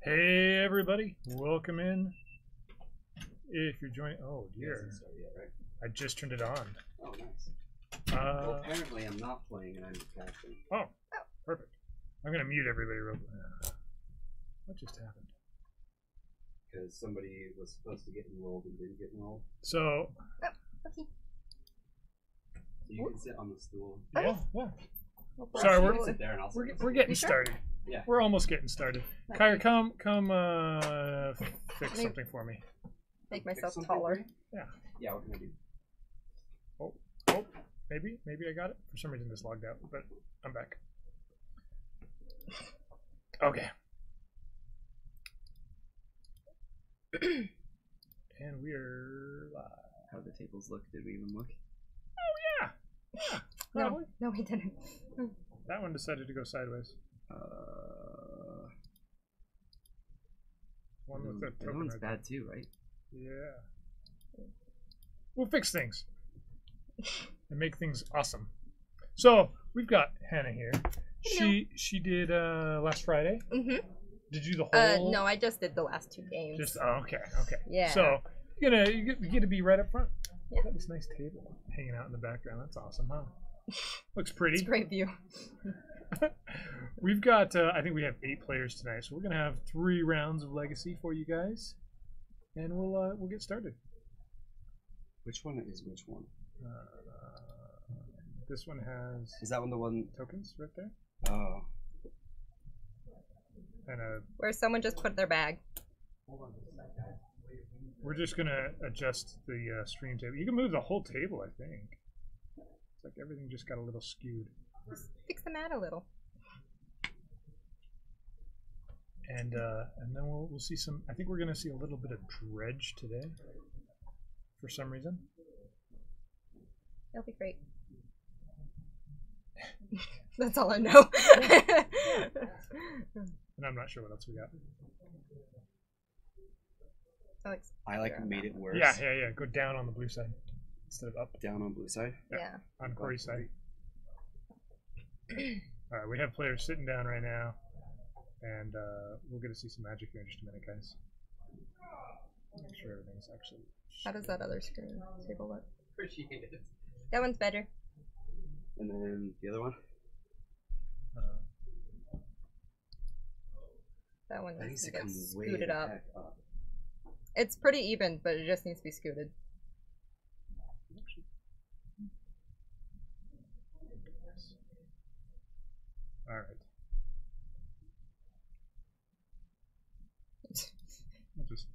Hey everybody, welcome in. If you're joining, oh dear, I just turned it on. Oh, nice. Well, apparently I'm not playing and I'm casting. Oh, perfect. I'm gonna mute everybody real quick. What just happened? Because somebody was supposed to get enrolled and didn't get enrolled. So, So you can sit on the stool. yeah. Sorry, Sorry, sit there and I'll sit we're getting started. Yeah. We're almost getting started. Kyra, come, fix something for me. Make myself taller. Yeah. Yeah, what can I do? Oh, maybe I got it. For some reason this logged out, but I'm back. Okay. And we're live. How do the tables look? Did we even look? Oh yeah. No, we didn't. That one decided to go sideways. One with that that token one's right bad too, right? there. Yeah. We'll fix things and make things awesome. So we've got Hannah here. She did last Friday. Mhm. Did you do the whole? No, I just did the last 2 games. Just okay. Yeah. So you get to be right up front. Yeah. Got this nice table hanging out in the background. That's awesome, huh? Looks pretty. It's a great view. We've got, I think we have 8 players tonight, so we're gonna have 3 rounds of Legacy for you guys, and we'll get started. Which one is which one? This one has. Is that one the one? Tokens right there, Oh. and Where someone just put their bag. we're just gonna adjust the stream table. You can move the whole table, I think. It's like everything just got a little skewed. Just fix the mat a little. And then we'll see some. I think we're gonna see a little bit of dredge today, for some reason. That'll be great. That's all I know. And I'm not sure what else we got. I made it worse. Yeah. Go down on the blue side instead of up. Down on blue side. Yeah. On Corey's side. All right, we have players sitting down right now, and we'll get to see some magic here in just a minute, guys. Make sure everything's actually. How does that other screen table look? Appreciate it. That one's better. And then the other one. That one That needs to needs to get come way scooted the up. heck up. It's pretty even, but it just needs to be scooted. All right.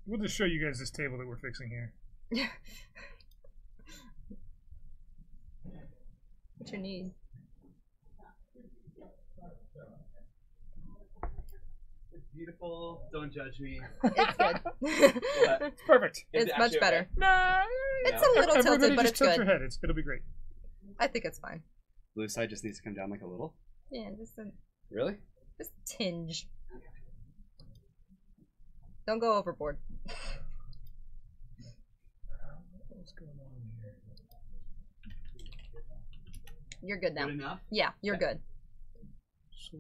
We'll just show you guys this table that we're fixing here. Yeah. What you need? It's beautiful. Don't judge me. It's good. It's perfect. It's much actually better. okay? Nah, It's a little everybody tilted, but just it's tilt good. your head. It'll be great. I think it's fine. Blue side just needs to come down like a little. Yeah, just a Really? tinge. Don't go overboard. What's going on here? You're good now. Good enough? Yeah, you're good. So,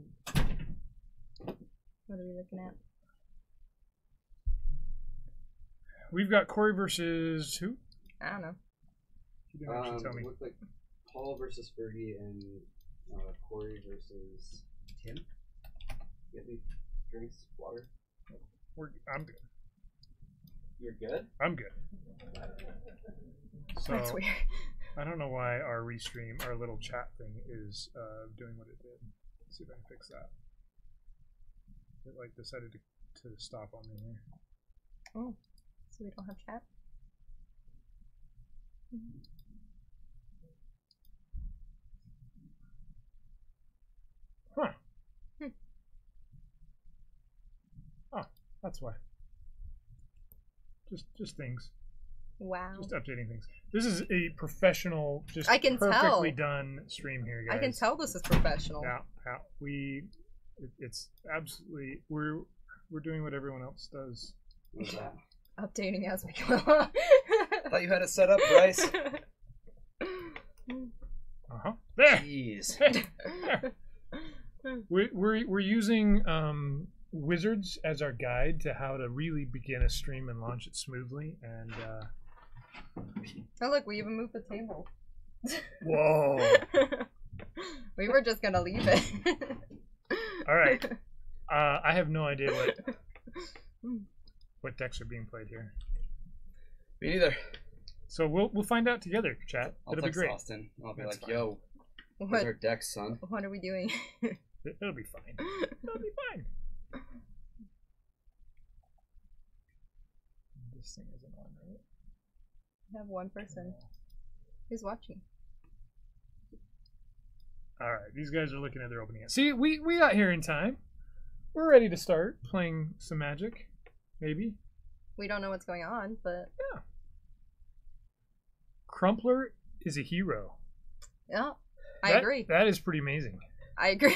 What are we looking at? we've got Corey versus who? I don't know. You didn't actually tell me. It looked like Paul versus Fergie and Corey versus Tim. Get me drinks, water. I'm good. You're good? I'm good. So That's weird. I don't know why our restream, our little chat thing, is doing what it did. Let's see if I can fix that. It like decided to stop on me here. Oh, so we don't have chat? Huh. Oh, that's why. Just things. Wow. Just updating things. This is a professional, just I can perfectly tell. done stream here, guys. I can tell this is professional. Yeah, it's absolutely we're doing what everyone else does. What's that? Updating as we go. Thought you had it set up, Bryce. There. Jeez. We're using wizards as our guide to how to really begin a stream and launch it smoothly. And Oh look, we even moved the table. whoa! We were just gonna leave it. All right. I have no idea what decks are being played here. Me neither. So we'll find out together, chat. I'll It'll be text great. Austin. I'll be That's like, fine. yo, What? those are decks, son. What are we doing? It'll be fine. It'll be fine. This thing isn't on, right? I have one person who's watching. All right, these guys are looking at their opening hand. See, we got here in time. We're ready to start playing some Magic, maybe. We don't know what's going on, but Yeah. Crumpler is a hero. yeah, I agree. That is pretty amazing. I agree.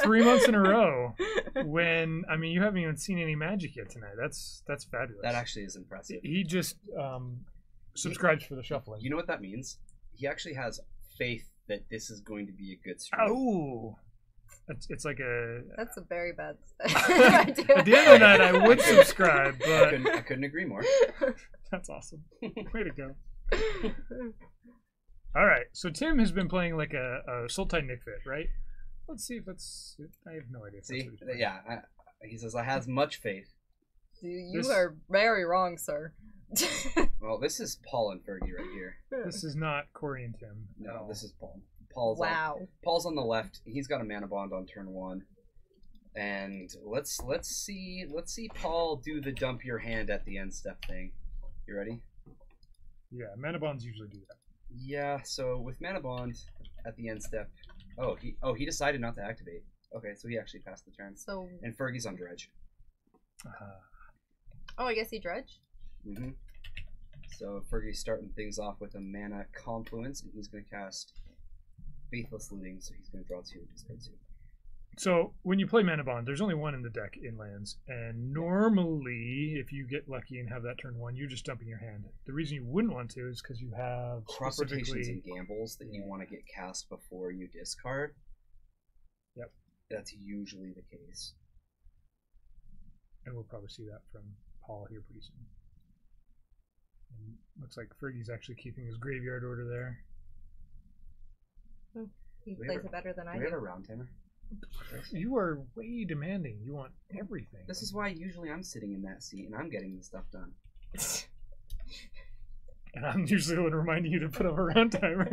3 months in a row. When you haven't even seen any Magic yet tonight. That's fabulous. That actually is impressive. He just subscribes for the shuffling. You know what that means? He actually has faith that this is going to be a good stream. Oh, it's like a. That's a very bad At the end of the night, I would subscribe, but I couldn't agree more. that's awesome. Way to go. All right, so Tim has been playing like a Sultai Nick Fit, right? Let's see if that's. I have no idea. If See, that's what he's playing. yeah, he says I has much faith. You This- are very wrong, sir. Well, this is Paul and Fergie right here. This is not Corey and Tim. at No, all. this is Paul. Paul's Wow. Paul's on the left. He's got a mana bond on turn 1. And let's see Paul do the dump your hand at the end step thing. You ready? Yeah, mana bonds usually do that. Yeah, so with mana bond at the end step. He decided not to activate. Okay, so he actually passed the turn. So, And Fergie's on dredge. oh, I guess he dredge. Mm-hmm. So Fergie's starting things off with a mana confluence, and he's going to cast Faithless Looting, so he's going to draw 2 and discard 2. So when you play mana bond, there's only one in the deck in lands, and normally, if you get lucky and have that turn 1, you're just dumping your hand. The reason you wouldn't want to is because you have Crop rotations specifically. and gambles that you want to get cast before you discard. Yep. That's usually the case. And we'll probably see that from Paul here pretty soon. And looks like Fergie's actually keeping his graveyard order there. He Do we plays have it better than I Do we have a do. round timer? You are way demanding. You want everything. This is why usually I'm sitting in that seat and I'm getting the stuff done. And I'm usually the one reminding you to put up a round timer.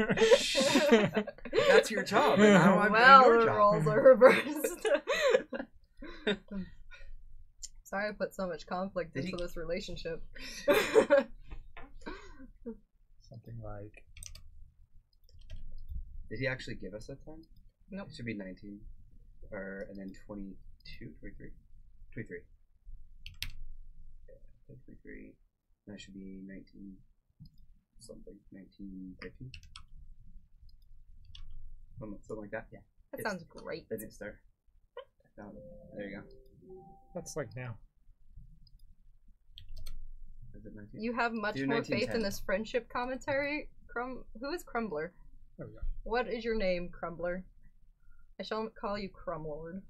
That's your job, and now I'm Well, doing your the job. roles are reversed. Sorry I put so much conflict Did into he- this relationship. Something like. Did he actually give us that time? Nope. It should be 19. And then 22, 23. 23. Yeah, 23. That should be 19 something. 19, 13. Something like that, yeah. That It's- sounds great. Then it's there. There you go. That's like now. Is it 19? You have much Do more faith 1910. in this friendship commentary. Who is Crumbler? There we go. What is your name, Crumbler? I shall call you Crumlord.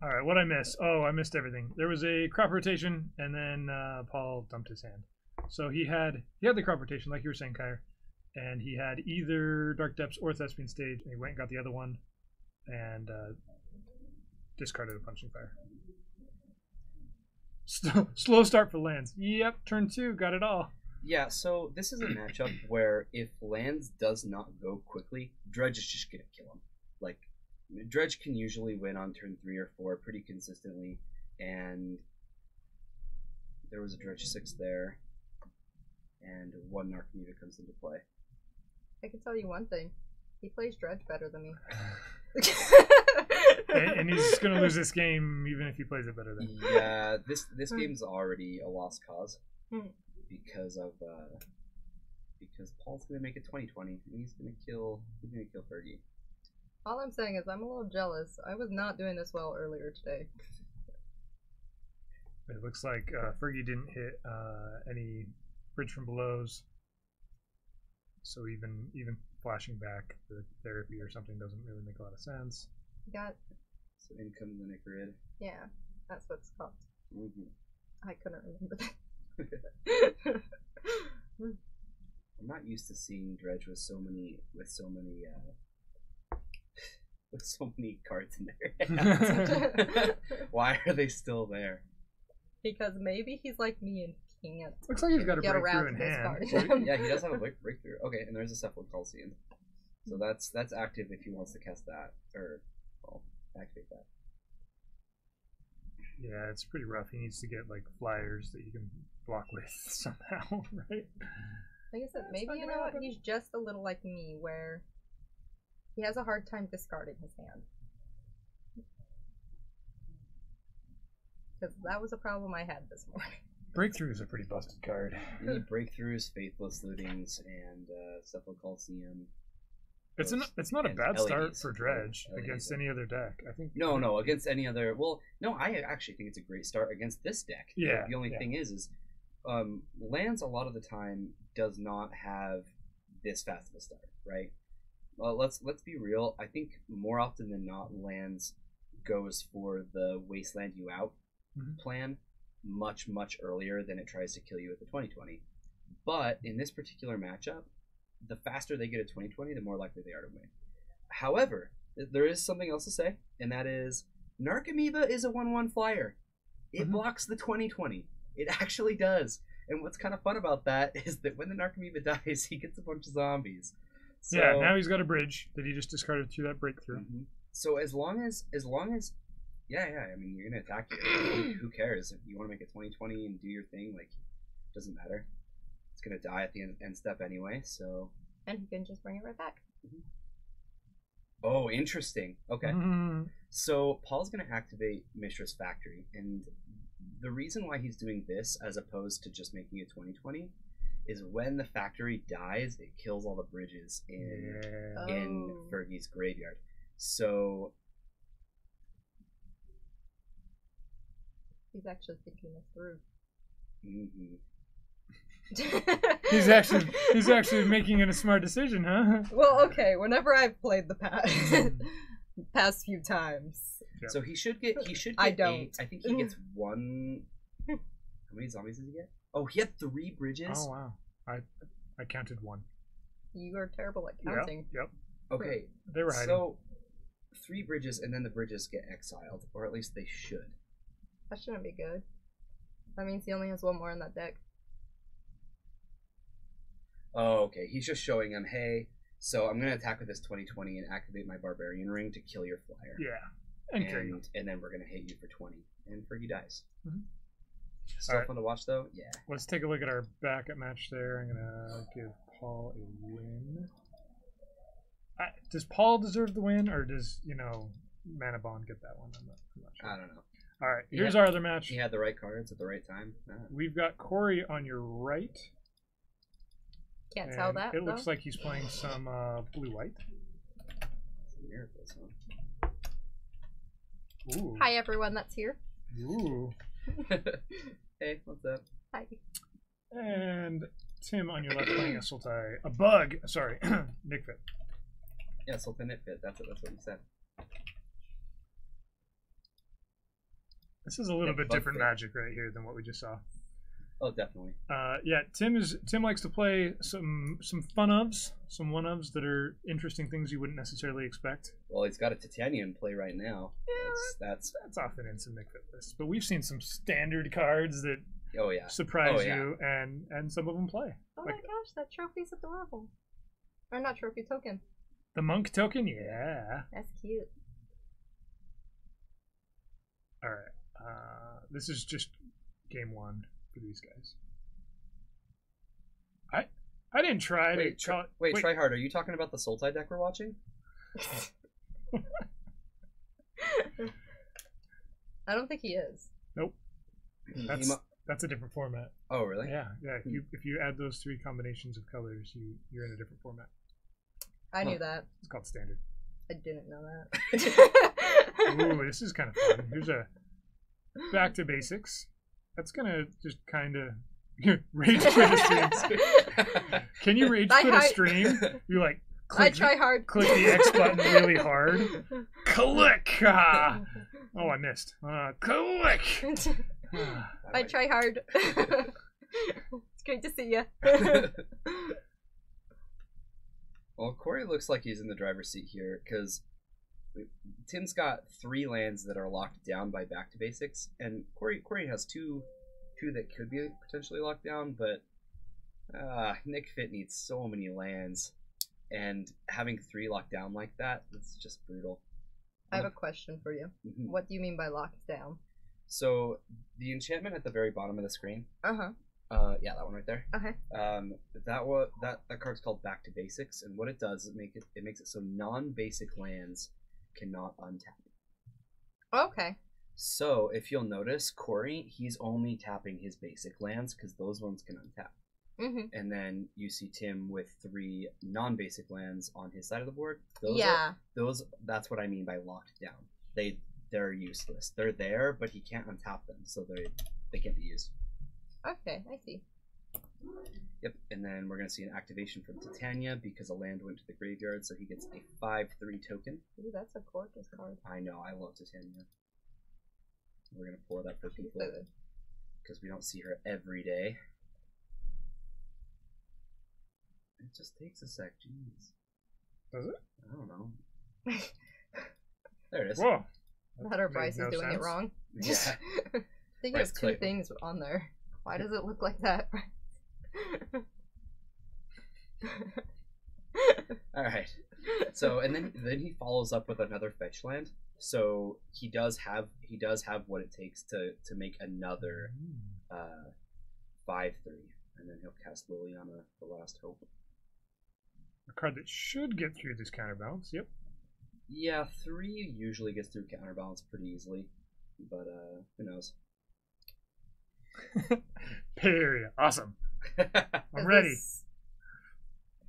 All right, what I miss? Oh, I missed everything. There was a crop rotation, and then Paul dumped his hand. So he had the crop rotation, like you were saying, Kyre, and he had either Dark Depths or Thespian Stage, and he went and got the other one, and discarded a Punching Fire. Slow start for lands. Yep, turn 2, got it all. Yeah, so this is a matchup where if lands does not go quickly, Dredge is just gonna kill him. Like, Dredge can usually win on turn 3 or 4 pretty consistently, and there was a Dredge 6 there, and 1 Narcomoeba comes into play. I can tell you one thing. He plays Dredge better than me. And he's going to lose this game even if he plays it better than me. Yeah, this game's already a lost cause Hmm. because Paul's gonna make it 2020 and he's gonna kill Fergie. All I'm saying is I'm a little jealous. I was not doing this well earlier today. It looks like Fergie didn't hit any Bridge from Belows. So even flashing back the therapy or something doesn't really make a lot of sense. He got So income in the grid. Yeah, that's what it's called. Mm-hmm. I couldn't remember that. I'm not used to seeing Dredge with so many cards in there. Why are they still there? Because maybe he's like me and can't. Looks like he's got a get breakthrough around in this hand. card. Yeah, he does have a breakthrough. Okay, and there's a Cephalid Coliseum. So that's active if he wants to cast that or activate that. Yeah, it's pretty rough. He needs to get like flyers that you can block with somehow, right? Like I said, That's maybe not you gonna know what? happen. He's just a little like me, where he has a hard time discarding his hand. Because that was a problem I had this morning. Breakthrough is a pretty busted card. You need breakthroughs, faithless lootings, and Cephalid Coliseum. It's not a and bad start LEDs. for Dredge LEDs. against any other deck. I think. No, against any other. Well, no, I actually think it's a great start against this deck. Yeah, The only yeah. thing is lands a lot of the time does not have this fast of a start, right? Well, let's be real. I think more often than not, lands goes for the wasteland you out plan much earlier than it tries to kill you at the 2020. But in this particular matchup, the faster they get a 2020, the more likely they are to win. However, there is something else to say, and that is Narcomoeba is a 1/1 flyer. It blocks the 2020. It actually does. And what's kind of fun about that is that when the Narcomoeba dies, he gets a bunch of zombies. So, Yeah, now he's got a bridge that he just discarded through that breakthrough. So as long as yeah, I mean, you're gonna attack you. Who cares if you want to make a 2020 and do your thing? Like, doesn't matter. It's gonna die at the end step anyway. So. And he can just bring it right back. Oh, interesting. Okay. Mhm. So Paul's gonna activate Mishra's Factory, and the reason why he's doing this as opposed to just making a 2020 is when the factory dies, it kills all the bridges Yeah. in Oh. Fergie's graveyard. So He's actually thinking this through. mhm. He's actually making it a smart decision, huh? Well, okay. Whenever I've played the past few times, Yep. So he should get I don't. I think he gets one. How many zombies did he get? Oh, he had 3 bridges. Oh wow, I counted 1. you are terrible at counting. Yep. Okay, They were hiding. so 3 bridges, and then the bridges get exiled, or at least they should. That shouldn't be good. That means he only has 1 more in that deck. Oh, okay. He's just showing him, hey, so I'm gonna attack with this 2020 and activate my Barbarian Ring to kill your flyer. Yeah, and kill you. And then we're gonna hit you for 20, and Fergie dies. Mhm. Still Alright. fun to watch though. Yeah. Let's take a look at our backup match there. I'm gonna give Paul a win. Does Paul deserve the win, or does Manabon get that one? I'm not sure. I don't know. All right, here's our other match. He had the right cards at the right time. We've got Corey on your right. Can't tell and that. It looks like he's playing some blue-white. Miracles, huh? Ooh. Hi everyone that's here. Ooh. Hey, what's up? Hi. And Tim on your left playing a Sultai. A bug. Sorry, Nick Fit. Yeah, Sultan Fit. That's what you said. This is a little Yeah, bit bug different fit. magic right here than what we just saw. Oh, definitely. Yeah, Tim likes to play some fun ofs, some one ofs that are interesting things you wouldn't necessarily expect. Well, he's got a Titanium play right now. That's That's often in some Nick Fit lists, but we've seen some standard cards that oh yeah. surprise Oh, yeah. you, and some of them play. Oh Like my gosh, that trophy's adorable. Or not trophy, token. the monk token, yeah. That's cute. All right, this is just game 1 for these guys. I didn't try to call. Wait, try hard. Are you talking about the Sultai deck we're watching? I don't think he is. Nope. He That's mu- that's a different format. oh, really? Yeah. If you add those 3 combinations of colors, you're in a different format. I knew that. It's called standard. I didn't know that. Ooh, this is kind of fun. Here's a back to basics. That's gonna just kind of rage quit a stream. Can you rage quit a stream? You like I try hard. Click the X button really hard. Click! Ah. Oh, I missed. Click! I try hard. It's great to see you. Well, Corey looks like he's in the driver's seat here because Tim's got 3 lands that are locked down by back to basics, and Corey has two that could be potentially locked down, but Nick Fit needs so many lands, and having 3 locked down like that, it's just brutal. I have a question for you. Mm-hmm. What do you mean by locked down? So the enchantment at the very bottom of the screen. Yeah, that one right there. That card's called Back to Basics, and what it does is it makes it so non-basic lands cannot untap. Okay. So if you'll notice, Corey, he's only tapping his basic lands because those ones can untap. Mm-hmm. And then you see Tim with 3 non-basic lands on his side of the board. That's what I mean by locked down. They're useless. They're there, but he can't untap them, so they can't be used. Okay, I see. Yep, and then we're going to see an activation from Titania because a land went to the graveyard, so he gets a 5/3 token. Ooh, that's a gorgeous card. I know, I love Titania. We're going to pull it up for people because we don't see her every day. It just takes a sec, jeez. Does it? I don't know. There it is. Whoa. That or Bryce is doing it wrong. Yeah. I think Bryce there's 2 things on there. Why does it look like that? Alright. So and then he follows up with another fetch land. So he does have what it takes to make another 5/3. And then he'll cast Liliana, the Last Hope. A card that should get through this counterbalance, yep. Yeah, 3 usually gets through counterbalance pretty easily. But who knows? Period. Awesome. I'm ready.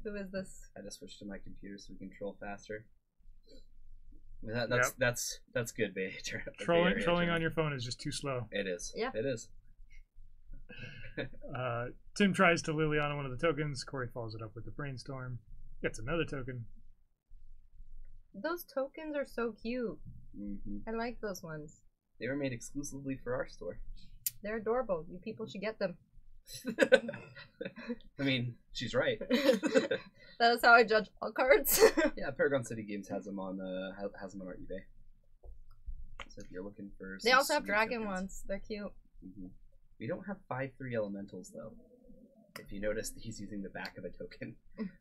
Who is this? I just switched to my computer so we can troll faster. That's good, Bay. Trolling on your phone is just too slow. It is. Yeah. It is. Tim tries to Liliana one of the tokens. Corey follows it up with the Brainstorm. Gets another token. Those tokens are so cute. Mm-hmm. I like those ones. They were made exclusively for our store. They're adorable. You people should get them. I mean, she's right. That is how I judge all cards. Yeah, Paragon City Games has them on our eBay. So if you're looking for, they also have dragon tokens. ones. They're cute. Mm-hmm. We don't have 5/3 elementals though. If you notice, he's using the back of a token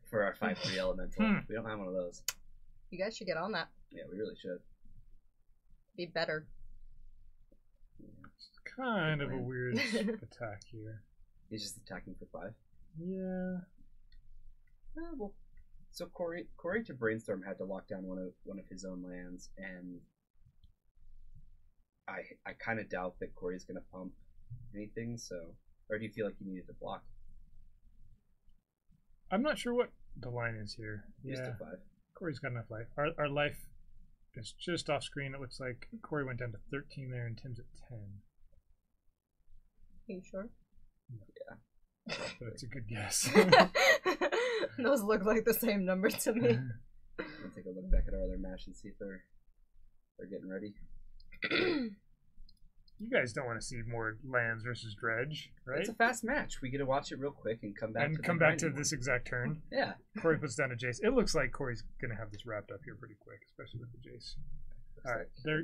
for our 5/3 elemental. We don't have one of those. You guys should get on that. Yeah, we really should. Be better. It's kind of a weird attack here. He's just attacking for 5. Yeah. Oh, well. So Corey to Brainstorm had to lock down one of his own lands, and I kind of doubt that Corey's gonna pump anything. So, or do you feel like you needed to block? I'm not sure what the line is here. Just Yeah. a 5. Corey's got enough life. Our life is just off screen. It looks like Corey went down to 13 there, and Tim's at 10. Are you sure? Yeah. But it's a good guess. Those look like the same number to me. Let's take a look back at our other match and see if they're getting ready. You guys don't want to see more lands versus Dredge, right? It's a fast match. We get to watch it real quick and come back. To this exact turn. Yeah. Corey puts down a Jace. It looks like Corey's gonna have this wrapped up here pretty quick, especially with the Jace. All right, they're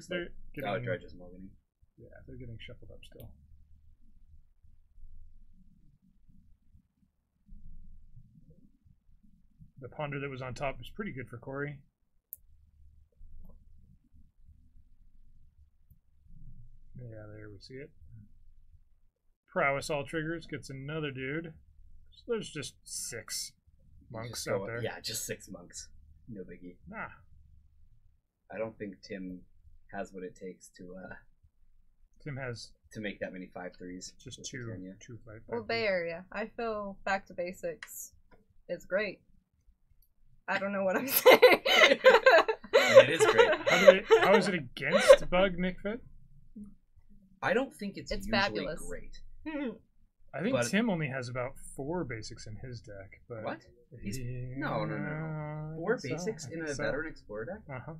getting. Dredge is mulliganing. Yeah, they're getting shuffled up still. The Ponder that was on top is pretty good for Corey. Yeah, there we see it. Prowess all triggers, gets another dude. So there's just 6 monks out there. Yeah, just 6 monks. No biggie. Nah. I don't think Tim has what it takes to Tim has to make that many 5/3s. just two 5/5. Well, there, yeah. I feel Back to Basics is great. I don't know what I'm saying. It is great. How is it against Bug, Nick Fit? I don't think it's usually fabulous. great. I think But- Tim only has about 4 basics in his deck. But What? He's- Yeah, no. I 4 think so. basics I in think a so. Veteran Explorer deck? Uh-huh.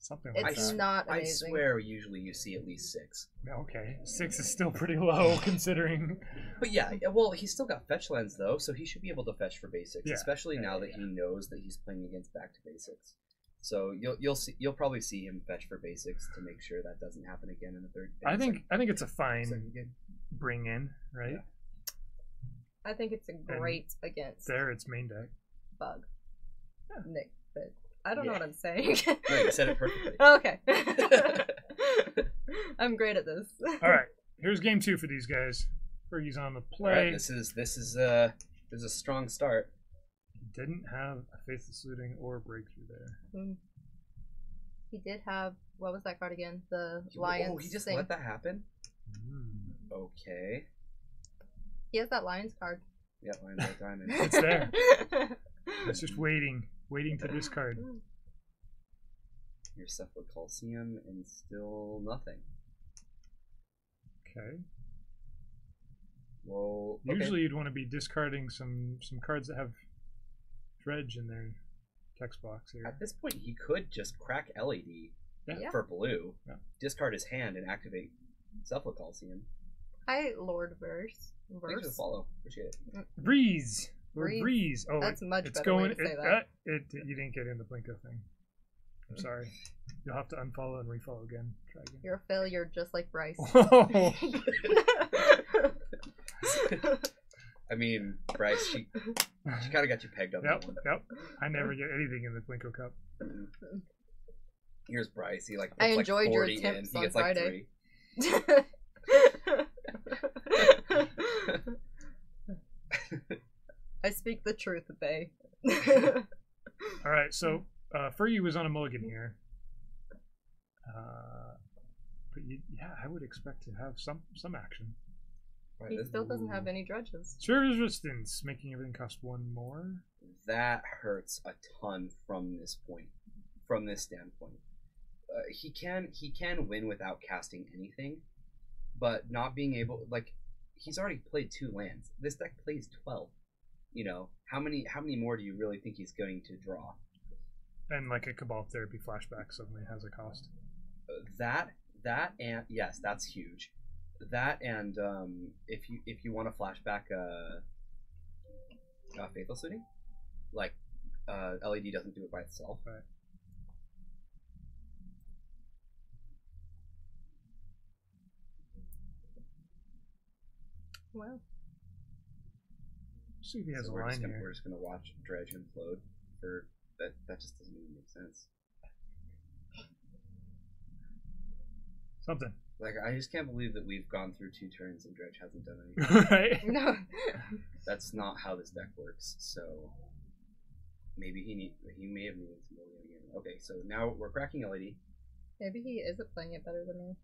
Something like It's that. not I amazing. swear, usually you see at least 6. Okay, 6 is still pretty low considering. But yeah, well, he's still got fetch lands though, so he should be able to fetch for basics, Yeah. especially now that he knows that he's playing against back to basics. So you'll probably see him fetch for basics to make sure that doesn't happen again in the third. I think it's a fine second game. bring in, right? Yeah. I think it's a great against There, it's main deck. bug. Yeah. Nick, but I don't know Yeah. what I'm saying. No, you said it perfectly. Okay. I'm great at this. All right, here's game 2 for these guys. Fergie's on the All right, play. this is a strong start. Didn't have a Faithless Looting or Breakthrough there. He did have, what was that card again? The Oh, Lions he just thing. let that happen. Mm. Okay. He has that Lions card. Yeah, Lions Red Diamond. It's there. It's just waiting to discard. Your Cephalid Coliseum and still nothing. Okay. Well, okay. Usually you'd want to be discarding some cards that have Dredge in their text box here. At this point, he could just crack LED Yeah. for blue, Yeah. discard his hand, and activate Cephalid Coliseum. Hi, Lord Verse. Thanks for the follow. Appreciate it. Breeze. Or Breeze. Breeze. Oh, That's a much it's better way going. to say that. You didn't get in the Plinko thing. I'm sorry. You'll have to unfollow and refollow again. Try again. You're a failure just like Bryce. Oh. I mean, Bryce, she kind of got you pegged on Yep, that one. yep. I never get anything in the Plinko Cup. Here's Bryce. He like I puts, enjoyed like your 40 in. attempts He on gets like Friday. 3. I speak the truth, Bay. All right, so Fergie was on a mulligan here. But yeah, I would expect to have some action. Right, He this- still doesn't have any dredges. Service resistance, making everything cost 1 more. That hurts a ton from this point. From this standpoint, he can win without casting anything, but not being able, like, he's already played 2 lands. This deck plays 12. You know, how many more do you really think he's going to draw? And like a Cabal Therapy flashback suddenly has a cost. That and yes, that's huge. That and if you want to flashback Faithless Looting, like LED doesn't do it by itself. Right. Well, See if he has So a we're line just gonna, here. we're just gonna watch Dredge implode for that. That just doesn't even make sense. Something. Like, I just can't believe that we've gone through 2 turns and Dredge hasn't done anything. Right? no. That's not how this deck works. So maybe he may have needed some more again. Okay, so now we're cracking LED. Maybe he isn't playing it better than me.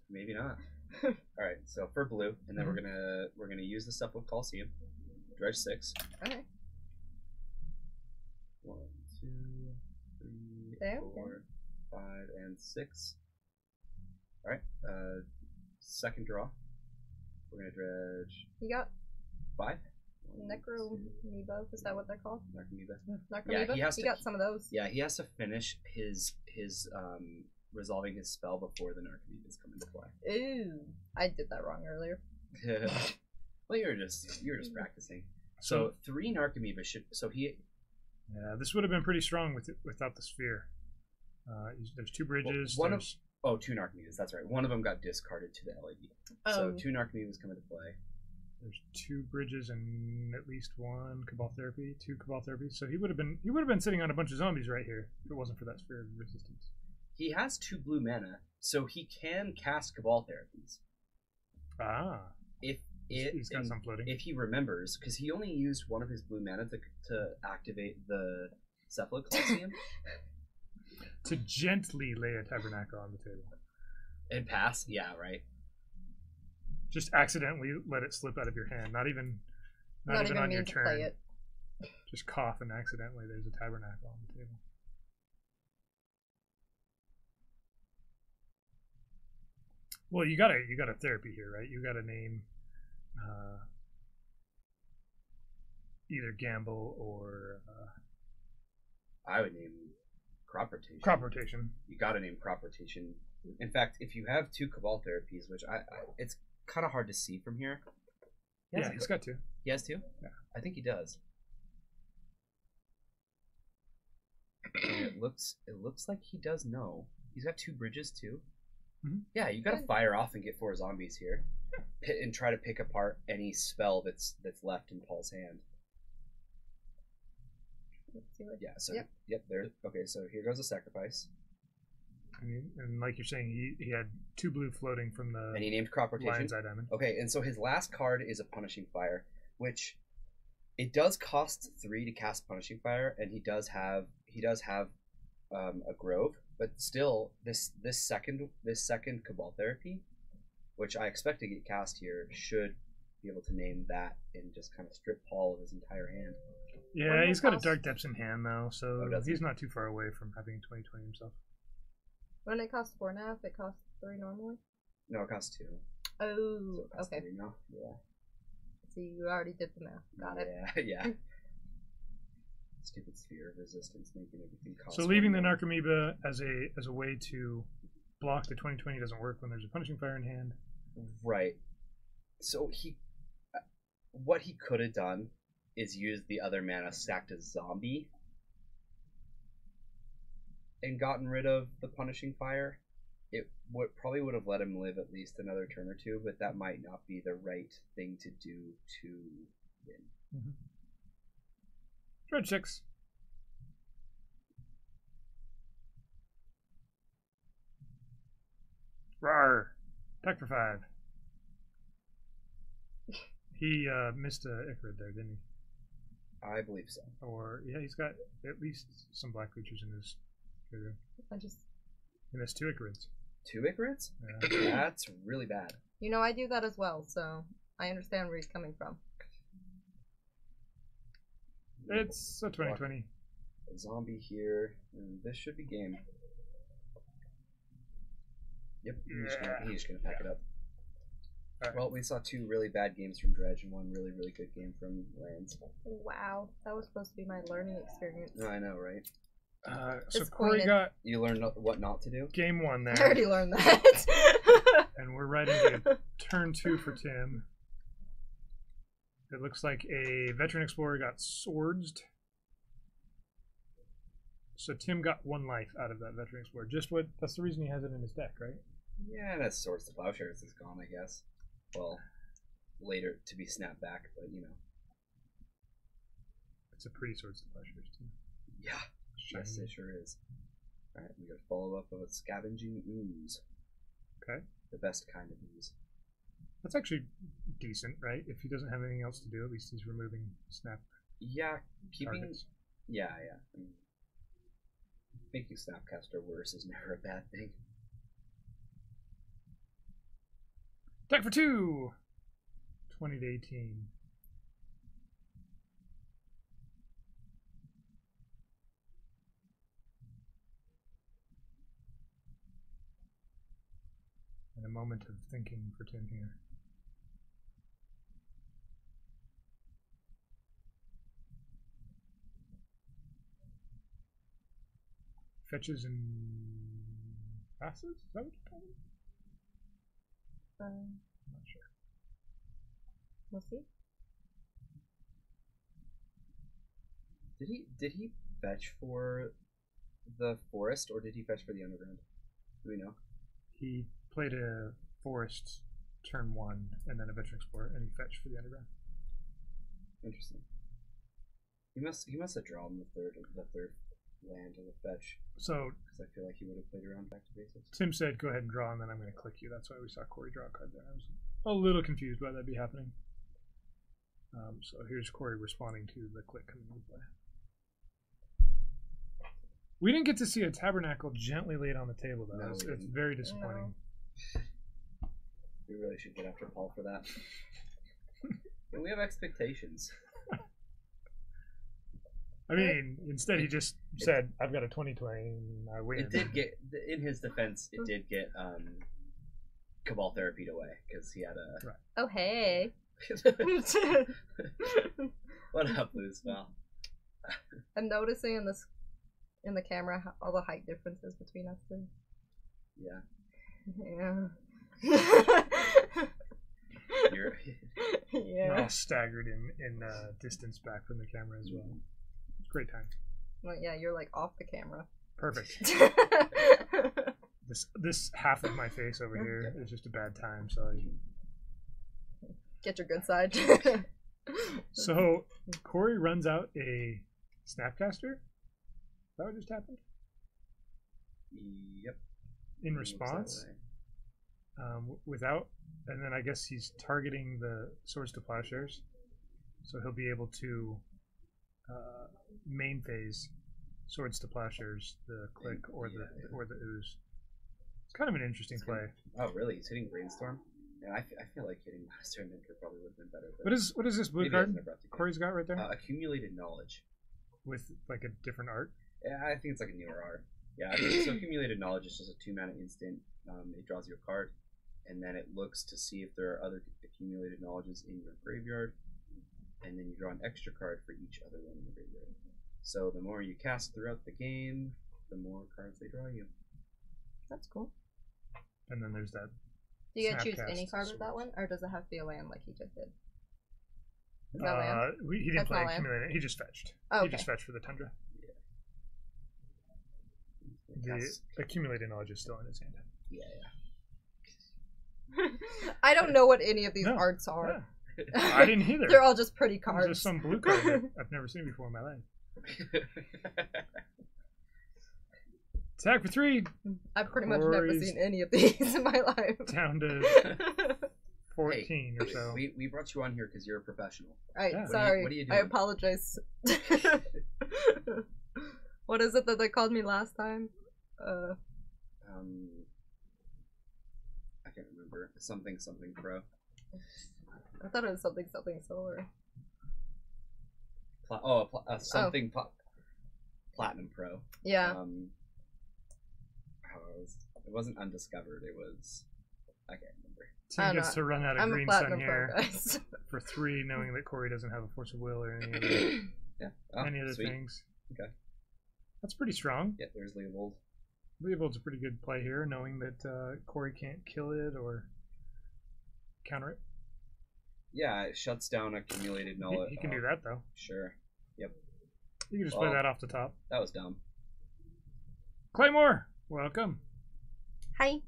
Maybe not. All right, so for blue, and then we're gonna use the stuff with Coliseum. Dredge 6. Okay. 1, 2, 3, There, 4, 5, and 6. All right. Second draw. We're gonna dredge You got 5. Necromoeba, is that what they're called? Narcomoeba. Necromoeba? he has to- got some of those. Yeah, he has to finish his resolving his spell before the Narcomoebas come into play. Ooh. I did that wrong earlier. Well, you're just practicing. So 3 Narcomoeba should. So he. Yeah, this would have been pretty strong without the sphere. There's 2 bridges. Well, there's 2 Narcomoebas. That's right. One of them got discarded to the LED. So 2 Narcomoebas come into play. There's 2 bridges and at least 1 Cabal Therapy, 2 Cabal Therapies. So he would have been sitting on a bunch of zombies right here if it wasn't for that sphere of resistance. He has 2 blue mana, so he can cast Cabal Therapies. Ah, he's got some floating. If he remembers, because he only used one of his blue mana to activate the Cephalid Coliseum To gently lay a Tabernacle on the table. and pass. Yeah, right. Just accidentally let it slip out of your hand. Not even on mean your to turn. play it. Just cough and accidentally there's a Tabernacle on the table. Well, you got a therapy here, right? You got to name either gamble or I would name crop rotation. crop rotation. You gotta name crop rotation. In fact, if you have 2 Cabal therapies, which it's kind of hard to see from here. Yeah, he's got 2. He has 2? Yeah. I think he does. And it looks like he does know. He's got 2 bridges too. Mm-hmm. Yeah, you gotta fire off and get 4 zombies here. And try to pick apart any spell that's left in Paul's hand. Let's see what. Yeah, so Yep. there. Okay, so here goes a sacrifice. I mean, and like you're saying, he had 2 blue floating from the And he named crop rotation. Lion's Eye Diamond. Okay, and so his last card is a Punishing Fire, which it does cost 3 to cast Punishing Fire, and he does have a Grove, but still this second Cabal therapy, which I expect to get cast here, should be able to name that and just kind of strip Paul of his entire hand. Yeah, he's got a Dark Depths in hand though, so Oh, does he? he's not too far away from having 2020 himself. When it costs 4.5, it costs 3 normally. No, it costs 2. Oh, So it costs okay. 3 now. Yeah. See, you already did the math. Got it. Yeah. Stupid sphere of resistance making everything cost. So leaving the 1 more. Narcomoeba as a way to block the 2020 doesn't work when there's a Punishing Fire in hand. Right. So what he could have done is use the other mana stacked as zombie and gotten rid of the Punishing Fire. It probably would have let him live at least another turn or 2, but that might not be the right thing to do to win. Mm-hmm. Dredge 6. Rawr. Attack for 5. He missed a Icarid there, didn't he? I believe so. Or yeah, he's got at least some black creatures in his graveyard. I just, He missed 2 Icarids. 2 Icarids? Yeah. That's really bad. you know, I do that as well, so I understand where he's coming from. It's a 2020. A zombie here, and this should be game. Yep, he's just gonna pack it up. All right. Well, we saw 2 really bad games from Dredge and 1 really, really good game from Lands. Wow, that was supposed to be my learning experience. I know, right? So Disappointed. Corey got You learned what not to do? game 1 I there, already learned that. and we're right into turn 2 for Tim. It looks like a Veteran Explorer got swordsed. So Tim got 1 life out of that Veteran Explorer. That's the reason he has it in his deck, right? Yeah, that's Swords to Plowshares is gone, I guess. Well, later to be snapped back, but you know. It's a pretty Swords to Plowshares too. Yeah, yes, it sure is. Alright, we got a follow up of a Scavenging Ooze. Okay. The best kind of ooze. That's actually decent, right? If he doesn't have anything else to do, at least he's removing snap Yeah, keeping. targets. Yeah. I mean, making Snapcaster worse is never a bad thing. Attack for 2! 20 to 18. And a moment of thinking for Tim here. Fetches and passes? Is that what you call it? I'm not sure. We'll see. Did he fetch for the forest or did he fetch for the underground? Do we know? He played a forest turn 1 and then a Veteran Explorer, and he fetched for the underground. Interesting. He must have drawn the third land of the fetch, So because I feel like he would have played around back to basics. Tim said, "Go ahead and draw," and then I'm going to click you. That's why we saw Corey draw a card there. I was a little confused why that'd be happening. So here's Corey responding to the click coming into play. We didn't get to see a Tabernacle gently laid on the table, though. No, it's we didn't. very disappointing. We really should get after Paul for that. And we have expectations. I mean, instead he just said, "I've got a 2020, and I win." It did get, in his defense, it did get Cabal therapied away because he had a. Oh, hey. What up, Luz? Well, I'm noticing in the camera all the height differences between us two. yeah. Yeah. You're We're Yeah. all staggered in distance back from the camera as well. It's a great time. Well, yeah, you're like off the camera. Perfect. This half of my face over here is just a bad time. So Get your good side. so Corey runs out a Snapcaster. Is that what just happened? Yep. In Looks that response, way. without, and then I guess he's targeting the Swords to Plowshares, so he'll be able to main phase Swords to Plowshares, the click or the ooze. It's kind of an interesting play. Oh, really? He's hitting Brainstorm? Yeah, I feel like hitting Master and Mentor probably would have been better. What is this blue maybe card it doesn't have to Corey's got right there accumulated knowledge. with like a different art? Yeah, I think it's like a newer art. Yeah, so accumulated knowledge is just a 2-mana instant. It draws you a card, and then it looks to see if there are other accumulated knowledges in your graveyard, and then you draw an extra card for each other one in the graveyard. So the more you cast throughout the game, the more cards they draw you. That's cool. And then there's that. Do you get to choose Snapcast any card with that Swords. one, or does it have to be a land like he just did? Is that land? He didn't That's play not land. accumulated. He just fetched. Oh, He okay. just fetched for the Tundra. The Cast- accumulated knowledge is still in his hand. yeah. I don't know what any of these No. arts are. Yeah. I didn't either. They're all just pretty It's cards. just some blue card that I've never seen before in my life. Attack for 3, I've pretty much never Corey's- seen any of these in my life. down to 14 or so. We brought you on here because you're a professional. Alright, Yeah. sorry. What are you I doing? apologize. What is it that they called me last time? I can't remember. Something pro. I thought it was something solar. Platinum pro. Yeah. It wasn't undiscovered. It was. I can't remember. I Team don't gets know. to run out of I'm a green sun platinum pro, here guys. for 3, knowing that Corey doesn't have a Force of Will or any other, Yeah. Oh, any other sweet. things. Okay. That's pretty strong. Yeah, there's Leovold. Leovold's a pretty good play here, knowing that Corey can't kill it or counter it. Yeah, it shuts down accumulated knowledge. He can do that, though. Sure. Yep. You can just play Well- that off the top. That was dumb. Claymore, welcome. Hi.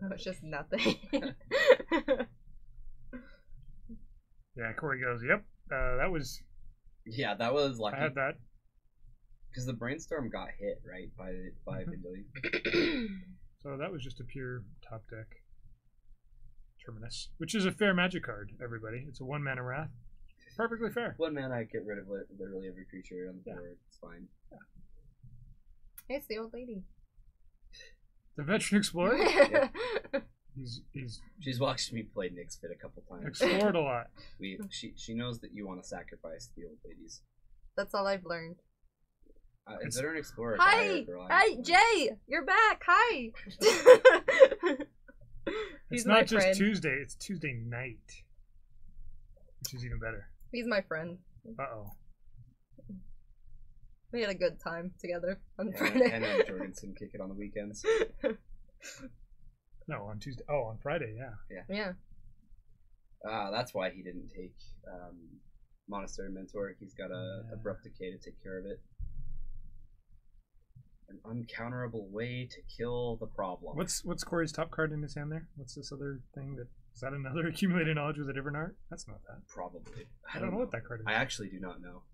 No, it's just nothing. Yeah, Corey goes, yep, that was, Yeah, that was I lucky. had that. Because the brainstorm got hit, right, by Mhm. Vindaloo. So that was just a pure top deck Terminus, which is a fair magic card, everybody. It's a 1-mana Wrath. Perfectly fair. 1 mana, I get rid of literally every creature on the Yeah. board. It's fine. It's the old lady. The Veteran Explorer, he's She's watched me play Nyx Fit a couple times. explored a lot. She knows that you want to sacrifice the old ladies. That's all I've learned. Is there an explorer? Hi! guy or girl? Hi, Jay! You're back! Hi! It's He's my not just friend. Tuesday, it's Tuesday night, which is even better. He's my friend. Uh-oh. We had a good time together on Yeah, Friday. and then Jorgensen kick it on the weekends. No, on Tuesday. Oh, on Friday, yeah. Yeah. That's why he didn't take Monastery Mentor. He's got a Abrupt Decay to take care of it. An uncounterable way to kill the problem. What's Corey's top card in his hand there? What's this other thing that is that another accumulated knowledge with a different art? That's not that. Probably. I don't know what that card is. I actually do not know.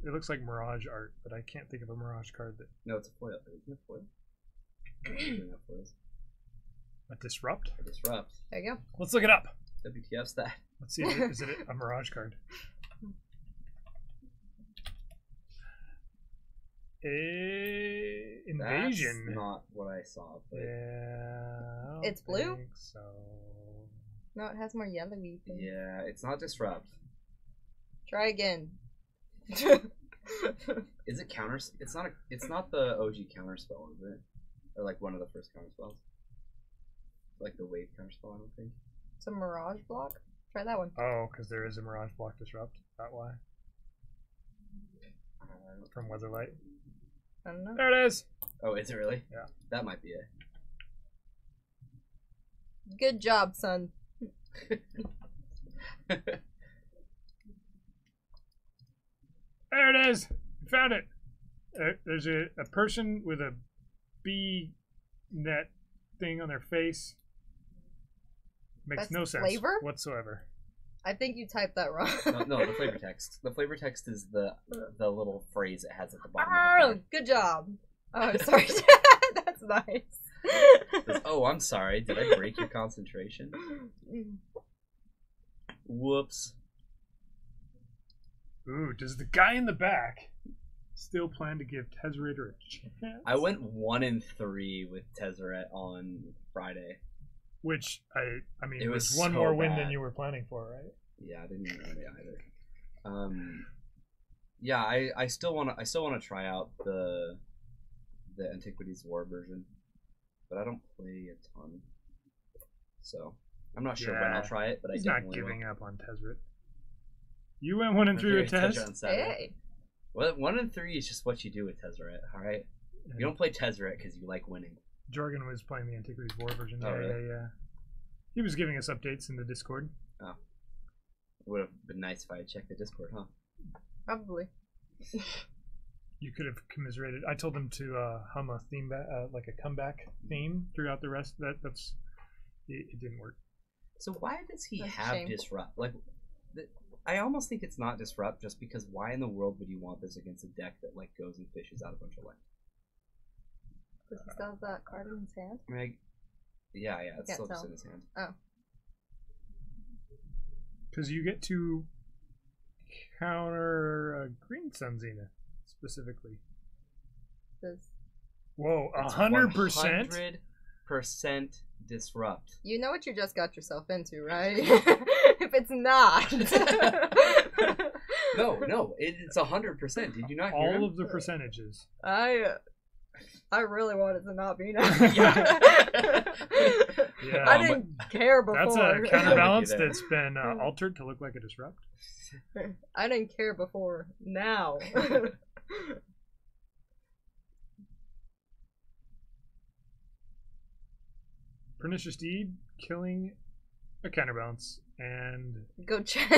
It looks like Mirage art, but I can't think of a Mirage card that No, it's a foil. Isn't it foil? Isn't it foils? a disrupt. A Disrupt. There you go. Let's look it up. WTF's that? Let's see. Is it a Mirage card? Invasion. That's not what I saw. But Yeah. I don't It's blue? think So. No, it has more yellowy things. yeah, it's not Disrupt. Try again. Is it counter? It's not. It's not the OG counter spell, is it? Or like one of the first counter spells. like the wave counter spell. I don't think. It's a Mirage block. Try that one. Oh, because there is a Mirage block disrupt. That why? From Weatherlight. I don't know. There it is. Oh, is it really? Yeah. That might be it. Good job, son. There it is. We found it. There's a person with a bee net thing on their face. Makes That's no sense flavor? whatsoever. I think you typed that wrong. No, the flavor text. The flavor text is the little phrase it has at the bottom. Oh, Of good job. Oh, I'm sorry. That's nice. it says, oh, I'm sorry. Did I break your concentration? Whoops. Ooh, does the guy in the back still plan to give Tezzerator a chance? I went 1-3 with Tezzeret on Friday. Which I mean, It it was was one so more win bad. than you were planning for, right? Yeah, I didn't even know it either. Yeah, I still wanna try out the Antiquities War version, but I don't play a ton, so I'm not sure when Yeah, I'll try it. But He's I not definitely giving will. up on Tezzeret. You went 1-3 with Tez. Tezzeret on Saturday. Hey. Well, 1-3 is just what you do with Tezzeret. All right, you don't play Tezzeret because you like winning. Jorgen was playing the Antiquities War version. Oh, really? Yeah. He was giving us updates in the Discord. Would have been nice if I had checked the Discord, huh? Probably. You could have commiserated. I told him to hum a theme, like a comeback theme throughout the rest. That's it didn't work. So why does he That's a have shame. Disrupt? Like, I almost think it's not Disrupt, just because why in the world would you want this against a deck that like goes and fishes out a bunch of land? Because he still has that card in his hand. Like, yeah, it's Can't still just tell. in his hand. Oh. Because you get to counter Green Sun Zenith specifically. Does Whoa, It's 100%? 100% Disrupt. you know what you just got yourself into, right? If it's not. No, it's 100%. Did you not hear him? All of the percentages. I really want it to not be now. Yeah. I didn't care before. That's a counterbalance I'm with you there. that's been altered to look like a disrupt. I didn't care before. Now. Pernicious Deed, killing a counterbalance, and Go check,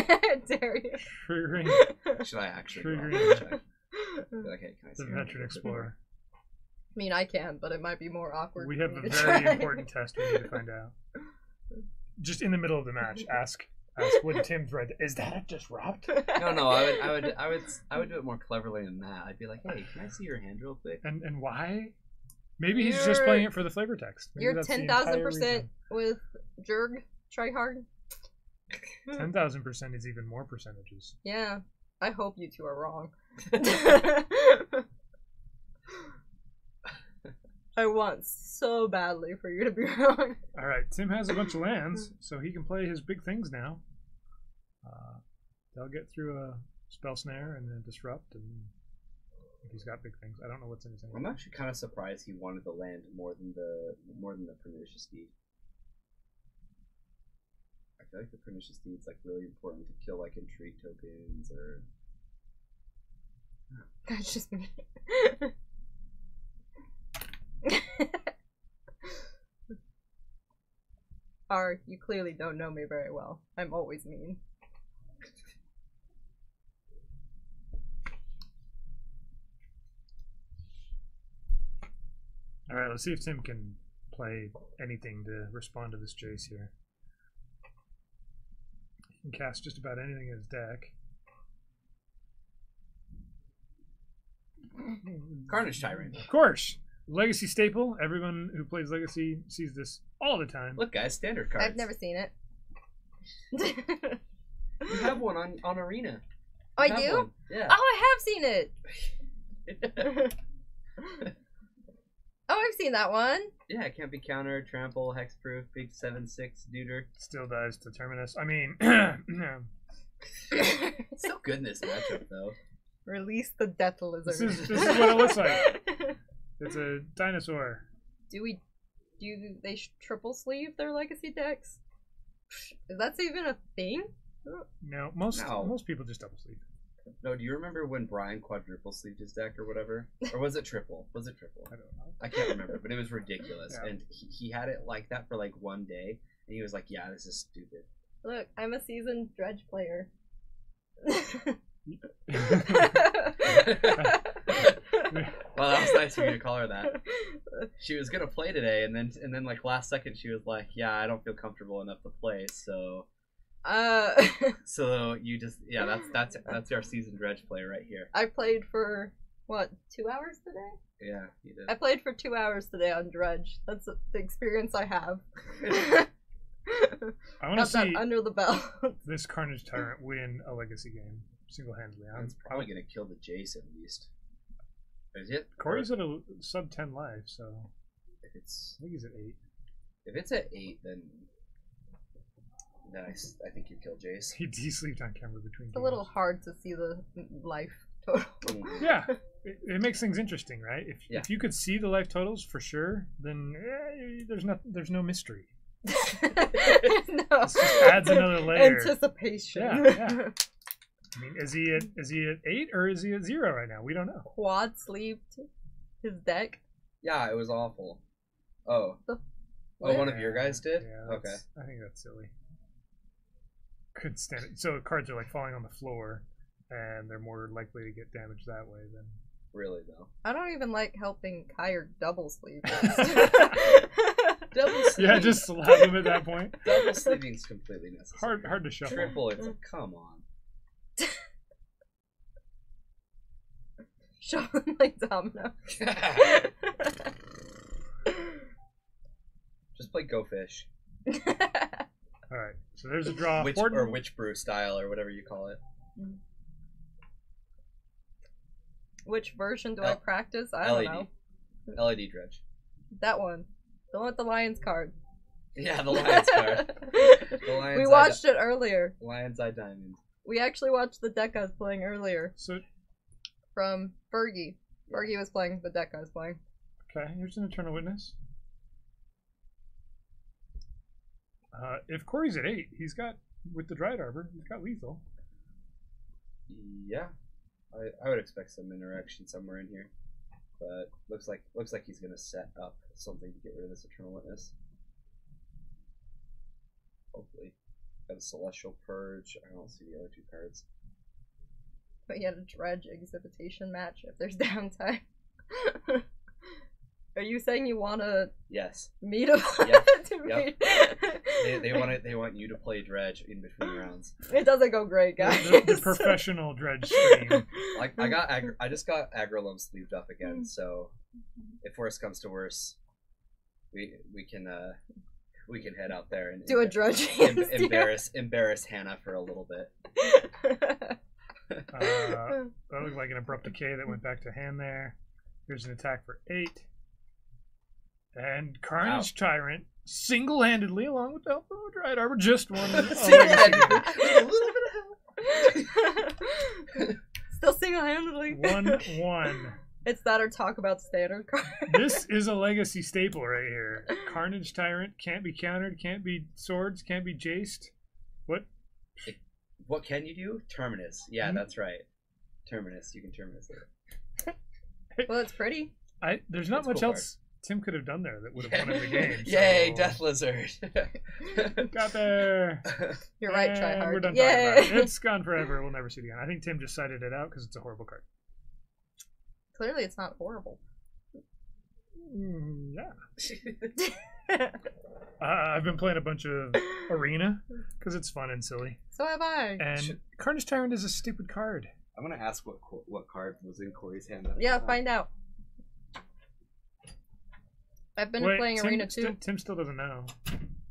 dare you. triggering Should I actually go Triggering. off and check? Okay, can I see the him? Veteran Explorer. I mean, I can, but it might be more awkward. We for have me a to very try. important test we need to find out. Just in the middle of the match, ask when Tim's read, is that a disrupt? No, I would do it more cleverly than that. I'd be like, hey, can I see your hand real quick? And why? Maybe he's just You're- playing it for the flavor text. Maybe You're that's the 10,000% entire reason. with Jurg. Try hard. 10,000% is even more percentages. Yeah. I hope you two are wrong. I want so badly for you to be wrong. All right, Tim has a bunch of lands, so he can play his big things now. They'll get through a spell snare and then disrupt, and if he's got big things. I don't know what's in his hand. I'm actually kind of surprised he wanted the land more than the Pernicious Deed. I feel like the Pernicious Deed's like really important to kill like intrigue tokens or. That's just me. Or, you clearly don't know me very well. I'm always mean. All right, let's see if Tim can play anything to respond to this Jace here. He can cast just about anything in his deck. Carnage Tyrant. Of course, Legacy staple. Everyone who plays Legacy sees this all the time. Look, guys, standard cards. I've never seen it. You have one on Arena. Oh, I You have do? one. Yeah. Oh, I have seen it! Oh, I've seen that one. Yeah, it can't be countered, trample, hexproof, big 7/6 duder. Still dies to Terminus. I mean, It's so good in this matchup, though. Release the death lizard. this is what it looks like. It's a dinosaur. Do we they triple sleeve their legacy decks? That's even a thing? No, most No. people just double sleeve. No, do you remember when Brian quadruple sleeved his deck or whatever? Or was it triple? Was it triple? I don't know. I can't remember, but it was ridiculous. Yeah. And he had it like that for like one day, and he was like, "Yeah, this is stupid." Look, I'm a seasoned Dredge player. Well, that was nice of you to call her that. She was gonna play today, and then like last second she was like, "Yeah, I don't feel comfortable enough to play." So you just that's our seasoned Dredge player right here. I played for what, 2 hours today? Yeah, you did. I played for 2 hours today on Dredge. That's the experience I have. I want to Got that see under the belt. this Carnage Tyrant win a legacy game single-handedly. It's probably gonna kill the Jace at least. Is it? Corey's at a sub 10 life, so If it's I think he's at 8. if it's at 8, then I think you kill Jace. He de-sleeved on camera between. It's a little hard to see the life total. Yeah, it makes things interesting, right? Yeah. If you could see the life totals for sure, then there's no mystery. No. It just adds another layer. Anticipation. Yeah. I mean, is he at 8 or is he at 0 right now? We don't know. Quad sleeved his deck. Yeah, it was awful. Oh, What? one of your guys did? Yeah, Okay. I think that's silly. Couldn't stand it. So cards are like falling on the floor, and they're more likely to get damaged that way than. Really though. I don't even like helping Kyre double sleeve. Double sleeve. Yeah, just slap him at that point. Double sleeving is completely necessary. Hard to shuffle. Triple, it's like, come on. Show him like domino. Just play Go Fish. All right, so there's a draw. Witch Brew style or whatever you call it. Which version do I practice? I don't know. LED Dredge. That one. The one with the Lions card. Yeah, the Lions card. The Lions We watched it earlier. Lion's Eye Diamond. We actually watched the deck I was playing earlier So from Fergie. Fergie was playing the deck I was playing. okay, here's an Eternal Witness. If Corey's at 8, he's got with the Dried Arbor, he's got lethal. Yeah. I would expect some interaction somewhere in here. But looks like he's gonna set up something to get rid of this Eternal Witness. Hopefully. Got a Celestial Purge. I don't see the other two cards. But he had a Dredge exhibition match if there's downtime. Are you saying you want to Yes. meet him? Yep. Meet? They want you to play Dredge in between rounds. It doesn't go great, guys. The professional Dredge stream. Like I just got Agrolum sleeved up again, so if worse comes to worse, we can head out there and Do a Dredge. embarrass Hannah for a little bit. That looked like an abrupt decay that went back to hand there. Here's an attack for 8. And Carnage Tyrant single-handedly, along with the help of Dried Arbor, just won. Single-handedly, with a little bit of help. Still single-handedly. 1-1. It's that or talk about standard cards. This is a legacy staple right here. Carnage Tyrant can't be countered, can't be swords, can't be jaced. What can you do? Terminus. Yeah, that's right. Terminus. You can Terminus it. Well, it's pretty. There's not It's much cool else Tim could have done there that would have won him the game. Yay, so- Death Lizard. Got there. You're right, And try hard. We're done Yay. talking about it. It's gone forever. We'll never see it again. I think Tim just cited it out because it's a horrible card. Clearly, it's not horrible. Yeah. I've been playing a bunch of Arena because it's fun and silly. So have I. And Carnage Tyrant is a stupid card. I'm gonna ask what card was in Corey's hand. Yeah, find out. I've been playing Arena too. Tim still doesn't know.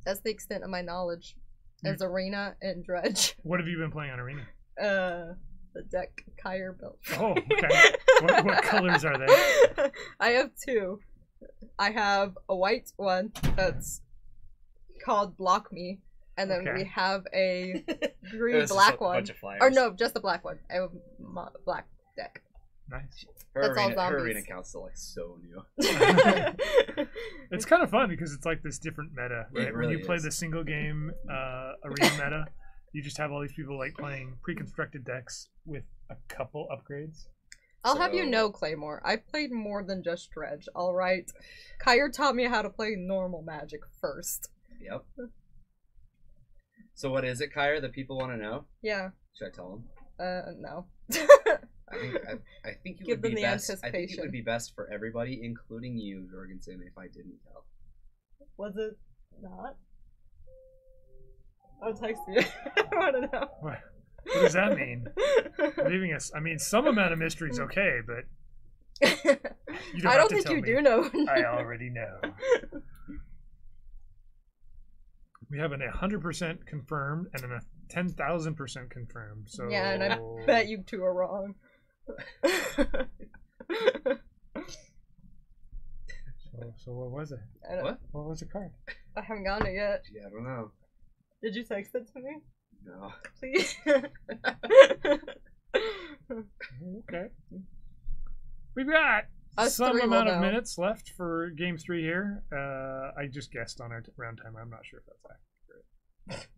That's the extent of my knowledge. There's Arena and Dredge. What have you been playing on Arena? The deck Kyre built. Oh, okay. What colors are they? I have 2. I have a white one that's called Block Me, and then we have a green-black one. Or no, just the black one. I have a black deck. Nice. Her That's all arena zombies. her arena account's still like so new. It's kind of fun because it's like this different meta, right? Really when you play is. the single game arena meta, you just have all these people like playing pre-constructed decks with a couple upgrades. I'll have you know, Claymore, I played more than just Dredge, alright? Kyr taught me how to play normal Magic first. Yep. So what is it, Kyr, that people want to know? Yeah. Should I tell them? No. I think it Give would them be the best. I think it anticipation. would be best for everybody, including you, Jorgensen, if I didn't tell. Was it not? I'll text you. I want to know. What does that mean? Leaving us. I mean, some amount of mystery is okay, but you don't I have don't to think tell you me. do know. I already know. We have an 100% confirmed and a 10,000% confirmed. So Yeah, and I bet you two are wrong. So what was it? What? What was the card? I haven't gotten it yet. Yeah, I don't know. Did you text it to me? No. Please. Okay. We've got Us some three will amount of know. minutes left for game 3 here. I just guessed on our round timer. I'm not sure if that's accurate.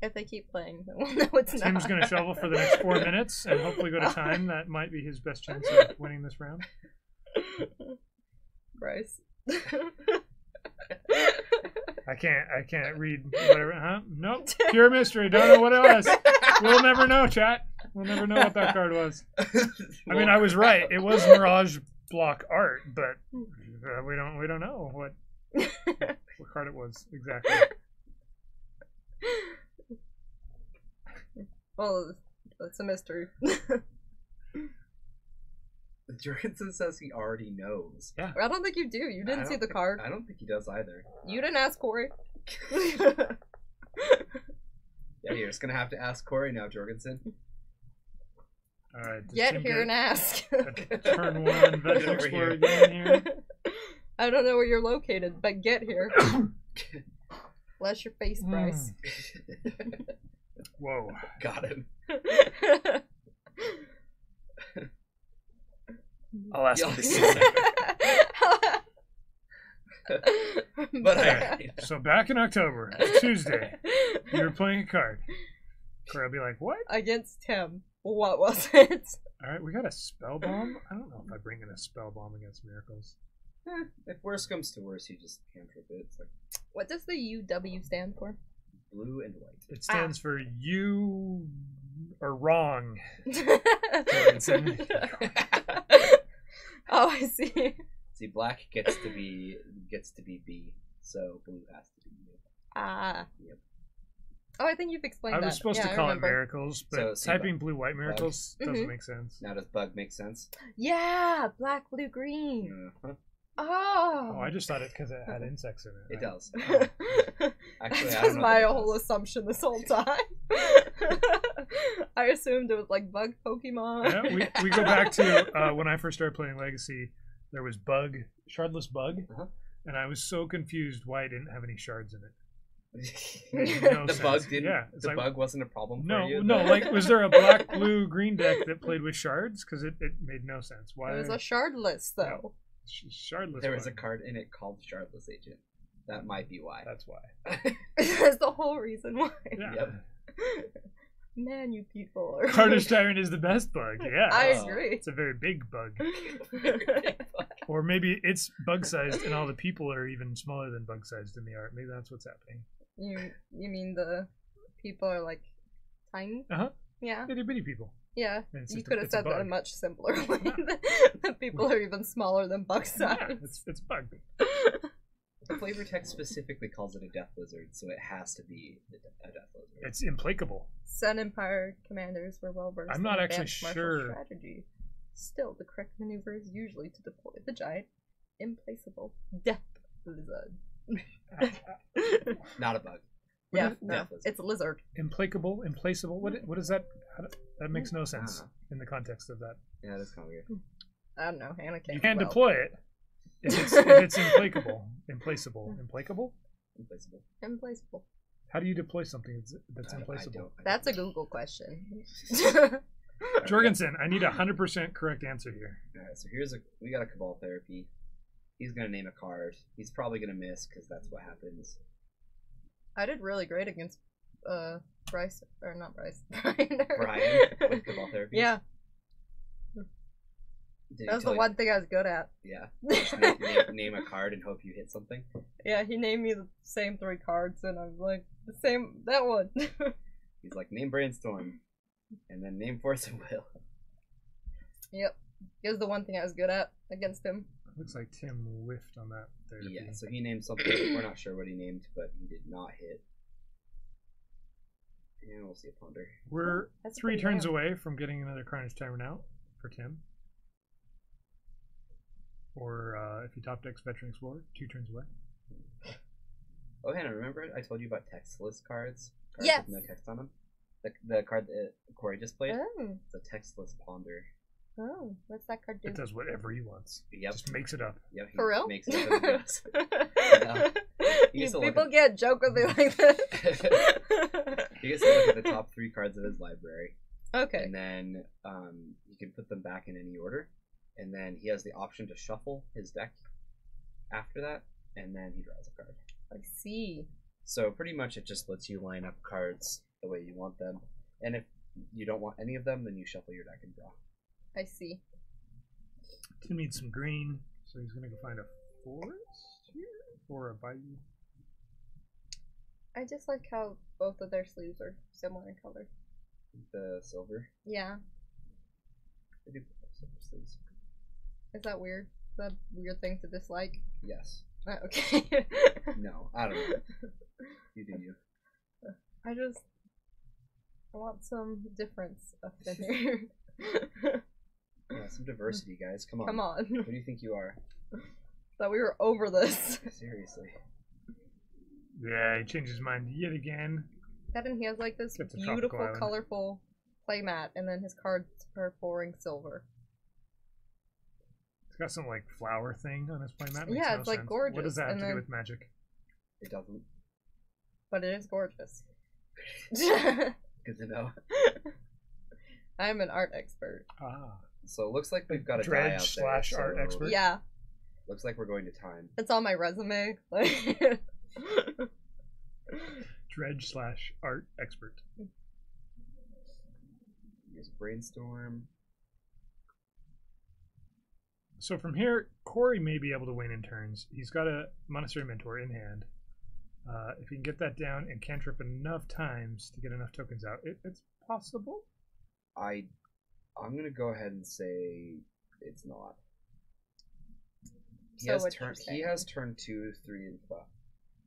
If they keep playing, then we'll know it's not. Tim's going to shovel for the next 4 minutes and hopefully go to time. That might be his best chance of winning this round. Bryce. I can't read whatever. Huh? Nope. Pure mystery. Don't know what it was. We'll never know, chat. We'll never know what that card was. I mean, I was right. It was Mirage block art, but we don't know what card it was exactly. Well, it's a mystery. Jorgensen says he already knows. Yeah. I don't think you do. You didn't see the card. I don't think he does either. You didn't ask Corey. Yeah, you're just gonna have to ask Corey now, Jorgensen. All right. does Get Tim here and ask. Turn 1 Veteran over Explorer here. again here. I don't know where you're located, but get here. Bless your face, Bryce. Whoa. Got him. I'll ask Yo. him to see that. But Okay, so back in October, Tuesday, you were playing a card. Corey will be like, what? Against him. What was it? Alright, we got a spell bomb. I don't know if I bring in a spell bomb against miracles. If worse comes to worse, you just cantrip it. It's like What does the UW stand for? blue and white. It stands for you are wrong. Oh, I see. See, black gets to be B, so blue has to be U. Ah. Yep. Oh, I think you've explained I that. was supposed Yeah, to I call remember. it miracles, but So, see, typing blue-white miracles doesn't Mhm. make sense. Now does bug make sense? Yeah, black, blue, green. Uh-huh. Oh. Oh, I just thought it because it had insects in it. It does. Oh. Actually, that I was don't know my if it whole does. assumption this whole time. I assumed it was like bug Pokemon. Yeah, we go back to when I first started playing Legacy. There was bug, shardless bug, Uh-huh. and I was so confused why it didn't have any shards in it. No The sense. bug didn't. Yeah, it's the like, bug wasn't a problem for no, you. no. Like, was there a black, blue, green deck that played with shards? Because it made no sense. Why? It was a shardless though. Shardless. There was a bug. card in it called Shardless Agent. That might be why. That's why. That's the whole reason why. Yeah. Yep. Man, you people are. Carnage Tyrant is the best bug. Yeah. I It's- agree. It's a very big bug. Or maybe it's bug sized and all the people are even smaller than bug sized in the art. Maybe that's what's happening. You mean the people are like tiny? Uh huh. Yeah. Itty bitty people. Yeah. And it's You just could have it's a said that in a bug. much simpler way. The people are even smaller than bug size. Yeah, it's a bug. The flavor text specifically calls it a death lizard, so it has to be a death lizard. It's implacable. Sun Empire commanders were well versed I'm not in actually advanced martial sure. strategy. Still, the correct maneuver is usually to deploy the giant, implaceable death lizard. Not a bug. Yeah, is- no, death lizard. it's a lizard. Implacable, implaceable. What is that? That makes no sense I don't in the context of that. Yeah, that's kind of weird. I don't know. Hannah can't. You can well. deploy it if it's implacable, implaceable, implacable. Implaceable. Implaceable. How do you deploy something that's I implaceable? don't- That's a Google question. Jorgensen, I need a 100% correct answer here. Alright, so we got a Cabal Therapy. He's gonna name a card. He's probably gonna miss because that's what happens. I did really great against Bryce, or not Bryce. Brian with Cabal Therapy. Yeah. That's the one thing I was good at. Yeah. Name a card and hope you hit something. Yeah, he named me the same 3 cards, and I was like, the same, that one. He's like, name Brainstorm, and then name Force of Will. Yep. He was the one thing I was good at against him. Looks like Tim whiffed on that therapy. Yeah, so he named something. We're not sure what he named, but he did not hit. And we'll see a Ponder. We're 3 turns away from getting another Carnage Tyrant out for Tim. Or if you top decks Veteran Explorer, 2 turns away. Oh, Hannah, remember I told you about textless cards? Yes. With no text on them? The card that Corey just played? Oh. It's a textless Ponder. Oh, what's that card do? It does whatever he wants. Yep. Just makes it up. Yep, For real? Makes it up as You people can't joke with me like this. You gets to look at the top 3 cards of his library. Okay. And then you can put them back in any order. And then he has the option to shuffle his deck after that. And then he draws a card. I see. So pretty much it just lets you line up cards the way you want them. And if you don't want any of them, then you shuffle your deck and draw. I see. Tim needs some green, so he's going to go find a forest here or a bayou. I just like how both of their sleeves are similar in color. The silver? Yeah. They do have silver sleeves. Is that weird? Is that a weird thing to dislike? Yes. Okay. No, I don't know. You do you. I want some difference up in here. Yeah, some diversity, guys. Come on. Come on. What do you think you are? Thought we were over this. Seriously. Yeah, he changed his mind yet again. And he has like this Gets a beautiful, tropical colorful playmat, and then his cards are pouring silver. It's got some like flower thing on his playmat. Yeah, it's like sense. gorgeous. What does that have to then... do with magic? It doesn't. But it is gorgeous. Good to know. I'm an art expert. Ah. So it looks like we've got a Dredge guy out slash there, art so expert. Yeah. Looks like we're going to time. It's on my resume. Dredge slash art expert. Here's Brainstorm. So from here, Corey may be able to win in turns. He's got a Monastery Mentor in hand. If he can get that down and cantrip enough times to get enough tokens out, it's possible. I'm gonna go ahead and say it's not. He has turn 2, 3, and 5.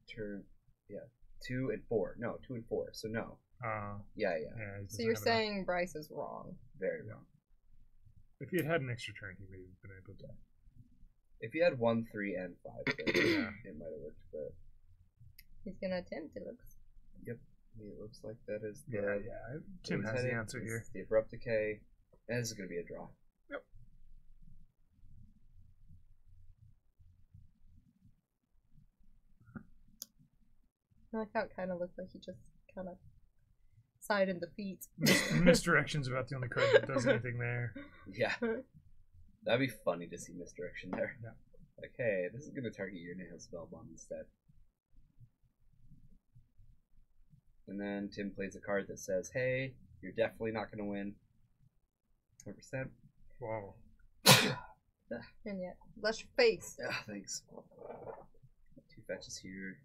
2 and 4. No, 2 and 4. So no. Yeah. So you're saying Bryce is wrong. Very wrong. If he had had an extra turn, he may have been able to. If he had 1, 3, and 5, then it might have worked. But he's gonna attempt. It looks. Yep. It looks like that is the. Yeah. Tim has the answer here. The Abrupt Decay. And this is going to be a draw. Yep. I like how it kind of looked like he just kind of sighed in defeat. Misdirection's about the only card that does anything there. Yeah. That'd be funny to see misdirection there. Yeah. Like, hey, this is going to target your Nail Spellbomb instead. And then Tim plays a card that says, hey, you're definitely not going to win. 100%. Wow. And yet, bless your face. Yeah, thanks. 2 fetches here.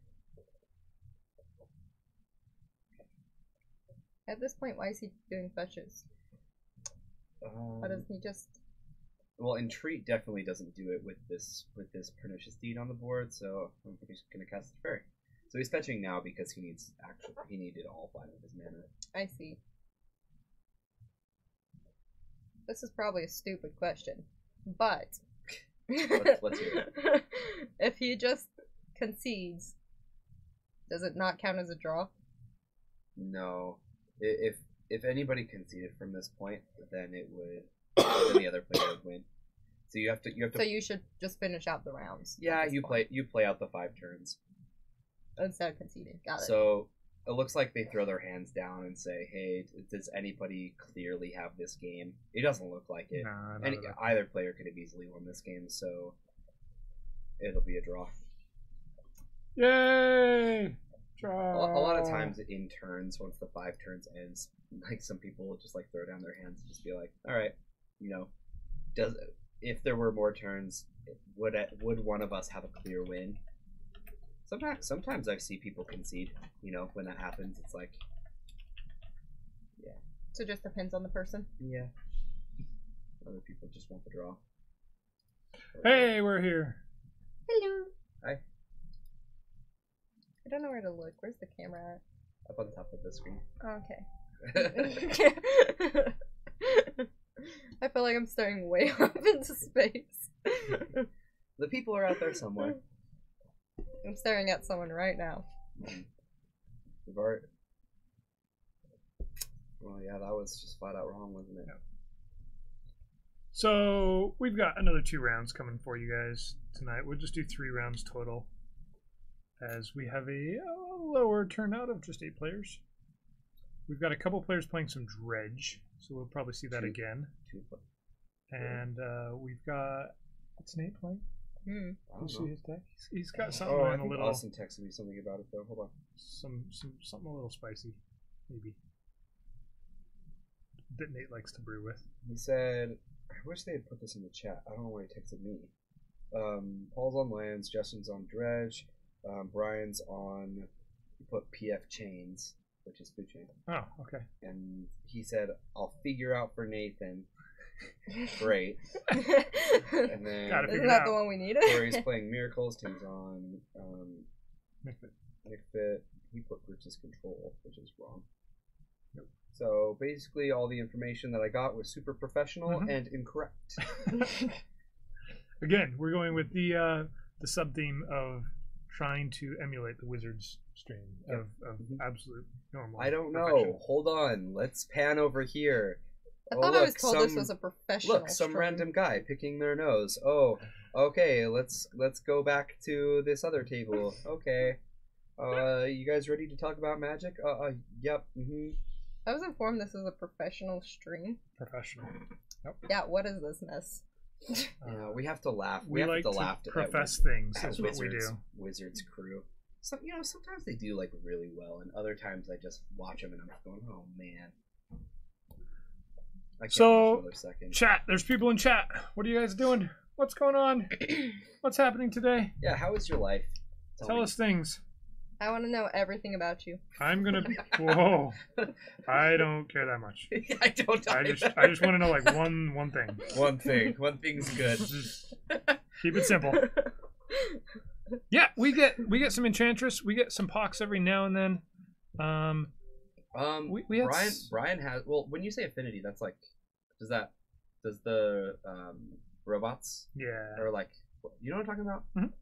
At this point, why is he doing fetches? Why doesn't he just... Well, Entreat definitely doesn't do it with this Pernicious Deed on the board, so I'm just going to cast the Fairy. So he's fetching now because he needed all 5 of his mana. I see. This is probably a stupid question, but let's hear it. If he just concedes, does it not count as a draw? No. If anybody conceded from this point, then it would. Then the other player would win. So you have to. So you should just finish out the rounds. Yeah, you play out the 5 turns instead of conceding. Got it. So it looks like they throw their hands down and say, "Hey, does anybody clearly have this game?" It doesn't look like it. Nah, either player could have easily won this game. So it'll be a draw. Yay! Draw. A lot of times in turns, once the 5 turns ends, like some people will just like throw down their hands and just be like, all right, you know, if there were more turns, would one of us have a clear win? Sometimes I see people concede. You know, when that happens, it's like, yeah. So it just depends on the person. Yeah. Other people just want the draw. Hey, we're here. Hello. Hi. I don't know where to look. Where's the camera at? Up on top of the screen. Oh, okay. I feel like I'm staring way up into space. The people are out there somewhere. I'm staring at someone right now. Well, yeah, that was just flat out wrong, wasn't it? Yeah. So we've got another 2 rounds coming for you guys tonight. We'll just do 3 rounds total, as we have a lower turnout of just 8 players. We've got a couple players playing some dredge, so we'll probably see that again. And we've got, what's Nate playing? Hmm. You see his deck? He's got something I a think little. Austin texted me something about it though. Hold on. Something a little spicy, maybe. That Nate likes to brew with. He said, I wish they had put this in the chat. I don't know why he texted me. Paul's on lands, Justin's on dredge, Brian's on, he put PF chains, which is food chain. Oh, okay. And he said, I'll figure out for Nathan. Great. And then Isn't that the one we needed? Corey's playing Miracles, Tim's on McFit. He put Bruce's Control, which is wrong. Yep. So basically all the information that I got was super professional and incorrect. Again, we're going with the sub-theme of trying to emulate the Wizards stream of absolute normal. I don't know. perfection. Hold on. Let's pan over here. I thought I was told this was a professional. Look, some stream. random guy picking their nose. Oh, okay. Let's go back to this other table. Okay. You guys ready to talk about Magic? Yep. I was informed this is a professional stream. Professional. Yep. Yeah. What is this mess? We have to laugh. We have like to laugh at profess things. at That's what we do. Wizards crew. So sometimes they do like really well, and other times I just watch them and I'm going, oh man. I can't So, watch another second. Chat. There's people in chat. What are you guys doing? What's going on? What's happening today? Yeah, how is your life? Tell me. us things. I want to know everything about you. I'm gonna. Whoa! I don't care that much. I don't. I just want to know like one thing. One thing. One thing's good. Just keep it simple. Yeah, we get some Enchantress. We get some Pox every now and then. We had Brian has. Well, when you say affinity, that's like, does the robots? Yeah. Or like, you know what I'm talking about? Mm-hmm.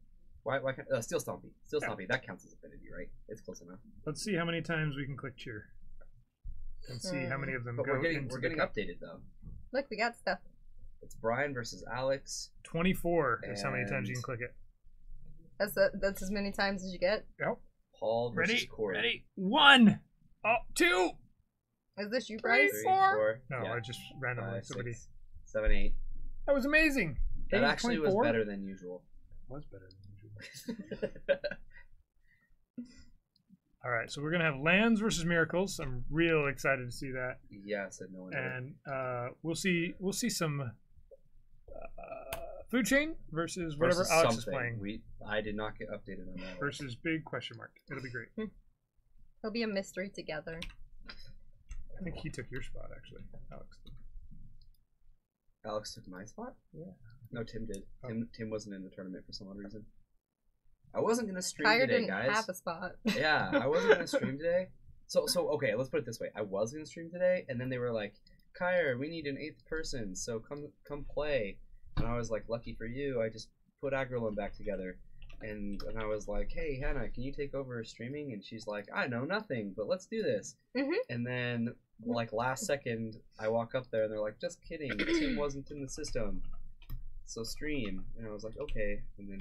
Why can't Steel Stompy? Steel Stompy, that counts as affinity, right? It's close enough. Let's see how many times we can click cheer, and see how many of them But go we're getting into the cup. updated though. Look, we got stuff. It's Brian versus Alex. 24 is how many times you can click it. That's as many times as you get. Yep. Paul versus Corey. Ready? 1, 2. Is this you, Bryce? 3, 4. No, yeah. I just randomly 5, somebody. 6, 7, 8. That was amazing. That actually 24? was better than usual. It was better than usual. All right, so we're gonna have lands versus miracles. I'm real excited to see that. Yeah, I said no one. And we'll see some food chain versus whatever Alex is playing. I did not get updated on that. Versus big question mark. It'll be great. It'll be a mystery together. I think he took your spot actually, Alex. Alex took my spot? Yeah. No, Tim did. Oh. Tim wasn't in the tournament for some odd reason. I wasn't gonna stream Kyra today, didn't guys. have a spot. Yeah, I wasn't gonna stream today. So okay, let's put it this way. I was gonna stream today, and then they were like, Kyra, we need an 8th person, so come play. And I was like, lucky for you, I just put Agrelin back together. And I was like, hey, Hannah, can you take over streaming? And she's like, I know nothing, but let's do this. And then, like, last second, I walk up there, and they're like, just kidding, Tim wasn't in the system. So stream. And I was like, okay. And then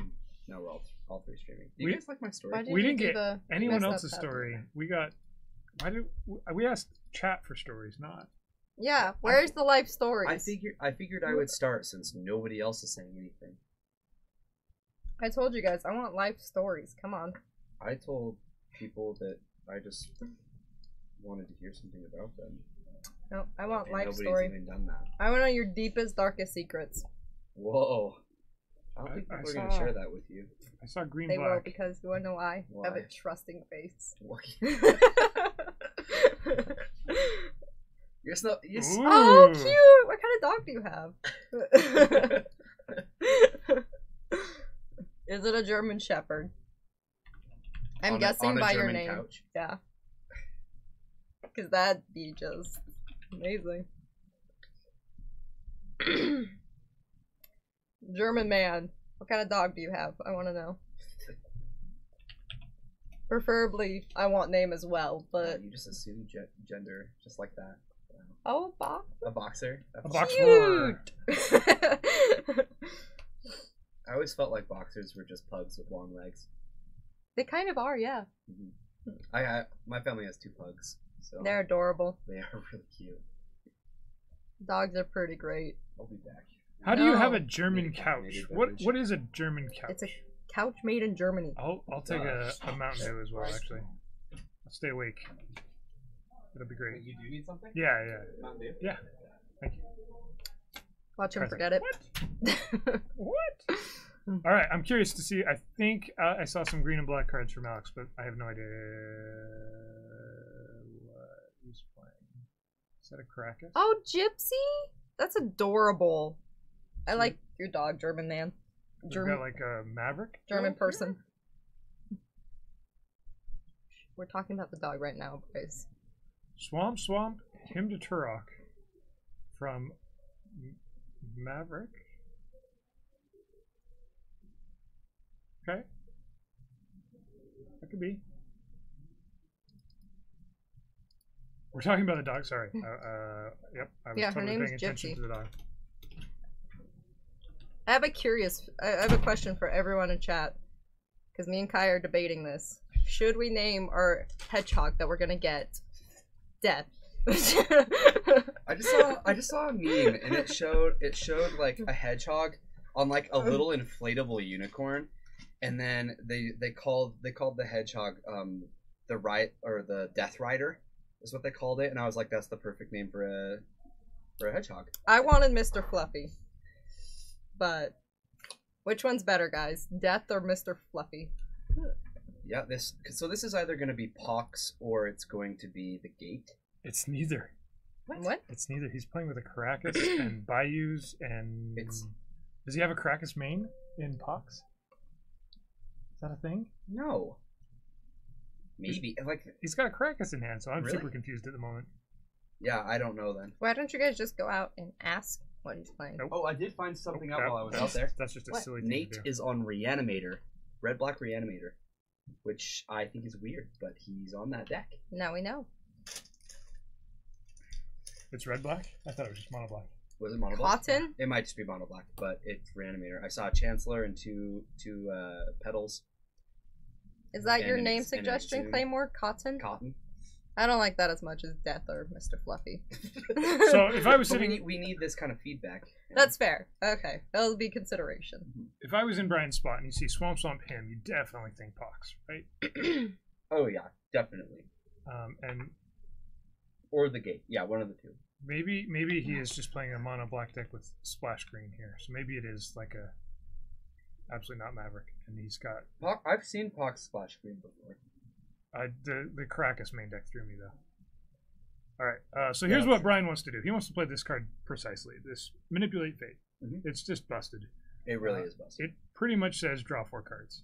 now we're all 3 streaming. Do you guys like my story? We didn't get anyone else's story. We got. We asked chat for stories, not. Yeah, where's the life stories? I figured I would start since nobody else is saying anything. I told you guys, I want life stories. Come on. I told people that I just wanted to hear something about them. No, I want life nobody's story. Even done that. I want to know your deepest, darkest secrets. Whoa. I don't think people are going to share that with you. I saw green they black. will, because you want to know why? Why? I have a trusting face. You're so... You're so oh, cute! What kind of dog do you have? Is it a German Shepherd? I'm guessing by your name. Couch? Yeah. Because that'd be just amazing. German man. What kind of dog do you have? I want to know. Preferably, I want name as well, but... you just assume gender, just like that. Oh, a boxer? A boxer? A boxer. Cute! I always felt like boxers were just pugs with long legs. They kind of are, yeah. Mm-hmm. My family has 2 pugs, so they're adorable. They are really cute. Dogs are pretty great. I'll be back. How do you have a German couch? What is a German couch? It's a couch made in Germany. I'll take a Mountain Dew as well, actually. I'll stay awake. It'll be great. You do need something? Yeah. Mountain Dew? Yeah. Thank you. Watch him forget it. What? All right, I'm curious to see. I think I saw some green and black cards from Alex, but I have no idea what he's playing. Is that a Caracas? Oh, Gypsy? That's adorable. I like your dog, German man. Got like a Maverick? German person. We're talking about the dog right now, boys. Swamp, him to Turok from Maverick. Okay. That could be. We're talking about the dog, sorry. Yep, I was totally paying attention to the dog. I have a question for everyone in chat. Because me and Kai are debating this. Should we name our hedgehog that we're gonna get Death? I just saw a meme and it showed like a hedgehog on like a little inflatable unicorn, and then they called the hedgehog the Death Rider is what they called it, and I was like, that's the perfect name for a hedgehog. I wanted Mr. Fluffy, but which one's better, guys? Death or Mr. Fluffy? Yeah, this is either going to be Pox or it's going to be the Gate. It's neither. What? It's neither. He's playing with a Caracas and Bayous, and does he have a Caracas main in Pox? Is that a thing? No. Maybe he's got a Caracas in hand, so I'm really? super confused at the moment. Yeah, I don't know then. Why don't you guys just go out and ask what he's playing? Nope. Oh, I did find something out while I was out there. That's just a silly thing Nate to do. is on Reanimator, Red Black Reanimator, which I think is weird, but he's on that deck. Now we know. It's red black? I thought it was just mono black. Was it mono black? Cotton? It might just be mono black, but it's Reanimator. I saw a Chancellor and two pedals. Is that your name suggestion, Claymore? Cotton? Cotton. I don't like that as much as Death or Mr. Fluffy. So if I was sitting... we need this kind of feedback. That's fair. Okay. That'll be consideration. If I was in Brian's spot and you see Swamp him, you definitely think Pox, right? Oh yeah, definitely. And or the Gate. Yeah, one of the two. Maybe he is just playing a mono black deck with splash green here. So maybe it is like a absolutely not Maverick, and he's got. I've seen Pox splash green before. The Caracas main deck threw me though. All right, so here's what Brian wants to do. He wants to play this card precisely. This Manipulate Fate. Mm-hmm. It's just busted. It really is busted. It pretty much says draw 4 cards.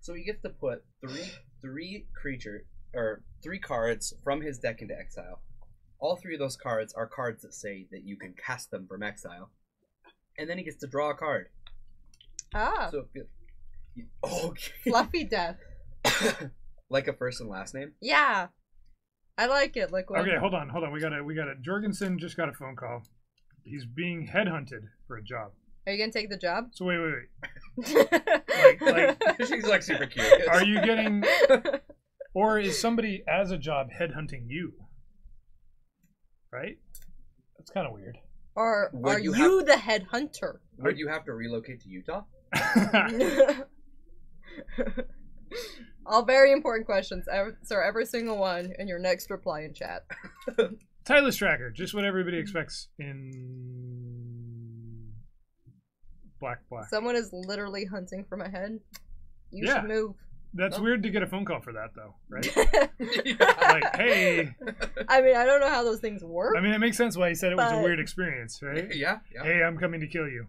So he gets to put three cards from his deck into exile. All 3 of those cards are cards that say that you can cast them from exile, and then he gets to draw a card. Ah. So okay. Fluffy Death. Like a first and last name? Yeah. I like it. Like okay, hold on. We got it. Jorgensen just got a phone call. He's being headhunted for a job. Are you gonna take the job? So wait. She's like super curious. Are you getting, or is somebody as a job headhunting you? Right? That's kind of weird. Or are you the headhunter? Would you have to relocate to Utah? All very important questions. Answer every single one in your next reply in chat. Tireless Tracker, just what everybody expects in Black. Someone is literally hunting for my head. You Yeah. should move. That's weird to get a phone call for that, though, right? Yeah. Like, hey. I mean, I don't know how those things work. I mean, it makes sense why he said it was a But- weird experience, right? Yeah. Hey, I'm coming to kill you.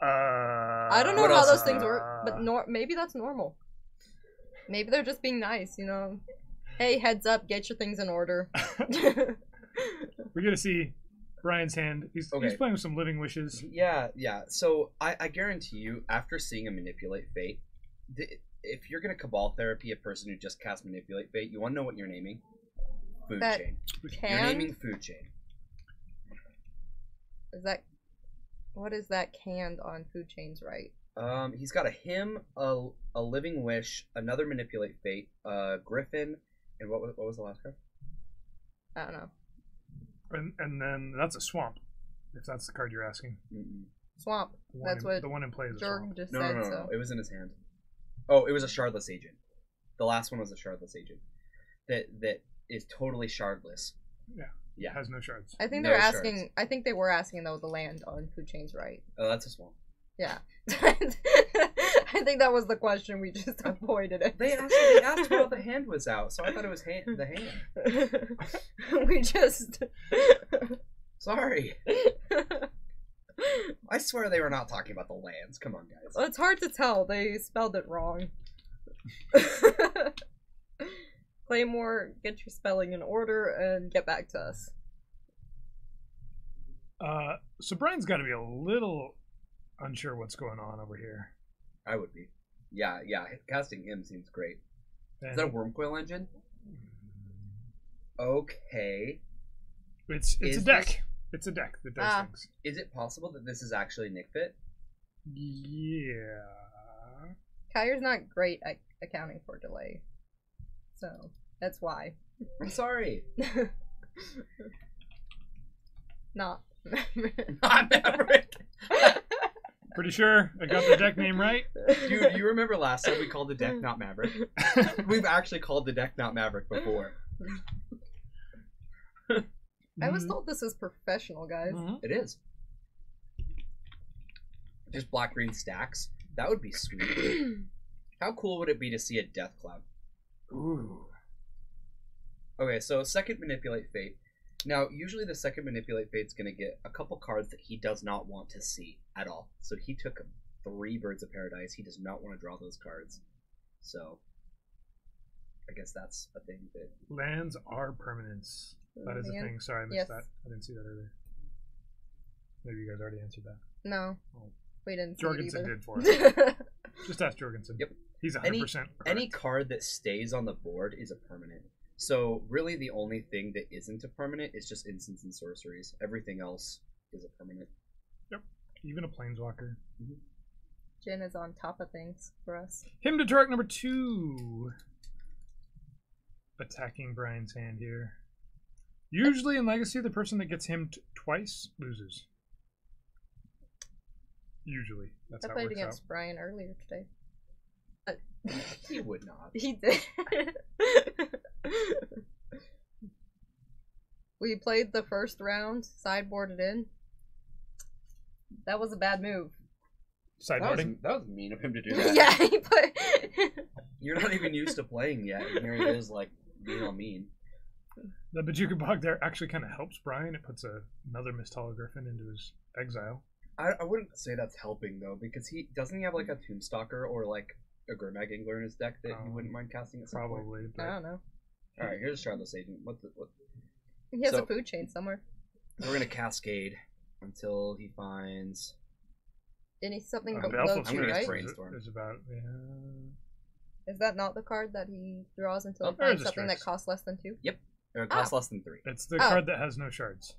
I don't know What how else those is things work, but maybe that's normal. Maybe they're just being nice, you know. Hey, heads up, get your things in order. We're gonna see Brian's hand. He's playing with some living wishes. Yeah. So I guarantee you, after seeing a Manipulate Fate, if you're gonna Cabal Therapy a person who just casts Manipulate Fate, you want to know what you're naming? Food That Chain. Can? You're naming Food Chain. What is that canned on Food Chains, right? He's got a Hymn, a Living Wish, another Manipulate Fate, Griffin, and what was the last card? I don't know. And then that's a swamp, if that's the card you're asking. Swamp. That's what the one in play is a Jorg swamp. just No, said. no. So It was in his hand. Oh, it was a Shardless Agent. The last one was a Shardless Agent. That is totally shardless. Yeah. Yeah. Has no shards. I think No they're shards. asking. I think they were asking though the land on Food Chains, right? Oh, that's a swamp. Yeah. I think that was the question. We just avoided it. They asked while the hand was out, so I thought it was the hand. We just. Sorry. I swear they were not talking about the lands. Come on, guys. Well, it's hard to tell. They spelled it wrong. Claymore, get your spelling in order and get back to us. So Brian's got to be a little unsure what's going on over here. I would be. Yeah. Casting him seems great. And Is that a Wormcoil engine? Okay. It's Is a deck. It's a deck that does things. Is it possible that this is actually Nick Fit? Yeah. Kyre's not great at accounting for delay. So, that's why. I'm sorry. Not. Not Maverick. Pretty sure I got the deck name right. Dude, you remember last time we called the deck not Maverick? We've actually called the deck not Maverick before. I was told this is professional, guys. Mm-hmm. It is. Just black-green stacks. That would be sweet. How cool would it be to see a Death Cloud? Ooh. Okay, so second Manipulate Fate. Now, usually the second Manipulate Fate's going to get a couple cards that he does not want to see at all. So he took 3 Birds of Paradise. He does not want to draw those cards. So, I guess that's a thing that... Lands are permanents. That is a thing. Sorry, I missed that. I didn't see that earlier. Maybe you guys already answered that. No. Oh. We didn't see Jorgensen it did for either. us. Just ask Jorgensen. Yep. He's 100% correct. Any card that stays on the board is a permanent. So really the only thing that isn't a permanent is just instants and sorceries. Everything else is a permanent. Yep. Even a planeswalker. Mm-hmm. Jin is on top of things for us. Him to Tarek number 2. Attacking Brian's hand here. Usually in Legacy, the person that gets himmed twice loses. Usually. That's I how it played works against out. Brian earlier today. He would not. He did. We played the first round, sideboarded in. That was a bad move. Sideboarding? That was mean of him to do that. Yeah, he put. You're not even used to playing yet, and here he is, like, being all mean. The Bajuka Bog there actually kind of helps Brian. It puts another Mist Griffin into his exile. I wouldn't say that's helping, though, because he have, like, a Tombstalker or, like, a Gurmag Angler in his deck that you wouldn't mind casting at some point? Probably. I don't know. Alright, here's a Shardless Agent. What? He has So- a food chain somewhere. We're gonna Cascade until he finds... Didn't he something The below Alpha I'm gonna two, right? Brainstorm. is about... Yeah. Is that not the card that he draws until he there's finds a something that Strix. costs less than 2? It costs less than 3. It's the Oh. card that has no shards.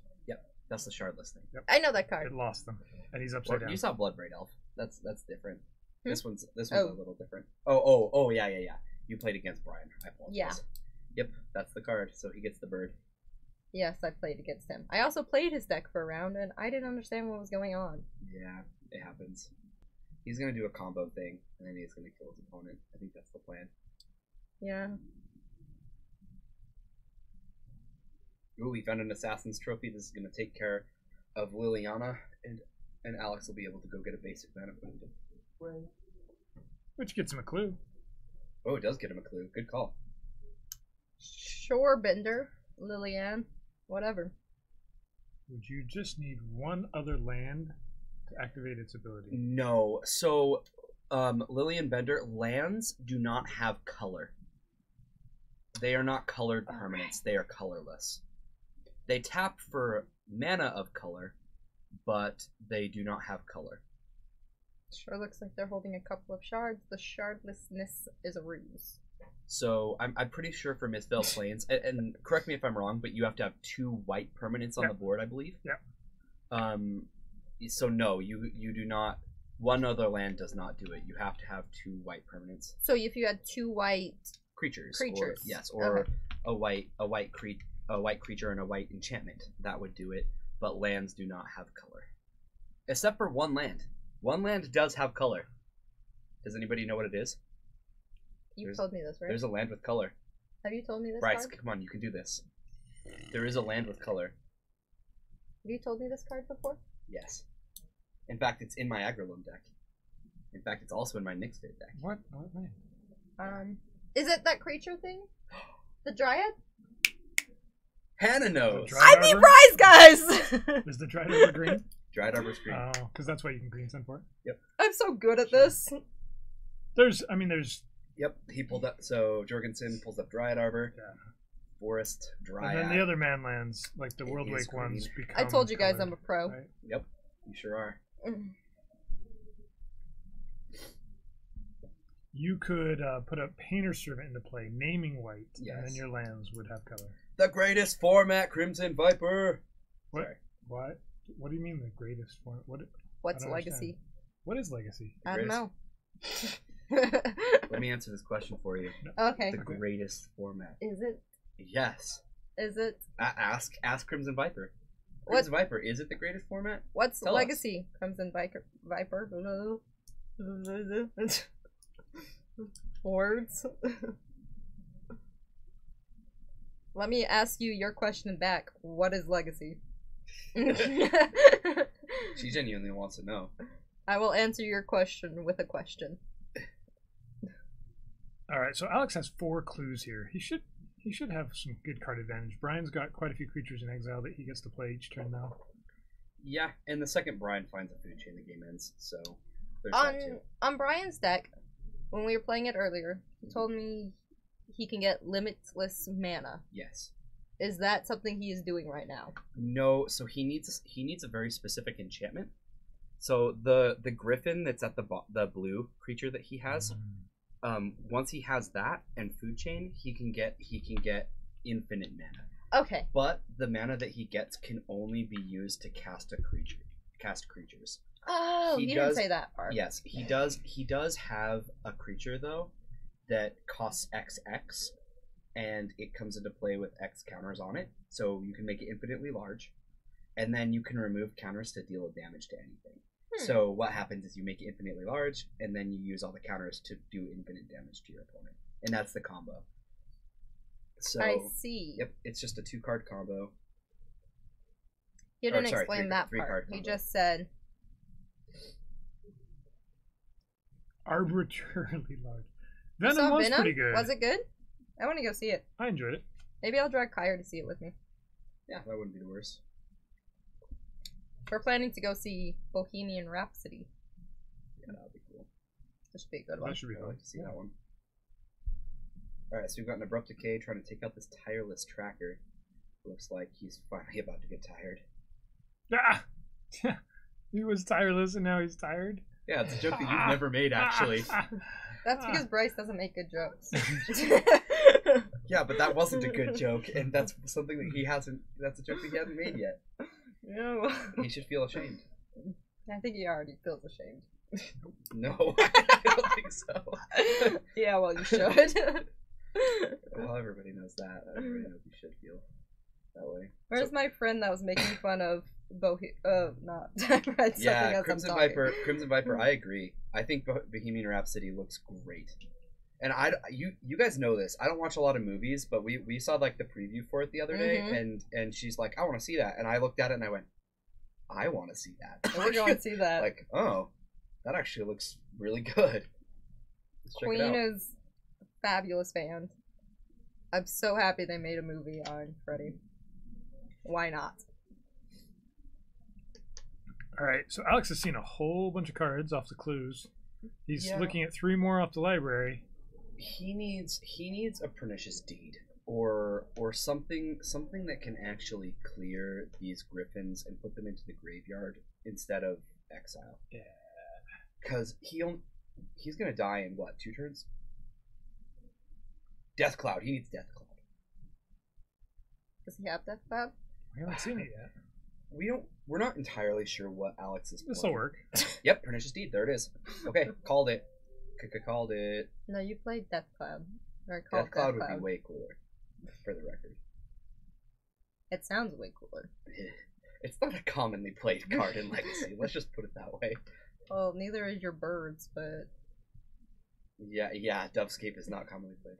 That's the Shardless thing. I know that card. It lost them. And he's upside down. You saw Bloodbraid Elf. That's different. Hmm? This one's Oh. a little different. Oh, yeah. You played against Brian. I apologize. Yeah. Yep, that's the card. So he gets the bird. Yes, I played against him. I also played his deck for a round, and I didn't understand what was going on. Yeah, it happens. He's gonna do a combo thing, and then he's gonna kill his opponent. I think that's the plan. Yeah. Ooh, we found an Assassin's Trophy. This is gonna take care of Liliana, and Alex will be able to go get a basic mana put into play. Which gets him a clue. Oh, it does get him a clue. Good call. Shorebender, Liliane, whatever. Would you just need one other land to activate its ability? No. So, Lillian Bender, lands do not have color. They are not colored permanents. They are colorless. They tap for mana of color, but they do not have color. Sure looks like they're holding a couple of shards. The shardlessness is a ruse. So I'm pretty sure for Mistveil Plains, and correct me if I'm wrong, but you have to have 2 white permanents on the board, I believe. Yeah. So no, you do not. One other land does not do it. You have to have 2 white permanents. So if you had 2 white creatures, or a white creature and a white enchantment, that would do it. But lands do not have color, except for one land. One land does have color. Does anybody know what it is? You've told me this, right? There's a land with color. Have you told me this Bryce, card? come on, you can do this. There is a land with color. Have you told me this card before? Yes. In fact, it's in my Agrolome deck. In fact, it's also in my Nyx Fit deck. What land? Is it that creature thing? The Dryad? Hannah knows! I beat Bryce, guys! Is the Dryad Arbor green? Dryad Arbor's green. Oh, because that's why you can green sun for it. Yep. I'm so good at this. There's. Yep, he pulled up. So Jorgensen pulls up Dryad Arbor, Forest, Dryad. And then the other man lands, like the World Wake ones, become I told you guys colored, I'm a pro. right? Yep, you sure are. You could put a Painter Servant into play, naming white, yes, and then your lands would have color. The greatest format, Crimson Viper. What? Sorry. What? What do you mean the greatest format? What's Legacy? Understand. What is Legacy? I don't know. Let me answer this question for you. Okay. The greatest format. Is it? Yes. Is it? Ask Crimson Viper. Crimson Viper, is it the greatest format? What's Tell Legacy? Crimson Viper. Words. Let me ask you your question back. What is Legacy? She genuinely wants to know. I will answer your question with a question. All right, so Alex has 4 clues here. He should have some good card advantage. Brian's got quite a few creatures in exile that he gets to play each turn now. Yeah, and the second Brian finds a food chain, the game ends. So there's that too. On Brian's deck, when we were playing it earlier, he told me he can get limitless mana. Yes. Is that something he is doing right now? No, so he needs a very specific enchantment. So the griffin that's at the blue creature that he has, once he has that and food chain, he can get infinite mana. Okay. But the mana that he gets can only be used to cast creatures. Oh, he didn't say that part. Yes, he does. He does have a creature though that costs XX, and it comes into play with X counters on it. So you can make it infinitely large, and then you can remove counters to deal damage to anything. So what happens is you make it infinitely large, and then you use all the counters to do infinite damage to your opponent, and that's the combo. So I see. Yep, it's just a 2-card combo. He didn't explain that part. He just said arbitrarily large. Venom was pretty good. Was it good? I want to go see it. I enjoyed it. Maybe I'll drag Kyra to see it with me. Yeah, that wouldn't be the worst. We're planning to go see Bohemian Rhapsody. Yeah, that would be cool. This should be a good one. That should be fun. I'd like to see that one. Alright, so we've got an Abrupt Decay trying to take out this tireless tracker. Looks like he's finally about to get tired. Ah! He was tireless and now he's tired? Yeah, it's a joke that you've never made, actually. That's because Bryce doesn't make good jokes. Yeah, but that wasn't a good joke, and that's something that he hasn't. That's a joke that he hasn't made yet. No. He should feel ashamed. I think he already feels ashamed. No, I don't think so. Yeah, well, you should. Well, everybody knows that. Everybody knows you should feel that way. Where's my friend that was making fun of not I read something Yeah, as Crimson I'm talking. Crimson Viper. I agree. I think Bohemian Rhapsody looks great. And you guys know this. I don't watch a lot of movies, but we saw like the preview for it the other day, and she's like, I want to see that, and I looked at it and I went, I want to see that. We're going to see that. Like, oh, that actually looks really good. Let's check it out. Queen is a fabulous band. I'm so happy they made a movie on Freddy. Why not? All right, so Alex has seen a whole bunch of cards off the clues. He's looking at 3 more off the library. He needs a pernicious deed or something that can actually clear these griffins and put them into the graveyard instead of exile. Yeah. Because he's gonna die in what, 2 turns? Death Cloud. He needs Death Cloud. Does he have Death Cloud? We haven't seen it yet. We're not entirely sure what Alex is playing. This'll work. Yep, Pernicious Deed. There it is. Okay, called it. Called it. No, you played Death Cloud. Death Cloud would be way cooler, for the record. It sounds way cooler. It's not a commonly played card in Legacy. Let's just put it that way. Well, neither is your birds, but... Yeah, Dovescape is not commonly played.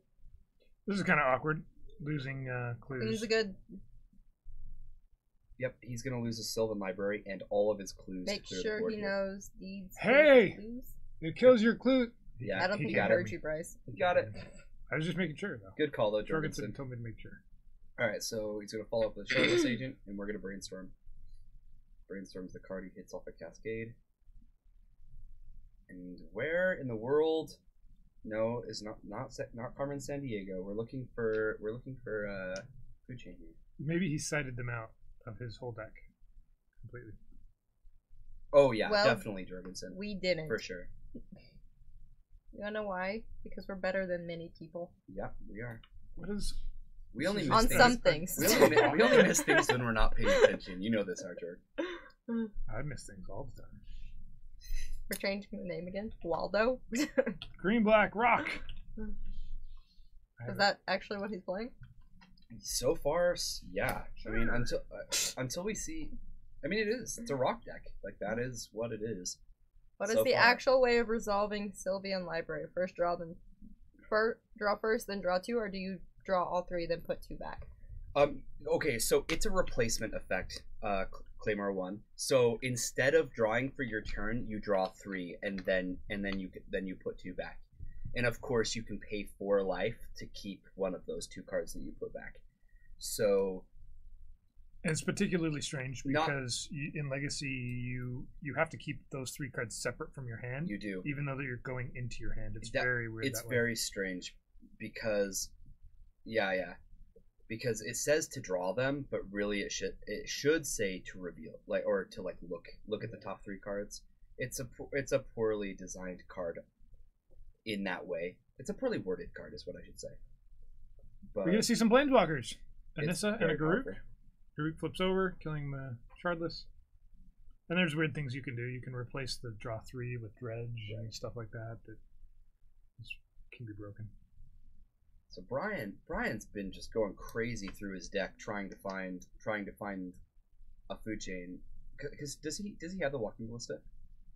This is kind of awkward, losing clues. Queen's a good... Yep, he's gonna lose his Sylvan Library and all of his clues. Make sure he knows deeds. Hey! It kills your clue. Yeah, I don't think he heard you, Bryce. He got it. I was just making sure, though. Good call, though, Jorgensen told me to make sure. Alright, so he's gonna follow up with Shardless Agent, and we're gonna Brainstorm. Brainstorm's the card he hits off a Cascade. And where in the world? No, it's not Carmen Sandiego. We're looking for Food Chain here. Maybe he cited them out of his whole deck completely. Oh yeah, well, definitely Jorgensen. We didn't. For sure. You wanna know why? Because we're better than many people. Yeah, we are. What is... We only miss on things. Some things. We only miss things when we're not paying attention. You know this, Archer. I miss things all the time. We're changing the name again. Waldo. Green Black Rock. Is that actually what he's playing? So far, yeah. Sure. I mean, until we see. I mean, it is. It's a rock deck. Like that is what it is. What is the actual way of resolving Sylvian Library? First draw, then draw first, then draw 2, or do you draw all 3, then put 2 back? Okay, so it's a replacement effect, Claymore 1. So instead of drawing for your turn, you draw 3, and then you put 2 back. And of course, you can pay 4 life to keep one of those 2 cards that you put back. So. And it's particularly strange because in Legacy, you have to keep those 3 cards separate from your hand. You do, even though you're going into your hand. It's very weird. It's very strange because, because it says to draw them, but really it should say to reveal, or to look at the top 3 cards. It's a poorly designed card. In that way, it's a poorly worded card, is what I should say. But we're gonna see some planeswalkers. Anissa and a Garuk. Garuk flips over, killing the Shardless. And there's weird things you can do. You can replace the draw 3 with dredge and stuff like that can be broken. So Brian's been just going crazy through his deck trying to find a food chain. Because does he have the Walking Ballista?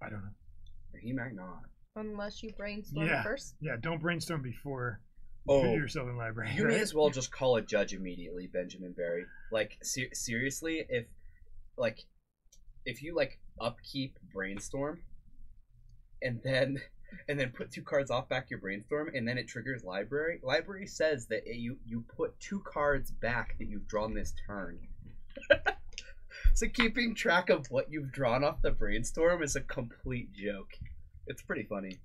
I don't know. He might not. Unless you brainstorm first. Yeah, don't brainstorm before your Sylvan Library. You may as well just call a judge immediately, Benjamin Barry. Like seriously, if you upkeep brainstorm, and then put 2 cards off back your brainstorm, and then it triggers library. Library says that you put 2 cards back that you've drawn this turn. So keeping track of what you've drawn off the brainstorm is a complete joke. It's pretty funny.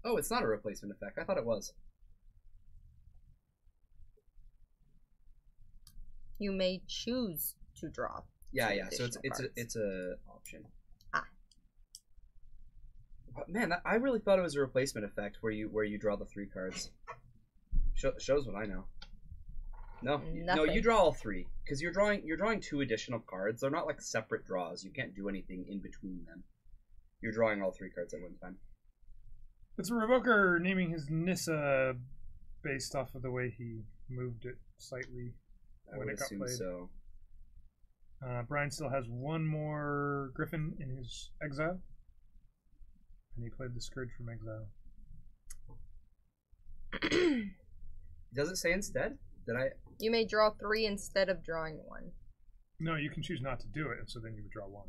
Oh, it's not a replacement effect. I thought it was. You may choose to draw. Yeah. So it's a option. But man, I really thought it was a replacement effect where you draw the 3 cards. Shows what I know. No, you draw all 3 because you're drawing 2 additional cards. They're not like separate draws. You can't do anything in between them. You're drawing all 3 cards at one time. It's a Revoker naming his Nissa based off of the way he moved it slightly when it got played. So. Brian still has one more Griffin in his exile. And he played the Scourge from exile. Does it say instead? Did I? You may draw 3 instead of drawing 1. No, you can choose not to do it, and so then you would draw 1.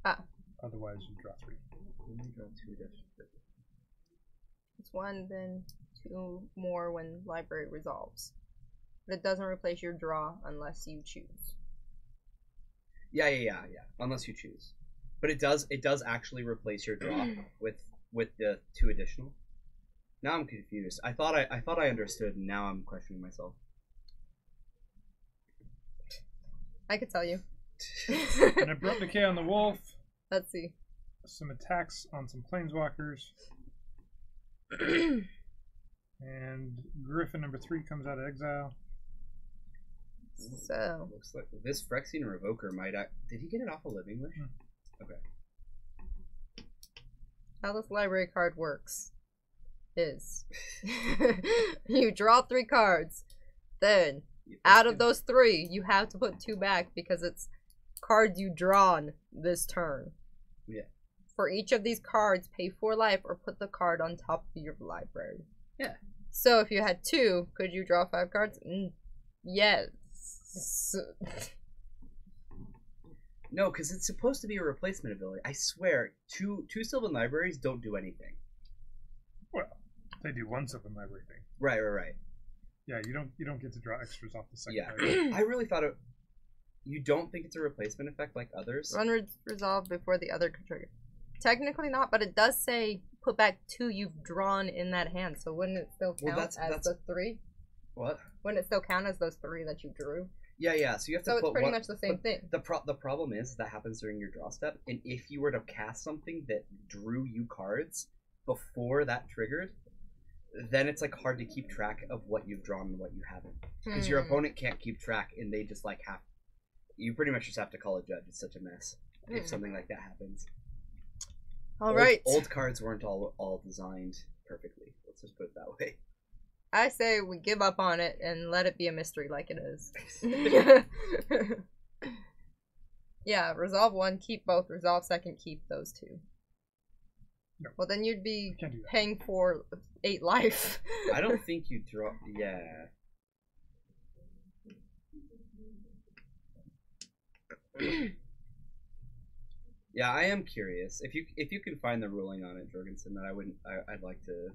Ah. Otherwise, you draw 3. Then you draw 2. It's 1, then 2 more when library resolves. But it doesn't replace your draw unless you choose. Yeah. Unless you choose, but it does actually replace your draw with the 2 additional. Now I'm confused. I thought I understood, and now I'm questioning myself. I could tell you. An abrupt decay on the wolf. Let's see. Some attacks on some planeswalkers. And Griffin number 3 comes out of exile. So looks like this Phyrexian Revoker might did he get it off a Living Wish? Okay. How this library card works is you draw 3 cards, then out of those 3 you have to put 2 back because it's cards you drawn this turn. Yeah. For each of these cards, pay 4 life or put the card on top of your library. Yeah. So if you had 2, could you draw 5 cards? Yes. No, because it's supposed to be a replacement ability. I swear, two Sylvan libraries don't do anything. Well, they do one Sylvan library thing. Right. Yeah, you don't get to draw extras off the second. Yeah, I really thought it. You don't think it's a replacement effect like others? Run resolve before the other trigger. Technically not, but it does say put back 2 you've drawn in that hand. So wouldn't it still count as the 3? What? Wouldn't it still count as those 3 that you drew? Yeah. So you have to. So put it's pretty much the same thing. The problem is that happens during your draw step, and if you were to cast something that drew you cards before that triggered, then it's like hard to keep track of what you've drawn and what you haven't, because your opponent can't keep track, and they just like have. You pretty much just have to call a judge. It's such a mess if something like that happens. All right. Old cards weren't all designed perfectly. Let's just put it that way. I say we give up on it and let it be a mystery like it is. Yeah, resolve 1, keep both. Resolve 2nd, keep those 2. No. Well, then you'd be paying for 8 life. I don't think you draw. Yeah. Yeah, I am curious. If you can find the ruling on it, Jorgensen, that I'd like to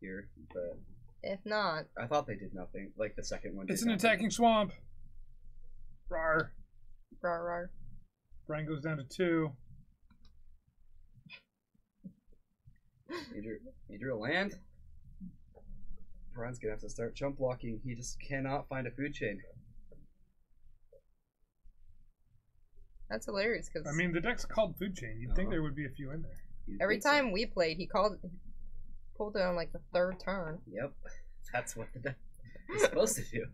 hear, but. If not, I thought they did nothing. Like the second one. It's an attacking swamp. Rar. Rar. Brian goes down to 2. You drew a land. Brian's gonna have to start chump blocking. He just cannot find a food chain. That's hilarious because I mean the deck's called food chain. You'd think there would be a few in there. Every time we played, he pulled it on like the 3rd turn. Yep, that's what the deck is supposed to do.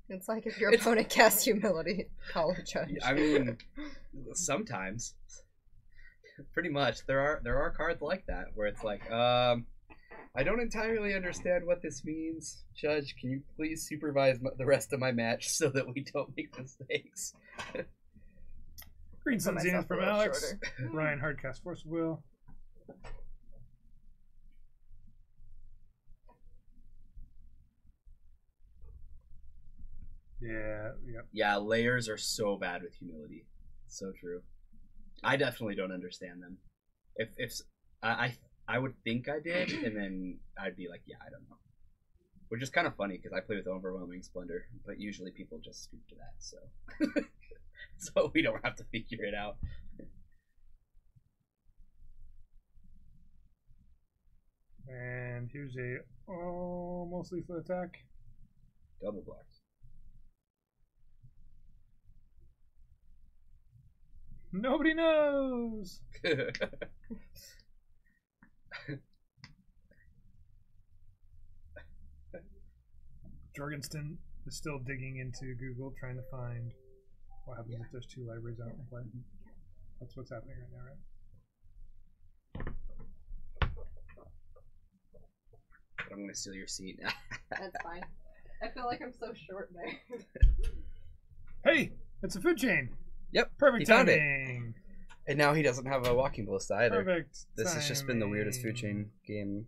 It's like if your opponent casts humility, call a judge. I mean, sometimes, pretty much there are cards like that where it's like, I don't entirely understand what this means. Judge, can you please supervise the rest of my match so that we don't make mistakes? Green Sun Zenith from Alex. Ryan hardcast Force of Will. Yeah, layers are so bad with humility. So true. I definitely don't understand them. If I would think I did, and then I'd be like, yeah, I don't know. Which is kind of funny because I play with Overwhelming Splendor, but usually people just speak to that, so so we don't have to figure it out. And here's a almost lethal attack. Double blocked. Nobody knows. Jorgensen is still digging into Google, trying to find what happens if there's 2 libraries out in play. That's what's happening right now, right? I'm gonna steal your seat. That's fine. I feel like I'm so short there. Hey, it's a food chain. Yep, Perfect he found timing. it. And now he doesn't have a walking ballista either. Perfect. This has just been the weirdest food chain game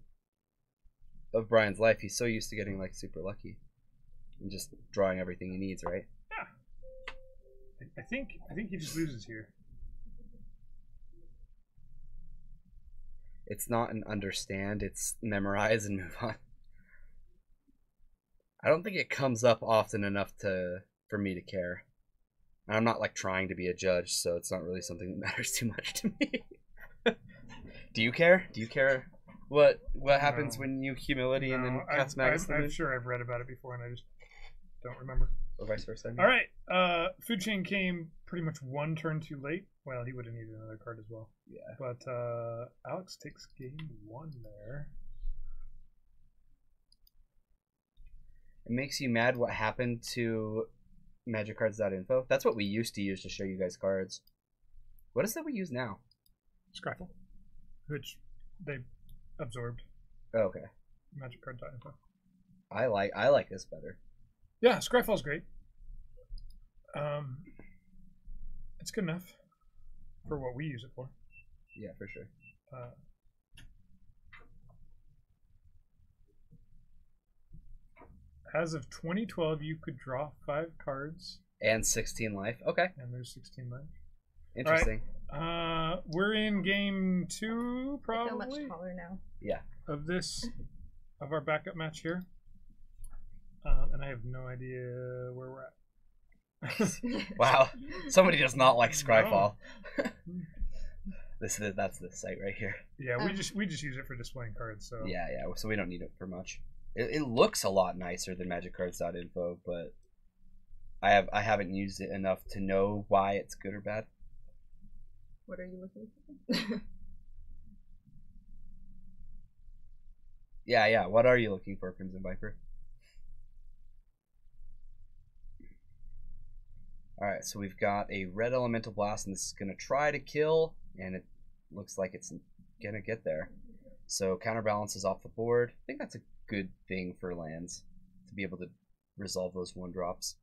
of Brian's life. He's so used to getting like super lucky and just drawing everything he needs, right? Yeah. I think he just loses here. It's not an understand, it's memorize and move on. I don't think it comes up often enough for me to care. And I'm not like trying to be a judge, so it's not really something that matters too much to me. Do you care? Do you care what happens when you humility and then cast Magus? I'm sure I've read about it before and I just don't remember. Or vice versa. All right. Food chain came pretty much one turn too late. Well, he would have needed another card as well. Yeah. But Alex takes game 1 there. It makes you mad what happened to magiccards.info. That's what we used to use to show you guys cards. What is that we use now? Scryfall, which they absorbed. Oh, okay. Magicard.info. I like this better. Yeah, Scryfall's great. It's good enough for what we use it for. Yeah, for sure. As of 2012, you could draw 5 cards. And 16 life. Okay. And there's 16 life. Interesting. Right. We're in game 2, probably. I feel much taller now. Yeah. Of our backup match here. And I have no idea where we're at. Wow. Somebody does not like Scryfall. No. That's the site right here. Yeah, we just use it for displaying cards. So yeah. So we don't need it for much. It looks a lot nicer than magiccards.info, but I haven't used it enough to know why it's good or bad. What are you looking for? Yeah. What are you looking for, Crimson Viper? Alright, so we've got a red elemental blast, and this is going to try to kill, and it looks like it's going to get there. So counterbalance is off the board. I think that's a good thing for lands, to be able to resolve those 1-drops.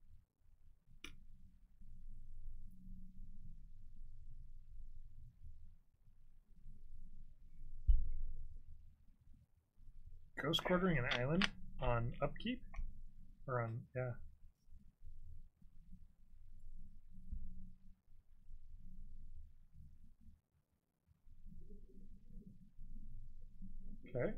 Ghost Quartering an island on upkeep? Or on, yeah. Okay.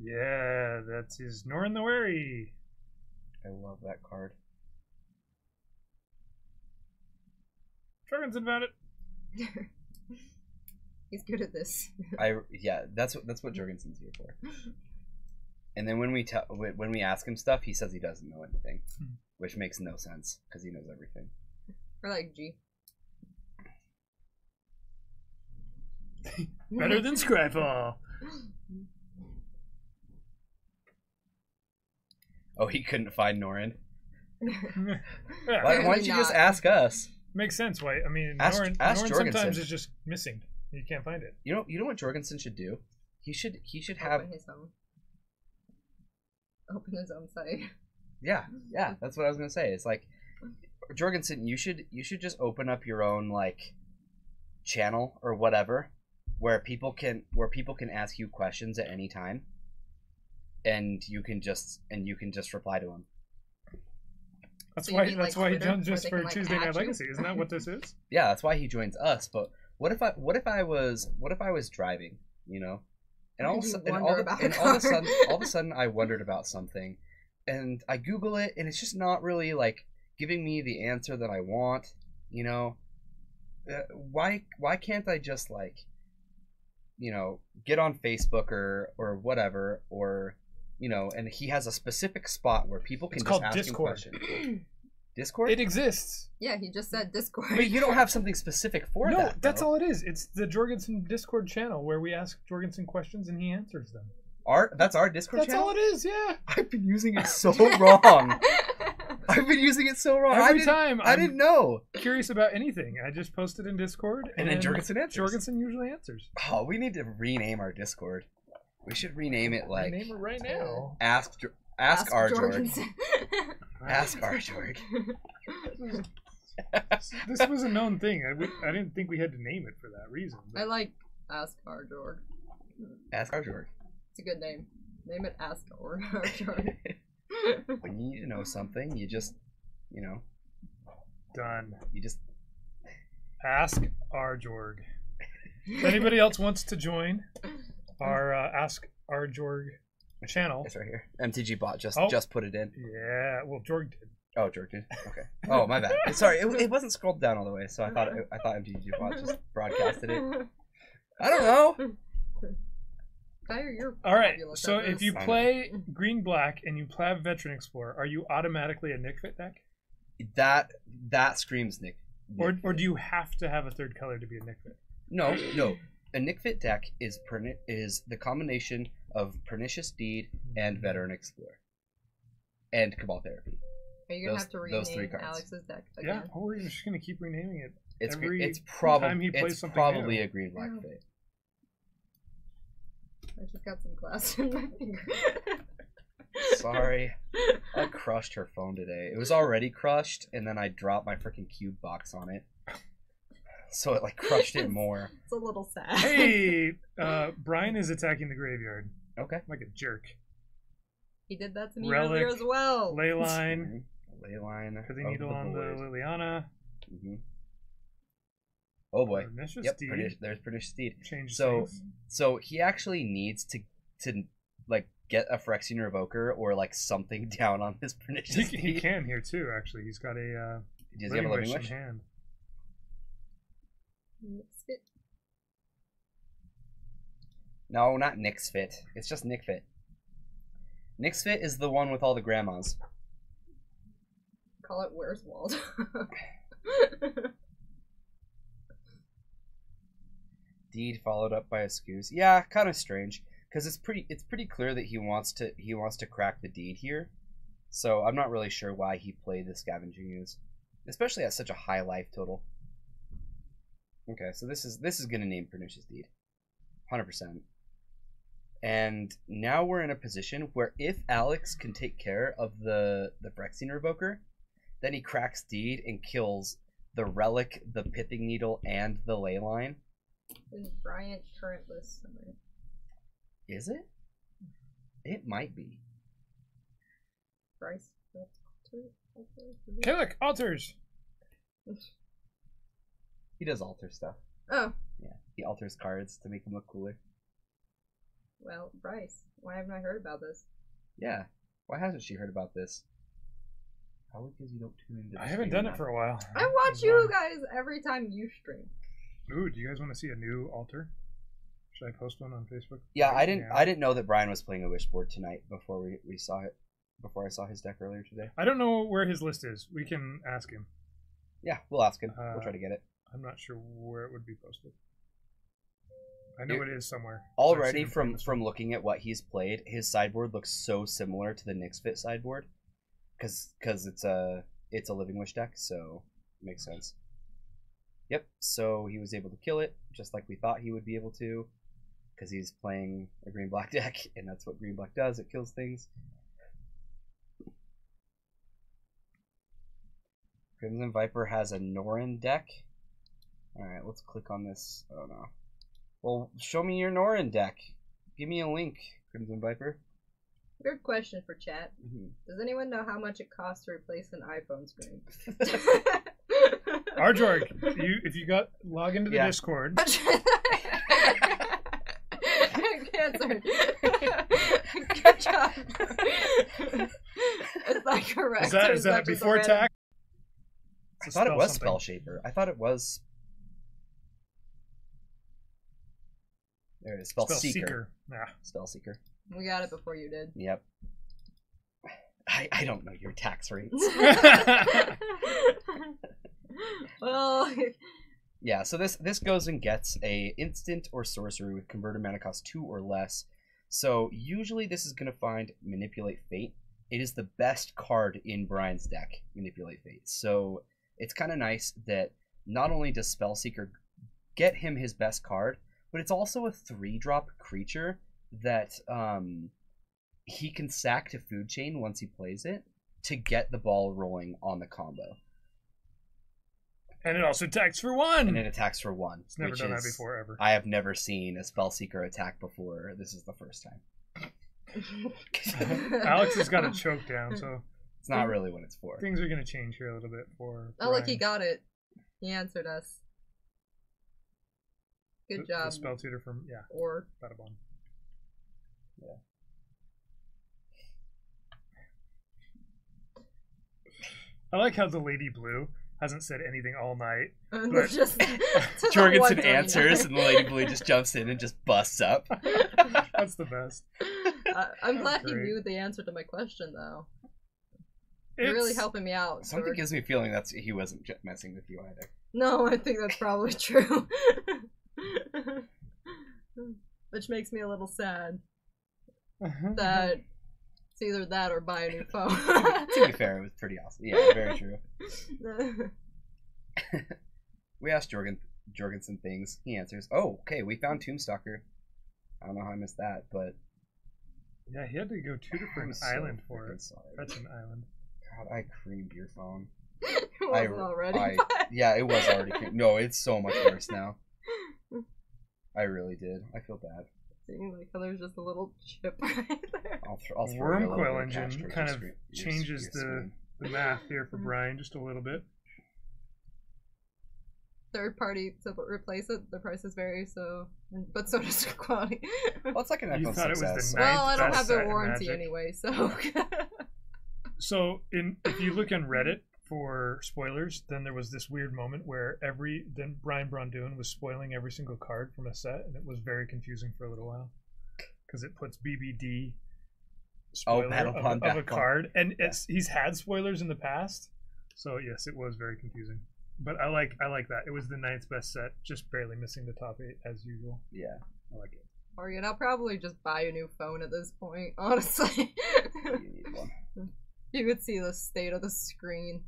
Yeah, that's his Norn the Wary. I love that card. Jorgensen found it. He's good at this. That's what Jorgensen's here for. And then when we ask him stuff, he says he doesn't know anything, which makes no sense because he knows everything. Or like G. Better than Scryfall. Oh, he couldn't find Norin. Yeah. Why don't you just ask us? Makes sense. Why? I mean, ask Norin sometimes is just missing. You can't find it. You know what Jorgensen should do? He should have open his own site. Yeah, that's what I was gonna say. It's like, Jorgensen, you should just open up your own like channel or whatever, where people can ask you questions at any time, and you can just reply to them. That's why he joins us for Tuesday Night Legacy. Isn't that what this is? Yeah, that's why he joins us. But what if I was driving, you know, and all of a sudden I wondered about something, and I Google it, and it's just not really like giving me the answer that I want, you know. Why can't I just like, you know, get on Facebook or whatever, or, you know, and he has a specific spot where people can just ask him questions. Discord? It exists. Yeah, he just said Discord. But you don't have something specific for that. No, that's all it is. It's the Jorgensen Discord channel where we ask Jorgensen questions and he answers them. That's our Discord channel? That's all it is, yeah. I've been using it so wrong. I've been using it so wrong. Every time. I didn't know. Curious about anything. I just posted in Discord, and then Jorgensen answers. Jorgensen usually answers. Oh, we need to rename our Discord. We should rename it like. Rename it right now. Ask our Jorg. Ask our Jorg. This was a known thing. I didn't think we had to name it for that reason. I like Ask Our Jorg. Ask our Jorg. It's a good name. Name it Ask Our Jorg. When you need to know something, you just, Done. You just ask our Jorg. If anybody else wants to join our Ask Our Jorg channel, it's right here. MTG bot just put it in. Yeah, well, Jorg did. Oh, Jorg did. Okay. Oh, my bad. Sorry, it wasn't scrolled down all the way, so I thought MTG bot just broadcasted it. I don't know. All right. So if you play green black and you play Veteran Explorer, are you automatically a Nick Fit deck? That screams Nick. Or do you have to have a third color to be a Nick Fit? No. A Nick Fit deck is the combination of Pernicious Deed and Veteran Explorer and Cabal Therapy. Are you gonna have to rename Alex's deck again? Yeah, or we're just gonna keep renaming it. It's time he plays something probably new. A green black fit. I just got some glass in my finger. Sorry, I crushed her phone today. It was already crushed, and then I dropped my freaking cube box on it, so it crushed it more. It's a little sad. Hey, Brian is attacking the graveyard. Okay, like a jerk. He did that to me earlier as well. Leyline. Pithing Needle on the Liliana. Mm-hmm. Oh boy. Pernicious Deed. There's Pernicious Deed. So he actually needs to get a Phyrexian Revoker or something down on his Pernicious Deed. He can here too. Actually, he's got a. Does he have a Living Wish? In hand. No, not Nick's Fit. It's just Nick Fit. Nick's Fit is the one with all the grandmas. Call it Where's Wald. Deed followed up by a Scoos. Yeah, kind of strange because it's pretty clear that he wants to crack the Deed here. So I'm not really sure why he played the Scavenging Ooze, especially at such a high life total. Okay, so this is gonna name Pernicious Deed, 100%. And now we're in a position where if Alex can take care of the Phyrexian Revoker, then he cracks Deed and kills the Relic, the Pithing Needle, and the Leyline. Is Bryant current list somewhere? Is it? It might be. Bryce. Killick alters. He does alter stuff. Oh. Yeah, he alters cards to make them look cooler. Well, Bryce, why haven't I heard about this? Yeah, why hasn't she heard about this? Probably because you don't tune into. I haven't done it for a while. I watch you guys every time you stream. Ooh, do you guys want to see a new altar? Should I post one on Facebook? Yeah, I didn't know that Brian was playing a Wishboard tonight before we saw it. Before I saw his deck earlier today. I don't know where his list is. We can ask him. Yeah, we'll ask him. We'll try to get it. I'm not sure where it would be posted. I know it is somewhere. Already from looking at what he's played, his sideboard looks so similar to the Nick's Fit sideboard, because it's a Living Wish deck, so it makes sense. Yep. So he was able to kill it just like we thought he would be able to, because he's playing a green black deck, and that's what green black does. It kills things. Crimson Viper has a Norin deck. Alright, let's click on this. Oh no. Well, show me your Norin deck. Give me a link, Crimson Viper. Weird question for chat. Mm-hmm. Does anyone know how much it costs to replace an iPhone screen? Arjorg, if you log into the Discord. Answered. Good job. Is that correct? Is that before tax? I thought it was Spell Shaper. I thought it was. There it is. Spell Seeker. Nah. Spell Seeker. We got it before you did. Yep. I don't know your tax rates. Well. Yeah, so this goes and gets a instant or sorcery with converted mana cost 2 or less. So usually this is going to find Manipulate Fate it is the best card in Brian's deck, Manipulate Fate. So it's kind of nice that not only does Spellseeker get him his best card, but it's also a 3-drop creature that he can sack to Food Chain once he plays it to get the ball rolling on the combo. And it also attacks for 1! And it attacks for 1. It's never done that before, ever. I have never seen a Spellseeker attack before. This is the first time. Alex has got a choke down, so... It's not really what it's for. Things are going to change here a little bit for Oh, look, he got it. He answered us. Good job. The spell tutor from, yeah. Or... Badabon. Yeah. I like how the Lady Blue hasn't said anything all night. But just Jorgensen answers, and the Lady Blue just jumps in and just busts up. That's the best. I'm glad he knew the answer to my question, though. You're really helping me out. Something George. gives me a feeling that he wasn't messing with you either. No, I think that's probably true. Which makes me a little sad. That it's either that or buy a new phone. To be fair, it was pretty awesome. Yeah, very true. We asked Jorgensen things. He answers. Oh, okay, we found Tombstalker. I don't know how I missed that, but... Yeah, he had to go 2 different island for it. Sorry. That's an island. God, I creamed your phone. It wasn't already. Yeah, it was already creamed. No, it's so much worse now. I really did. I feel bad. Seeing like how there's just a little chip right there. I'll throw Wormcoil engine kind of changes the math here for Brian just a little bit. Third party to replace it, the prices vary, but so does the quality. Well, it's like an iPhone 6S. Well, I don't have the warranty anyway, so. So if you look on Reddit for spoilers, then there was this weird moment where Brian Brondoon was spoiling every single card from a set, and it was very confusing for a little while because it puts BBD spoiler of a card, and he's had spoilers in the past, so yes, it was very confusing. But I like that. It was the 9th best set, just barely missing the top 8 as usual. Yeah, I like it. Or I'll probably just buy a new phone at this point, honestly. You need one. You could see the state of the screen.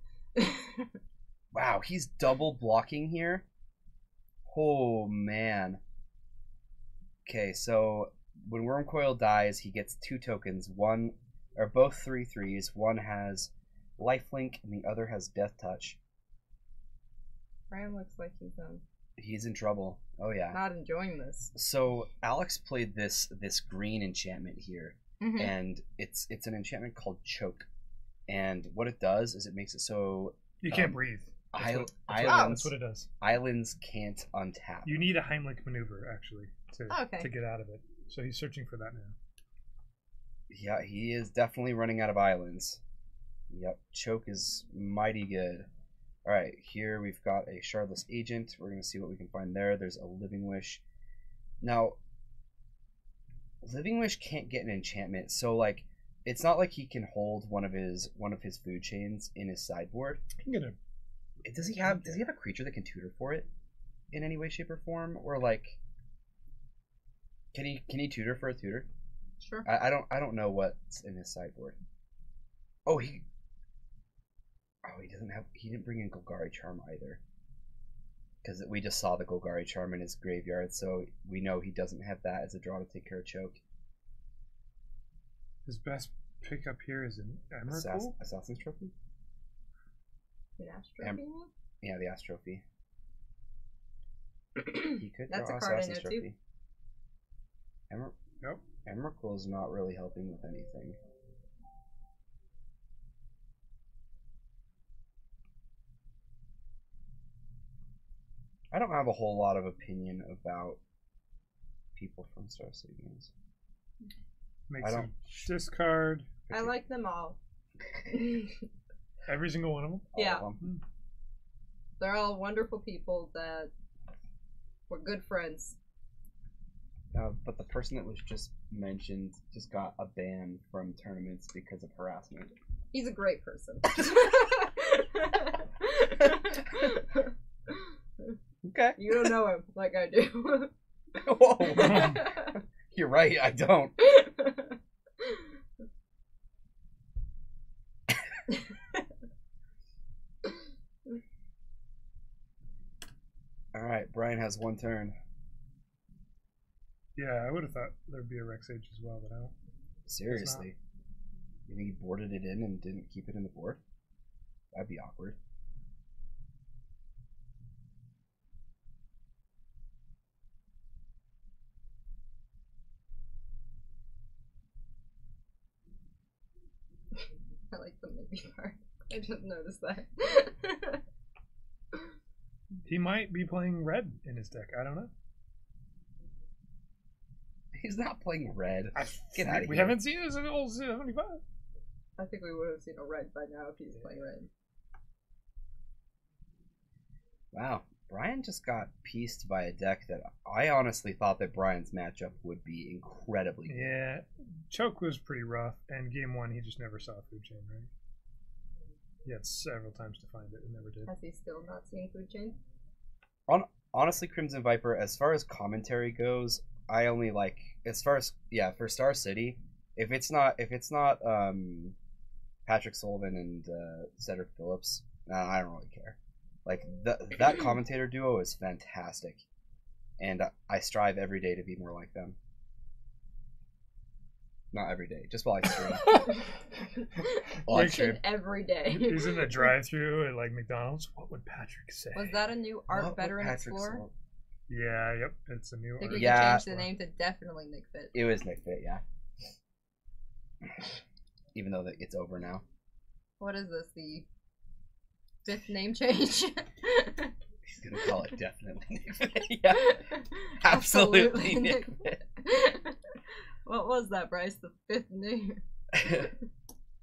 Wow, he's double blocking here. Oh man. Okay, so when Wormcoil dies, he gets 2 tokens. One, or both 3/3s. One has lifelink, and the other has death touch. Brian looks like he's in trouble. Oh yeah. Not enjoying this. So Alex played this green enchantment here, and it's an enchantment called Choke, and what it does is it makes it so you can't breathe. That's what it does. Islands can't untap. You need a Heimlich maneuver actually to get out of it. So he's searching for that now. Yeah, he is definitely running out of islands. Yep, Choke is mighty good. Alright, here we've got a Shardless Agent. We're going to see what we can find there. There's a Living Wish. Now, Living Wish can't get an enchantment, so like, it's not like he can hold one of his food chains in his sideboard. He can get him. Does he have a creature that can tutor for it in any way, shape, or form? Or like, can he tutor for a tutor? Sure. I don't know what's in his sideboard. He didn't bring in Golgari Charm either. Because we just saw the Golgari Charm in his graveyard, so we know he doesn't have that as a draw to take care of Choke. His best pickup here is an Emrakul? Assassin's Trophy? The Ash Trophy? Yeah, the Ash Trophy. He could That's draw a card Assassin's I know Trophy. Nope. Emrakul is not really helping with anything. I don't have a whole lot of opinion about people from Star City Games. Makes a discard. I like them all. Every single one of them? Yeah. Of them. They're all wonderful people that were good friends. But the person that was just mentioned just got a ban from tournaments because of harassment. He's a great person. Okay. You don't know him like I do. Whoa. You're right, I don't. has 1 turn. Yeah, I would have thought there'd be a Rex Age as well, but I don't. Seriously. You think he boarded it in and didn't keep it in the board? That'd be awkward. I like the maybe part. I just noticed that. He might be playing red in his deck. I don't know. He's not playing red. Get out of here. We haven't seen this in all 75. I think we would have seen a red by now if he's playing red. Wow. Brian just got pieced by a deck that I honestly thought that Brian's matchup would be incredibly good. Yeah, Choke was pretty rough, and game 1 he just never saw Food Chain, right? He had several times to find it and never did. Has he still not seen Food Chain? Honestly, Crimson Viper, as far as commentary goes, I only like, as far as, yeah, for Star City, if it's not Patrick Sullivan and Cedric Phillips, I don't really care. Like, that commentator duo is fantastic, and I strive every day to be more like them. Not every day, just while I stream. Every day. He's in the drive-thru at like McDonald's. What would Patrick say? Was that a new Art Veteran Explorer? Yeah, yep, it's a new. I think we could change the name to definitely Nick Fit. It was Nick Fit, yeah. Even though it's over now. What is this? The 5th name change? He's gonna call it definitely Nick Fit. Yeah, absolutely Nick Fit. What was that, Bryce? The 5th name?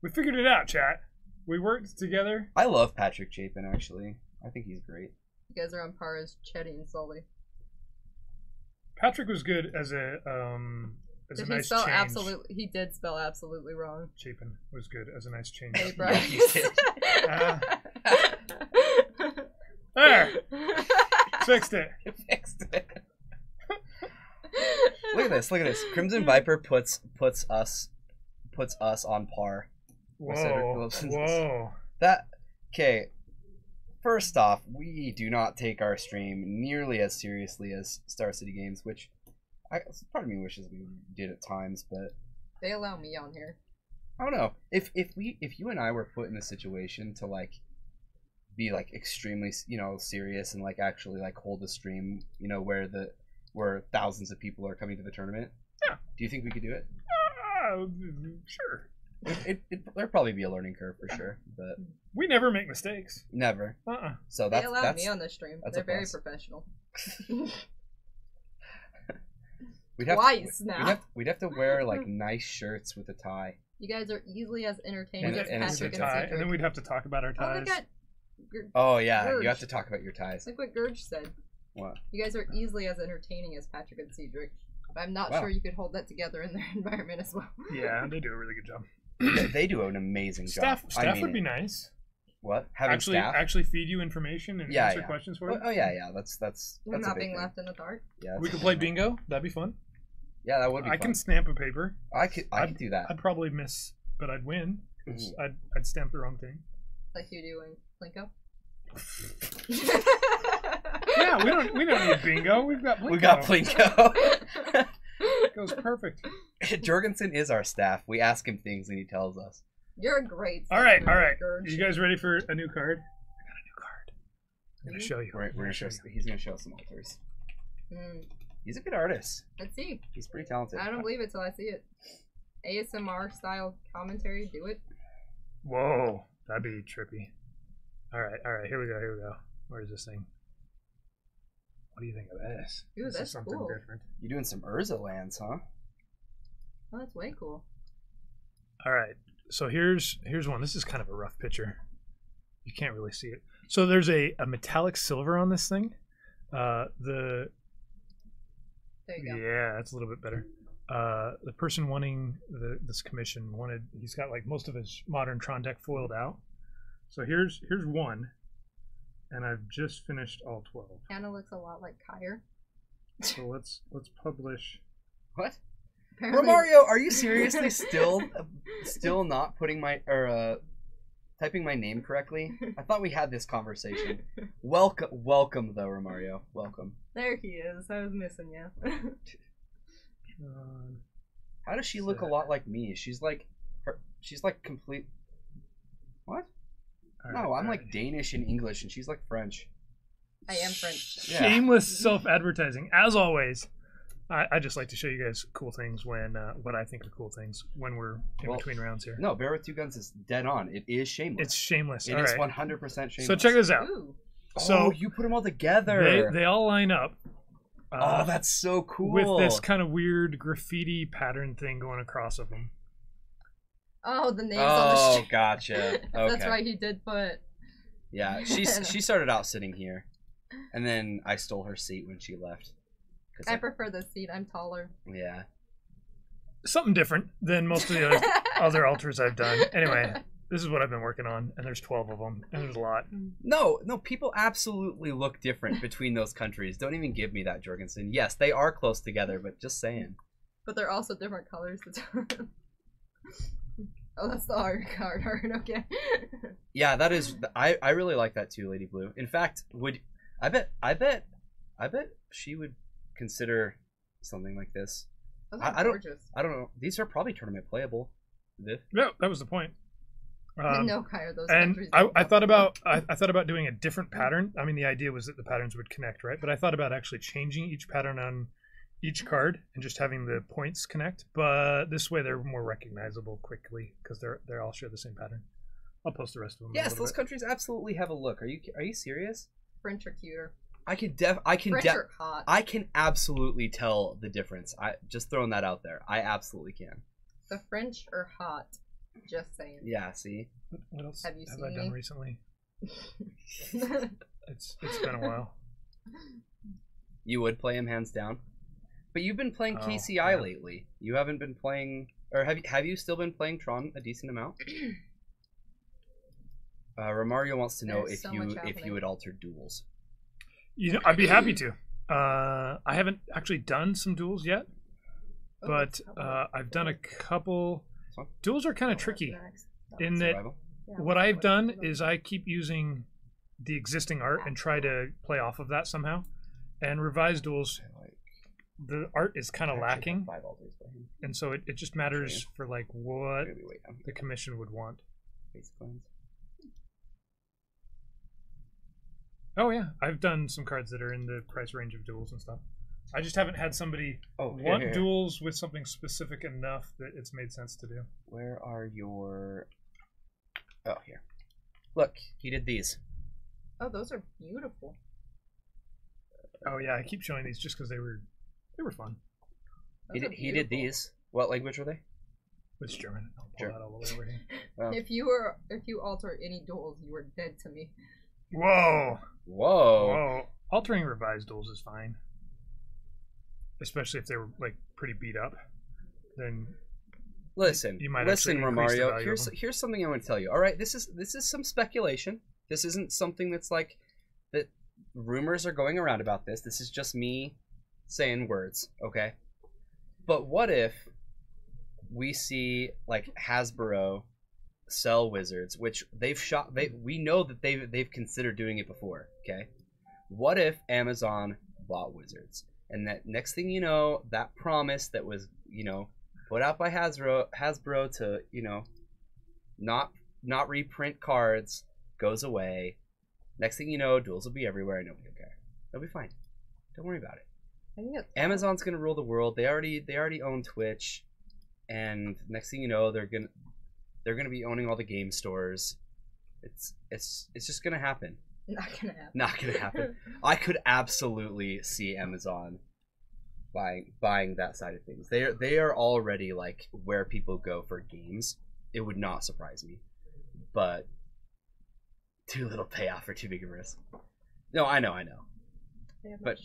We figured it out, chat. We worked together. I love Patrick Chapin, actually. I think he's great. You guys are on par as Chetty and Sully. Patrick was good as a Did nice he spell change. absolutely? He did spell absolutely wrong. Chapin was good as a nice change. Hey, Bryce. There! Fixed it. Fixed it. Look at this. Crimson Viper puts us on par. Whoa. Okay. First off, we do not take our stream nearly as seriously as Star City Games, which part of me wishes we did at times, but they allow me on here. I don't know. If you and I were put in a situation to like be like extremely, serious and like actually like hold the stream, where thousands of people are coming to the tournament. Yeah. Do you think we could do it? Sure. There'd probably be a learning curve for sure, but we never make mistakes. Never. So they allow me on the stream. They're very professional. We'd have to wear like nice shirts with a tie. You guys are easily as entertaining as Patrick and Cedric. And then we'd have to talk about our ties. Oh yeah, Gurge. You have to talk about your ties. Like what Gurge said. What? You guys are easily as entertaining as Patrick and Cedric. I'm not sure you could hold that together in their environment as well. Yeah, they do a really good job. They do an amazing job. Staff would be nice. What? Having staff? Actually feed you information and answer questions for you? Oh yeah. That's not being left in the dark. Yeah. We could play bingo. That'd be fun. Yeah, that would be fun. I can stamp a paper. I could do that. I'd probably miss, but I'd win. Because I'd stamp the wrong thing. Like you do in Plinko? Yeah, we don't need bingo. We've got Plinko. We got Plinko. It goes perfect. Jorgensen is our staff. We ask him things and he tells us. You're a great staff. All right. You guys ready for a new card? I got a new card. I'm gonna show you. We're gonna show. He's gonna show us some altars. He's a good artist. Let's see. He's pretty talented. I don't believe it till I see it. ASMR style commentary. Do it. Whoa, that'd be trippy. All right. Here we go. Where's this thing? What do you think of this? Ooh, this that's is something cool. different. You're doing some Urza lands, huh? Oh, that's way cool. All right. So here's one. This is kind of a rough picture. You can't really see it. So there's a metallic silver on this thing. There you go. Yeah, that's a little bit better. The person wanting this commission he's got like most of his modern Tron deck foiled out. So here's one, and I've just finished all 12. Kind of looks a lot like Kyre. So let's publish. What? Apparently... Romario, are you seriously still not putting my typing my name correctly. I thought we had this conversation. Welcome though, Romario. Welcome. There he is. I was missing you. How does she look a lot like me? She's like complete. What? No, I'm like Danish and English, and she's like French. I am French. Yeah. Shameless self-advertising, as always. I just like to show you guys cool things when what I think are cool things when we're in between rounds here. No, Bear with Two Guns is dead on. It is shameless. It's shameless. It is 100% shameless. So check this out. Ooh. So you put them all together. They all line up. Oh, that's so cool. With this kind of weird graffiti pattern thing going across of them. Oh, the names on the street. Oh, gotcha. Okay. That's right, he did put. Yeah, she started out sitting here, and then I stole her seat when she left. I prefer this seat. I'm taller. Yeah. Something different than most of the other altars I've done. Anyway, this is what I've been working on, and there's 12 of them, and there's a lot. No, people absolutely look different between those countries. Don't even give me that, Jorgensen. Yes, they are close together, but just saying. But they're also different colors. Oh, that's the art card. Okay. Yeah, that is. I really like that too, Lady Blue. In fact, I bet she would consider something like this. I don't know. These are probably tournament playable. Yeah, that was the point. No, Kyle, those and I thought about doing a different pattern. I mean, the idea was that the patterns would connect, right? But I thought about actually changing each pattern on each card and just having the points connect. But this way, they're more recognizable quickly because they all share the same pattern. I'll post the rest of them. Yes, those countries absolutely have a look. Are you serious? French are cuter. I can absolutely tell the difference. I just throwing that out there. I absolutely can. The French are hot. Just saying. Yeah. See. What else have I done recently? It's been a while. You would play him hands down, but you've been playing KCI lately. You haven't been playing, or have you still been playing Tron a decent amount? Romario wants to know if you would alter duels. You know, I'd be happy to. I haven't actually done some duels yet, but I've done a couple. Duels are kind of tricky in that what I've done is I keep using the existing art and try to play off of that somehow. And revised duels, the art is kind of lacking, and so it just matters for like what the commission would want. Oh yeah, I've done some cards that are in the price range of duels and stuff. I just haven't had somebody want duels with something specific enough that it's made sense to do. Where are your... Oh, here. Look, he did these. Oh, those are beautiful. Oh yeah, I keep showing these just because they were fun. He did these. What language were they? It's German. I'll pull that all the way over here. Well. If you alter any duels, you are dead to me. Whoa! Altering revised duels is fine, especially if they were like pretty beat up. Then listen, Romario. Here's something I want to tell you. All right, this is some speculation. This isn't something that's like that. Rumors are going around about this. This is just me saying words, okay? But what if we see like Hasbro sell Wizards, which we know that they've considered doing it before, okay? What if Amazon bought Wizards, and that next thing you know, that promise that was, put out by Hasbro to, not reprint cards goes away. Next thing you know, duels will be everywhere and nobody will care. They'll be fine. Don't worry about it. Amazon's gonna rule the world. They already own Twitch, and next thing you know, they're gonna be owning all the game stores. It's just gonna happen. Not gonna happen. I could absolutely see Amazon buying that side of things. They are already like where people go for games. It would not surprise me, but too little payoff for too big a risk. No, I know. But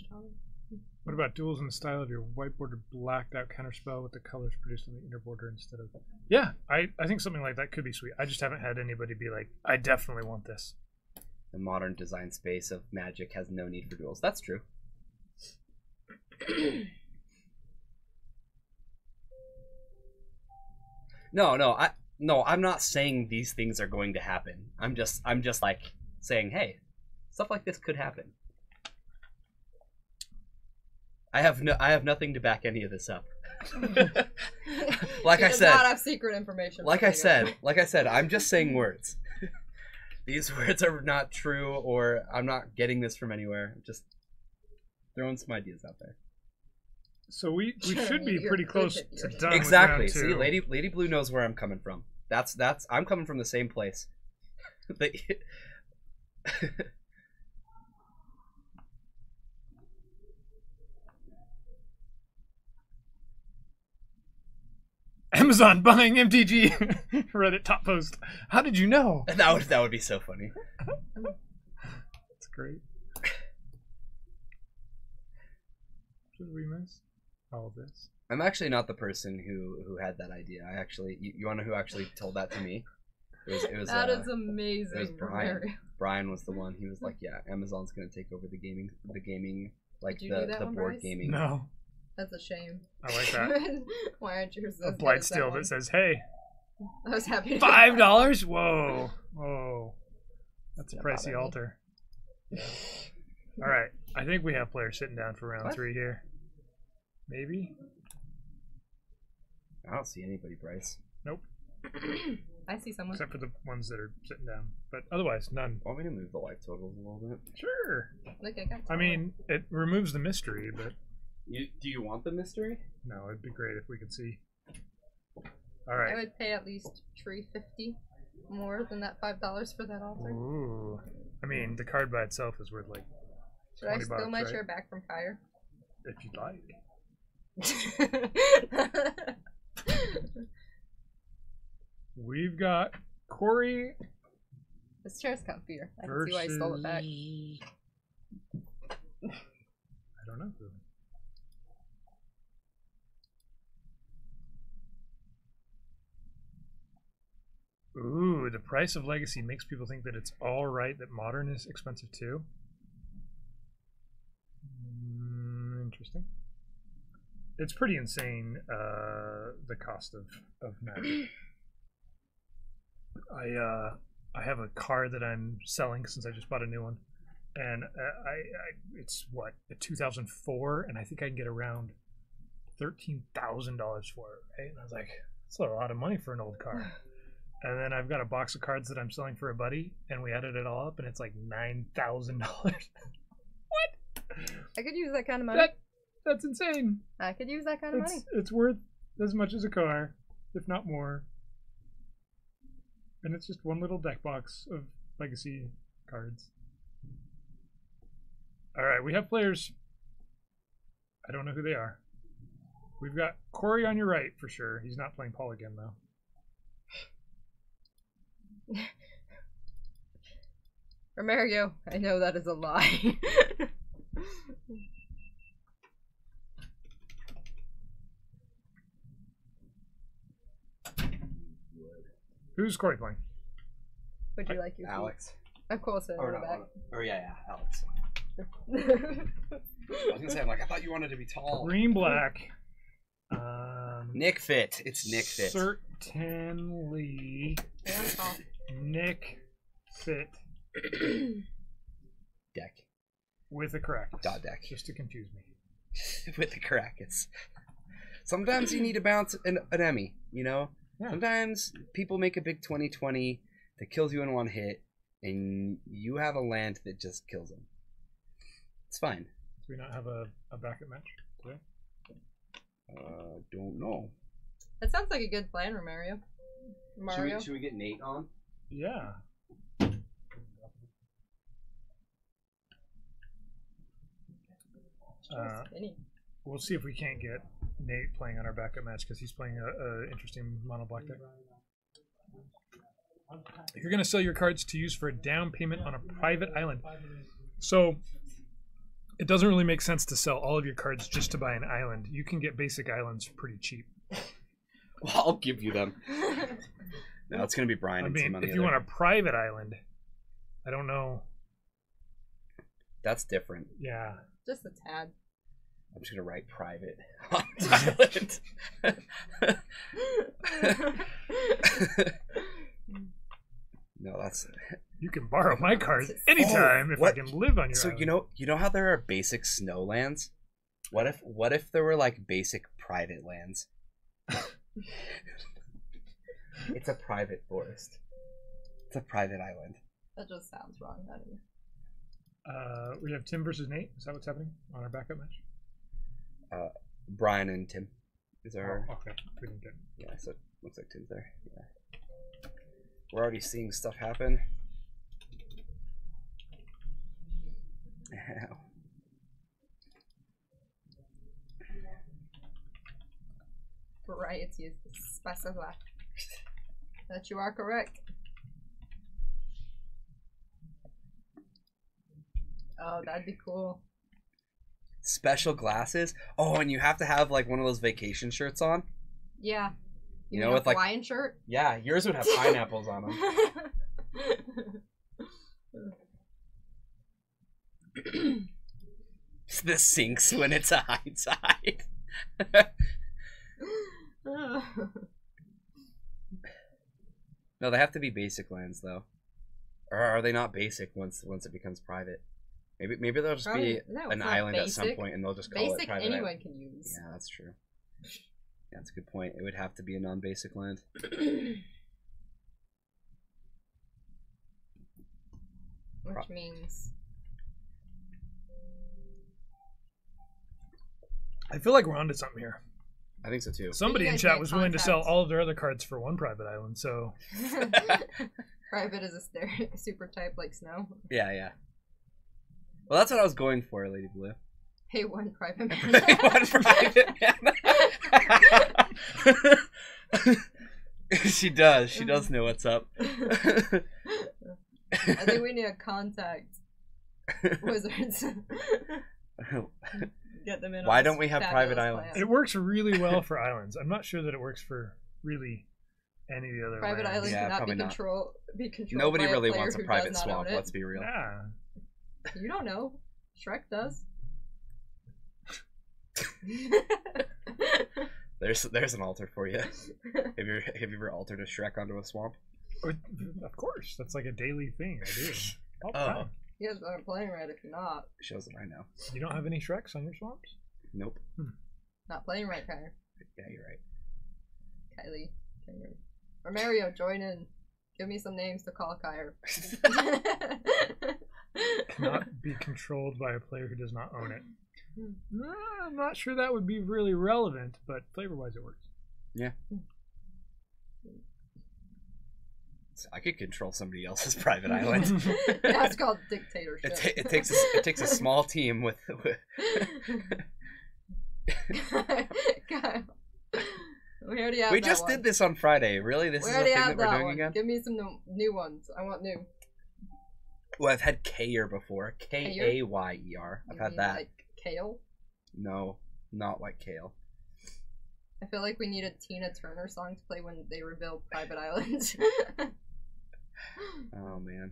what about duels in the style of your white-bordered blacked out counterspell with the colors produced on the inner border instead of... Yeah, I think something like that could be sweet. I just haven't had anybody be like, I definitely want this. The modern design space of Magic has no need for duels. That's true. No, No, I'm not saying these things are going to happen. I'm just like saying, hey, stuff like this could happen. I have nothing to back any of this up. Like I said, not have secret information. Like I said, I'm just saying words. These words are not true, or I'm not getting this from anywhere. I'm just throwing some ideas out there. So we should be pretty close to done. Exactly. With round 2. See, Lady Blue knows where I'm coming from. That's I'm coming from the same place. Amazon buying MTG. Reddit top post. How did you know? That would be so funny. That's great. What did we miss? All of this. I'm actually not the person who had that idea. I actually, you want to know who actually told that to me? It was that is amazing. It was Brian. Brian was the one. He was like, "Yeah, Amazon's gonna take over the gaming, like the board Bryce? gaming." No. That's a shame. I like that. Why aren't yours A blight steel that says, "Hey, I was happy. $5? Whoa, whoa, that's a pricey altar." Yeah. All right, I think we have players sitting down for round 3 here. Maybe. I don't see anybody, Bryce. Nope. I see someone. Except for the ones that are sitting down, but otherwise none. Want me to move the life totals a little bit? Sure. Look, I got I mean, it removes the mystery, but Do you want the mystery? no, it'd be great if we could see. All right. I would pay at least $3.50 more than that $5 for that altar. Ooh. I mean, the card by itself is worth like Should I 20 steal bucks, my right? share back from Fire? If you'd like. We've got Corey This chair's comfier. I can see why I stole it back. I don't know. Ooh, the price of Legacy makes people think that it's all right that Modern is expensive too. Interesting. It's pretty insane, the cost of Magic. I have a card that I'm selling since I just bought a new one, and it's what, a 2004, and I think I can get around $13,000 for it, right? And I was like, that's a lot of money for an old card. And then I've got a box of cards that I'm selling for a buddy, and we added it all up, and it's like $9,000. What? I could use that kind of money. That's insane. I could use that kind of money. It's worth as much as a car, if not more. And it's just one little deck box of Legacy cards. Alright, we have players. I don't know who they are. We've got Corey on your right for sure. He's not playing Paul again, though. Romario, I know that is a lie. Who's Corey playing? Would you like your Alex? Of course, Or no, back. or yeah, Alex. I was gonna say, I'm like, I thought you wanted to be tall. Green black. Nick Fit. It's Nick Fit. Certainly. Nick Fit. Deck. With a crack. Dot deck. Just to confuse me. With the crackets. Sometimes you need to bounce an Emmy, you know? Yeah. Sometimes people make a big 20/20 that kills you in one hit, and you have a land that just kills them. It's fine. Do we not have a backup match today? Don't know. That sounds like a good plan, Romario. Mario. Should we get Nate on? Yeah. We'll see if we can't get Nate playing on our backup match because he's playing a interesting mono black deck. You're going to sell your cards to use for a down payment on a private island. So it doesn't really make sense to sell all of your cards just to buy an island. You can get basic islands pretty cheap. Well, I'll give you them. No, it's going to be Brian. I mean, if you want a private island, I don't know. That's different. Yeah. Just a tad. I'm just going to write private on the island. No, that's. You can borrow my cards anytime if I can live on your So island. you know how there are basic snow lands? What if there were like basic private lands? It's a private forest. It's a private island. That just sounds wrong. We have Tim versus Nate. Is that what's happening on our backup match? Brian and Tim is our. Oh, okay. We didn't get. Yeah, so it looks like Tim's there. Yeah. We're already seeing stuff happen. Variety is specified. That you are correct. Oh, that'd be cool. Special glasses. Oh, and you have to have like one of those vacation shirts on. Yeah. You know, with like Hawaiian shirt. Yeah, yours would have pineapples on them. This sinks when it's a high tide. No, they have to be basic lands though. Or are they not basic once it becomes private? Maybe they'll just be an island at some point and they'll just call it private. Anyone island. can use. Yeah, that's true. Yeah, that's a good point. It would have to be a non-basic land. Which means I feel like we're onto something here. I think so too. Somebody in chat was willing to sell all of their other cards for one private island, so private is a super type like snow. Yeah, yeah. Well, that's what I was going for, Lady Blue. Hey, one private man. One private man. She does. She does know what's up. I think we need to contact wizards. Get them in. Why don't we have private islands? It works really well for islands. I'm not sure that it works for really any of the other private lands. islands cannot be controlled. Nobody by really a player wants a who private does not swamp. own it. Let's be real. Yeah. You don't know. Shrek does. There's an altar for you. Have you ever altered a Shrek onto a swamp? Of course, that's like a daily thing I do. All the time. You guys aren't playing right if you're not. Shows that I know. You don't have any Shreks on your swamps? Nope. Not playing right, Kyler. Yeah, you're right. Kylie. Or Mario, join in. Give me some names to call Kyler. Cannot be controlled by a player who does not own it. I'm not sure that would be really relevant, but flavor-wise it works. Yeah. So I could control somebody else's private island. Yeah, it's called dictatorship. It takes a small team with God. We already have We just did this on Friday. Really? This is the thing that we're doing again? Give me some new ones. I want new. Well, I've had Kayer before. Kayer. I've had that. Like kale? No, not like kale. I feel like we need a Tina Turner song to play when they reveal Private Island. Oh, man.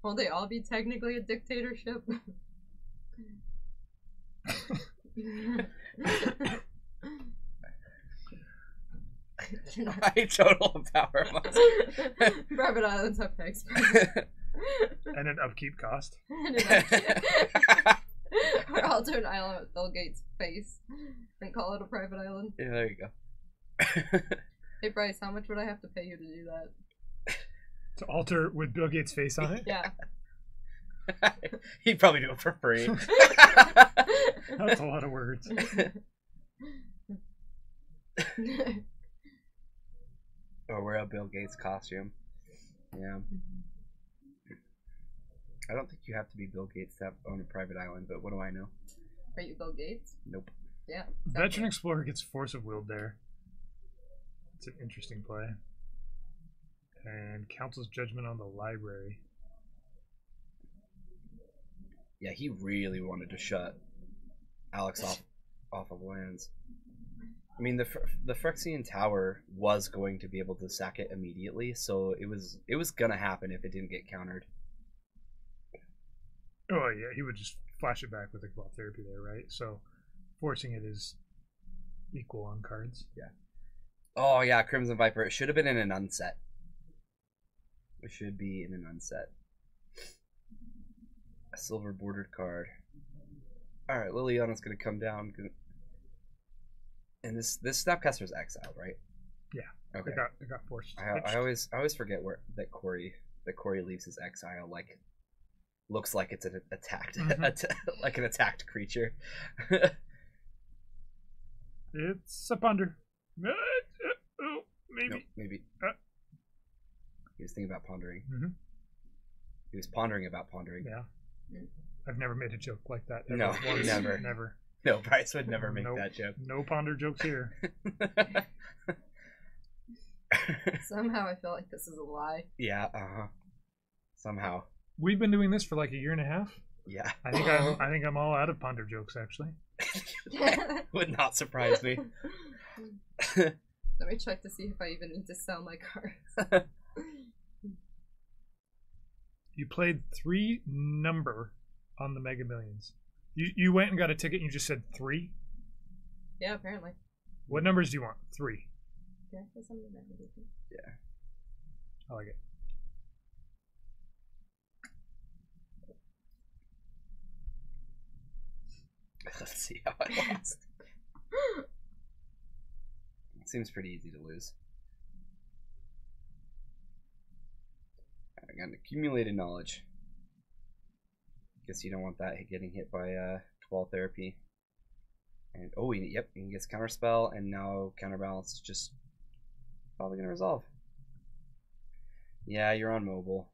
Won't they all be technically a dictatorship? I total power muscle. Private islands have pegs. And an upkeep cost. Or alter an island with Bill Gates' face and call it a private island. Yeah, there you go. Hey Bryce, how much would I have to pay you to do that? To alter with Bill Gates' face on it? Yeah. He'd probably do it for free. That's a lot of words. Or wear a Bill Gates costume. Yeah. I don't think you have to be Bill Gates to own a private island, but what do I know? Are you Bill Gates? Nope. Yeah. Veteran Explorer gets Force of Will there. It's an interesting play. And Council's Judgment on the Library. Yeah, he really wanted to shut Alex off of lands. I mean, the Phyrexian Tower was going to be able to sack it immediately, so it was gonna happen if it didn't get countered. Oh yeah, he would just flash it back with the Cabal Therapy there, right? So forcing it is equal on cards. Yeah. Oh yeah, Crimson Viper. It should have been in an unset. It should be in an unset. A silver bordered card. All right, Liliana's gonna come down, and this Snapcaster's exiled, right? Yeah. Okay. It got forced. I always forget that Corey leaves his exile like looks like it's an attacked like an attacked creature. It's a ponder. Oh, maybe. No, maybe. He was thinking about pondering. Mm-hmm. He was pondering about pondering. Yeah. I've never made a joke like that. No, never. Never. No, Bryce would never make that joke. No ponder jokes here. Somehow I feel like this is a lie. Yeah, somehow. We've been doing this for like a year and a half. Yeah. I think I'm all out of ponder jokes actually. Would not surprise me. Let me check to see if I even need to sell my cards. You played 3 number on the Mega Millions. You went and got a ticket and you just said 3? Yeah, apparently. What numbers do you want? 3. Yeah, something that would be. Yeah. I like it. Let's see how I lost. It seems pretty easy to lose. I got an accumulated knowledge. Guess you don't want that getting hit by Cabal Therapy. And oh, yep, he gets counterspell, and now counterbalance is just probably gonna resolve. Yeah, you're on mobile.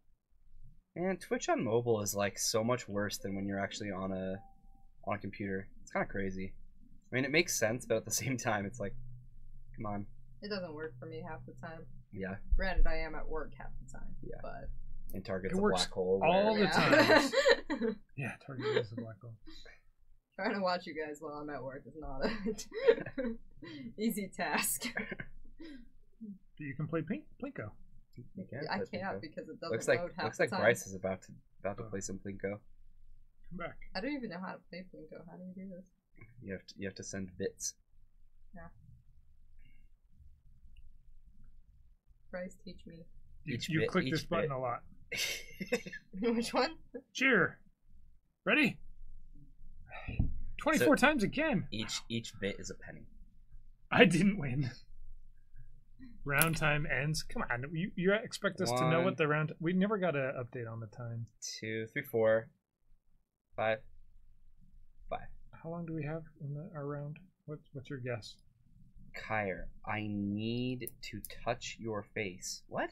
And Twitch on mobile is like so much worse than when you're actually on a computer. It's kind of crazy. I mean, it makes sense, but at the same time, it's like, come on. It doesn't work for me half the time. Yeah. Granted, I am at work half the time. Yeah. But and Target's it a works black hole. all the time. Yeah, Target is a black hole. Trying to watch you guys while I'm at work is not a easy task. You can play Plinko. I can't because it doesn't looks like load half looks the like time. Bryce is about to play some Plinko. Come back. I don't even know how to play Plinko. How do you do this? You have to send bits. Yeah. Bryce, teach me. You click this button a lot. Which one? Cheer. Ready? 24 times again. Each bit is a penny. I didn't win. Round time ends. Come on, you expect us to know what the round? We never got an update on the time. 2, 3, 4, 5. How long do we have in our round? What's your guess? Kyre, I need to touch your face. What?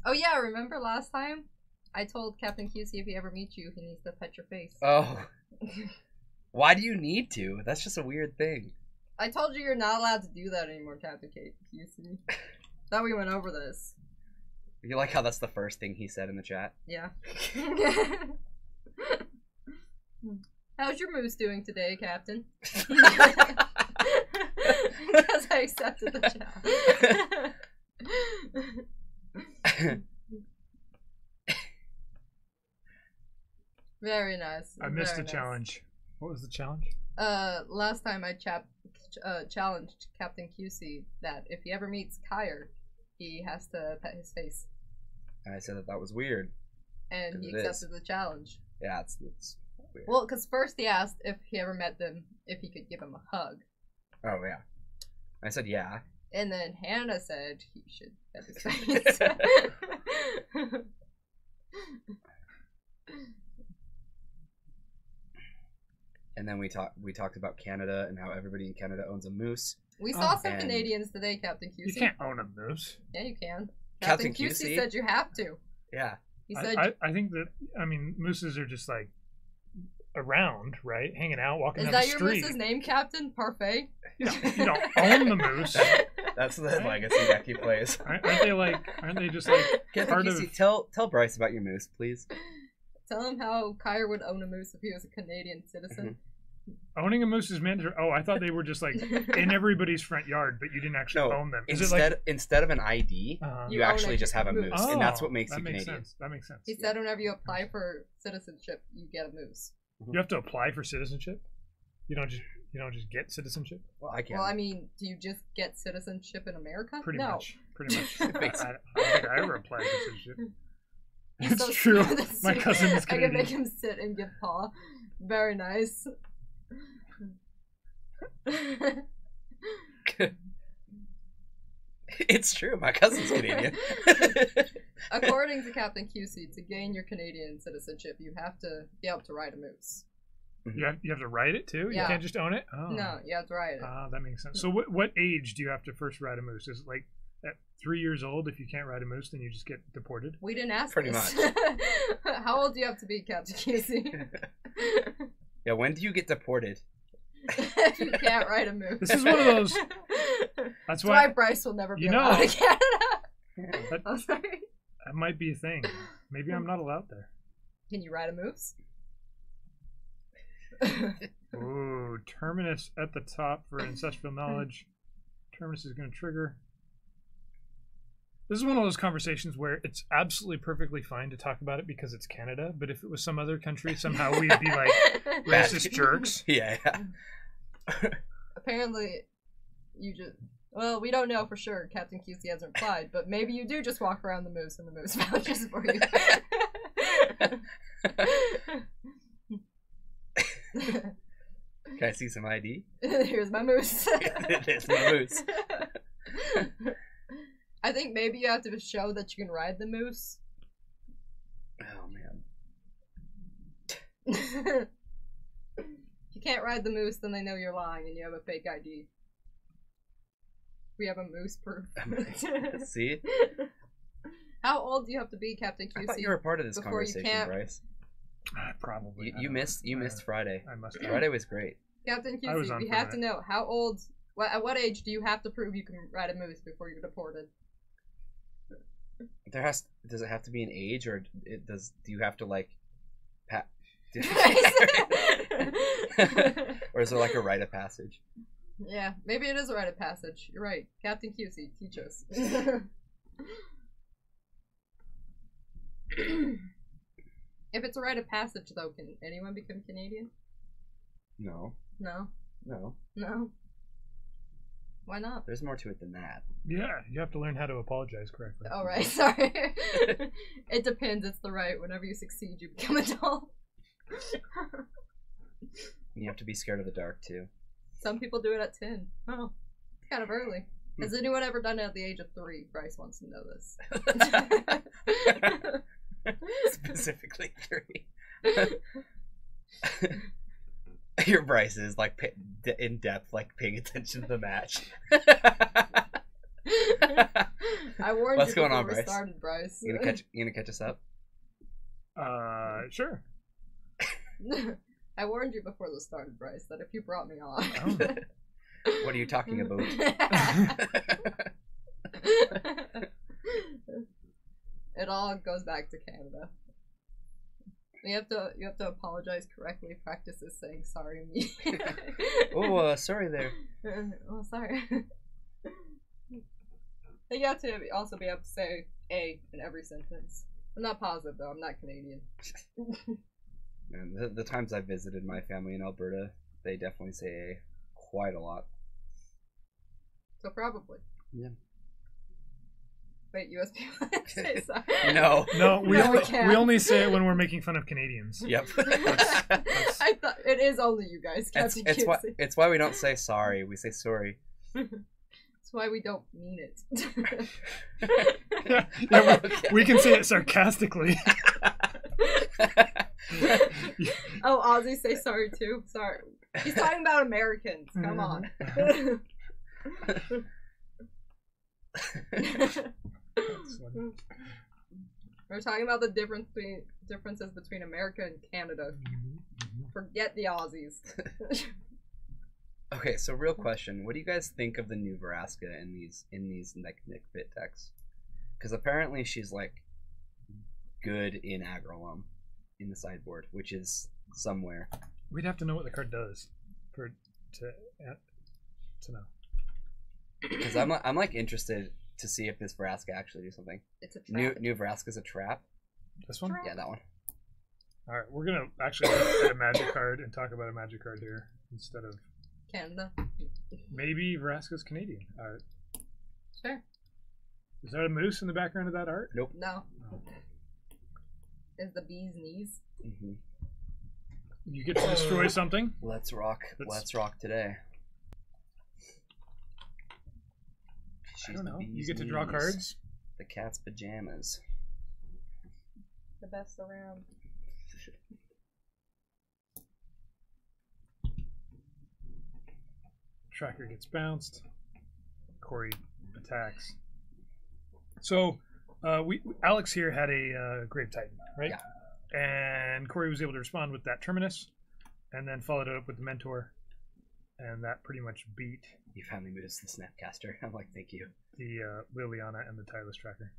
Oh yeah, remember last time? I told Captain QC if he ever meets you, he needs to pet your face. Oh. Why do you need to? That's just a weird thing. I told you you're not allowed to do that anymore, Captain QC. Thought we went over this. You like how that's the first thing he said in the chat? Yeah. How's your moose doing today, Captain? Because I accepted the challenge. Very nice. I missed the challenge. What was the challenge? Last time I challenged Captain QC that if he ever meets Kyre, he has to pet his face. And I said that was weird. And he accepted the challenge. Yeah, it's weird. Well, because first he asked if he ever met them, if he could give him a hug. Oh, yeah. I said yeah. And then Hannah said he should pet his face. And then we talked about Canada and how everybody in Canada owns a moose. We saw some Canadians today, Captain QC. You can't own a moose. Yeah, you can. Captain QC said you have to. Yeah. He said. I think that mooses are just like around, right, hanging out, walking down the street. Is that your moose's name, Captain Parfait? You don't own the moose. That's the legacy that he plays. Aren't they just like part of? Tell Bryce about your moose, please. Tell him how Kyre would own a moose if he was a Canadian citizen. Owning a moose is mandatory. Oh, I thought they were just like in everybody's front yard, but you didn't actually own them. Is instead of an ID, you actually just have a moose, and that's what makes you Canadian. Sense. That makes sense. He said whenever you apply for citizenship, you get a moose. You have to apply for citizenship. You don't just get citizenship. Well, I can. Well, I mean, do you just get citizenship in America? Pretty no. much. I don't think I ever applied for citizenship. He's It's so true. smart. My cousin is I Canadian. can make him sit and give paw. Very nice. It's true. My cousin's Canadian. According to Captain QC, to gain your Canadian citizenship, you have to be able to ride a moose. You have to ride it too. Yeah. You can't just own it. Oh. No, you have to ride it. That makes sense. So what age do you have to first ride a moose? Is it like at 3 years old? If you can't ride a moose, then you just get deported. We didn't ask. Pretty this. much. How old do you have to be, Captain QC? Yeah, when do you get deported? If you can't ride a moose. This is one of those. That's why Bryce will never be allowed to Canada. I'm sorry. That might be a thing. Maybe I'm not allowed there. Can you ride a moose? Ooh, Terminus at the top for ancestral knowledge. Terminus is going to trigger. This is one of those conversations where it's absolutely perfectly fine to talk about it because it's Canada, but if it was some other country, somehow we'd be like racist jerks. Yeah. Apparently, you just... Well, we don't know for sure. Captain QC hasn't replied, but maybe you do just walk around the moose and the moose vouches for you. Can I see some ID? Here's my moose. There's my moose. I think maybe you have to show that you can ride the moose. Oh, man. If you can't ride the moose, then they know you're lying and you have a fake ID. We have a moose proof. See? How old do you have to be, Captain QC? I thought you were part of this conversation, Bryce. Probably. You missed Friday. I must. Friday was great. Captain QC, we have to know how old. At what age do you have to prove you can ride a moose before you're deported? Does it have to be an age, or do you have to like or is there like a rite of passage? Yeah, maybe it is a rite of passage. You're right. Captain QC, teach us. If it's a rite of passage, though, can anyone become Canadian? No. No? No. No? Why not? There's more to it than that. Yeah, you have to learn how to apologize correctly. Oh, right. Sorry. It depends. It's the right. Whenever you succeed, you become a doll. You have to be scared of the dark, too. Some people do it at 10. Oh, it's kind of early. Has anyone ever done it at the age of 3? Bryce wants to know this. Specifically 3. Your Bryce is like in depth, like paying attention to the match. I warned What's you going before on, we Bryce? started, Bryce. You gonna catch us up? Sure. I warned you before this started, Bryce, that if you brought me on. Oh. What are you talking about? It all goes back to Canada. You have to apologize correctly. Practice is saying sorry me. Oh, sorry there. Oh, sorry. You have to also be able to say A in every sentence. I'm not positive though. I'm not Canadian. Man, the times I've visited my family in Alberta, they definitely say A quite a lot. So probably. Yeah. Wait, US people say sorry. No. No, we we only say it when we're making fun of Canadians. Yep. I thought it is only you guys. It's why we don't say sorry. We say sorry. That's why we don't mean it. Yeah, we can say it sarcastically. Oh, Ozzy say sorry too. Sorry, he's talking about Americans. Come on. We're talking about the differences between America and Canada. Forget the Aussies. Okay, so real question: what do you guys think of the new Vraska in these Nick Fit decks? Because apparently she's like good in Agrolum in the sideboard, which is somewhere. We'd have to know what the card does. to know. Because I'm like interested to see if this Vraska actually do something. It's a trap. New Vraska's a trap. This one? Yeah, that one. All right, we're gonna actually look at a magic card and talk about a magic card here instead of Canada. maybe Vraska's Canadian. Sure. Is that a moose in the background of that art? Nope. No. Oh. Is the bee's knees? Mm-hmm. You get to destroy something. Let's rock. Let's rock today. I don't know. You get to draw cards. The cat's pajamas. The best around. Tracker gets bounced. Corey attacks. So, Alex here had a Grave Titan, right? Yeah. And Corey was able to respond with that Terminus, and then followed it up with the Mentor, and that pretty much beat. You finally moved the Snapcaster. I'm like, thank you. The Liliana and the Tireless Tracker.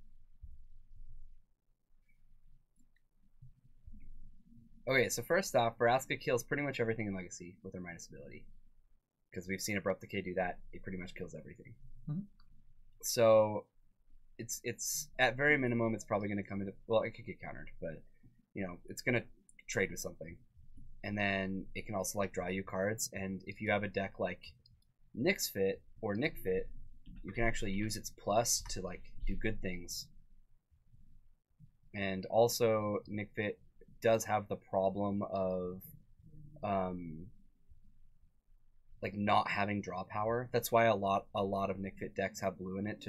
Okay, so first off, Vraska kills pretty much everything in Legacy with her minus ability. Because we've seen Abrupt Decay do that. It pretty much kills everything. Mm-hmm. So, it's at very minimum, it's probably going to come into... Well, it could get countered, but, you know, it's going to trade with something. And then it can also, like, draw you cards. And if you have a deck like Nyx Fit or Nick Fit, you can actually use its plus to, like, do good things. And also, Nick Fit does have the problem of like not having draw power. That's why a lot of Nick Fit decks have blue in it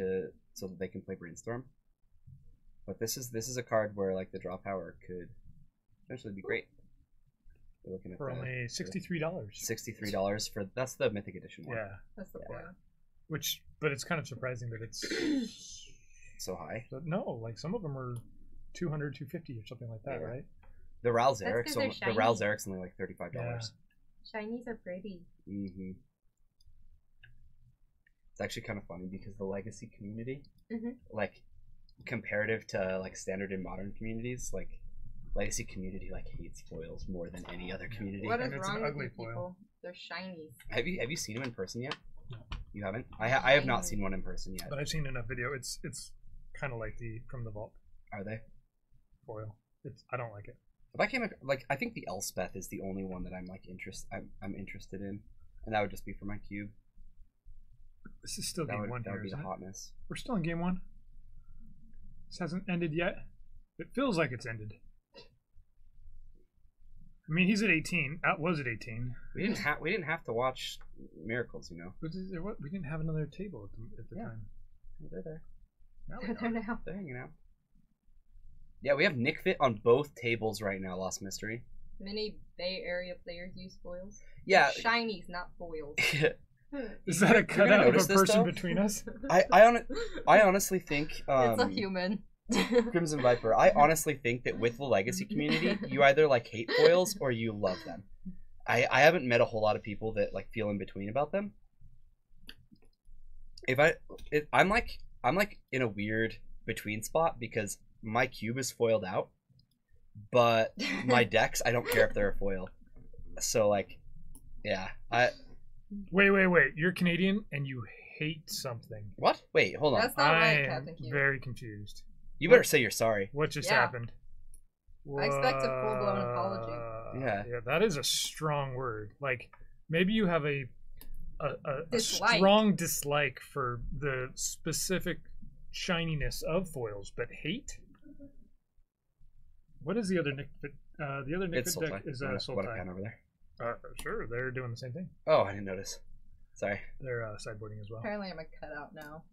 so that they can play Brainstorm. But this is a card where like the draw power could potentially be great. We're looking at for only $63. $63 for that's the Mythic Edition one. Yeah, That's the point. but it's kind of surprising that it's so high. But no, like some of them are 200, 250 or something like that, Yeah. right? The Ral That's 'cause Zarek's they're the Ral shiny. Zarek's only like $35. Yeah. Shinies are pretty. Mm-hmm. It's actually kind of funny because the Legacy community, like comparative to like standard and modern communities, like Legacy community like hates foils more than any other community. What is And it's wrong an with ugly you foil. people? They're shinies. Have you seen them in person yet? No. You haven't? I have not seen one in person yet. But I've seen enough video. It's kind of like the from the vault Are they? foil. I don't like it. If I came like I think the Elspeth is the only one that I'm like I'm interested in, and that would just be for my cube. This is still That game would, one that here, would be the isn't it? hotness. We're still in game one. This hasn't ended yet. It feels like it's ended. I mean, he's at 18. Was at 18. We didn't have to watch Miracles, you know. We didn't have another table at the Yeah. time. They're there. Now we They're there are. now. They're hanging out. Yeah, we have Nick Fit on both tables right now. Lost Mystery. Many Bay Area players use foils. Yeah. Shinies, not foils. Is that a gonna cutout of a notice this, person though? between us? I honestly think It's a human. Crimson Viper. I honestly think that with the Legacy community, you either like hate foils or you love them. I haven't met a whole lot of people that like feel in between about them. I'm like in a weird between spot because my cube is foiled out, but my decks I don't care if they're a foil. So like, yeah, Wait. You're Canadian and you hate something. what? Wait, hold on. That's not I right, am Captain Q. very confused. You better say you're sorry. What just Yeah. happened? I expect a full-blown apology. Yeah. Yeah, that is a strong word. Like, maybe you have a Dislike. strong dislike for the specific shininess of foils, but hate? What is the other Nick Fit? The other Nick It's Fit deck Sultai. is What a Sultai. pen over there. Sure, they're doing the same thing. Oh, I didn't notice. Sorry. They're sideboarding as well. Apparently I'm a cutout now.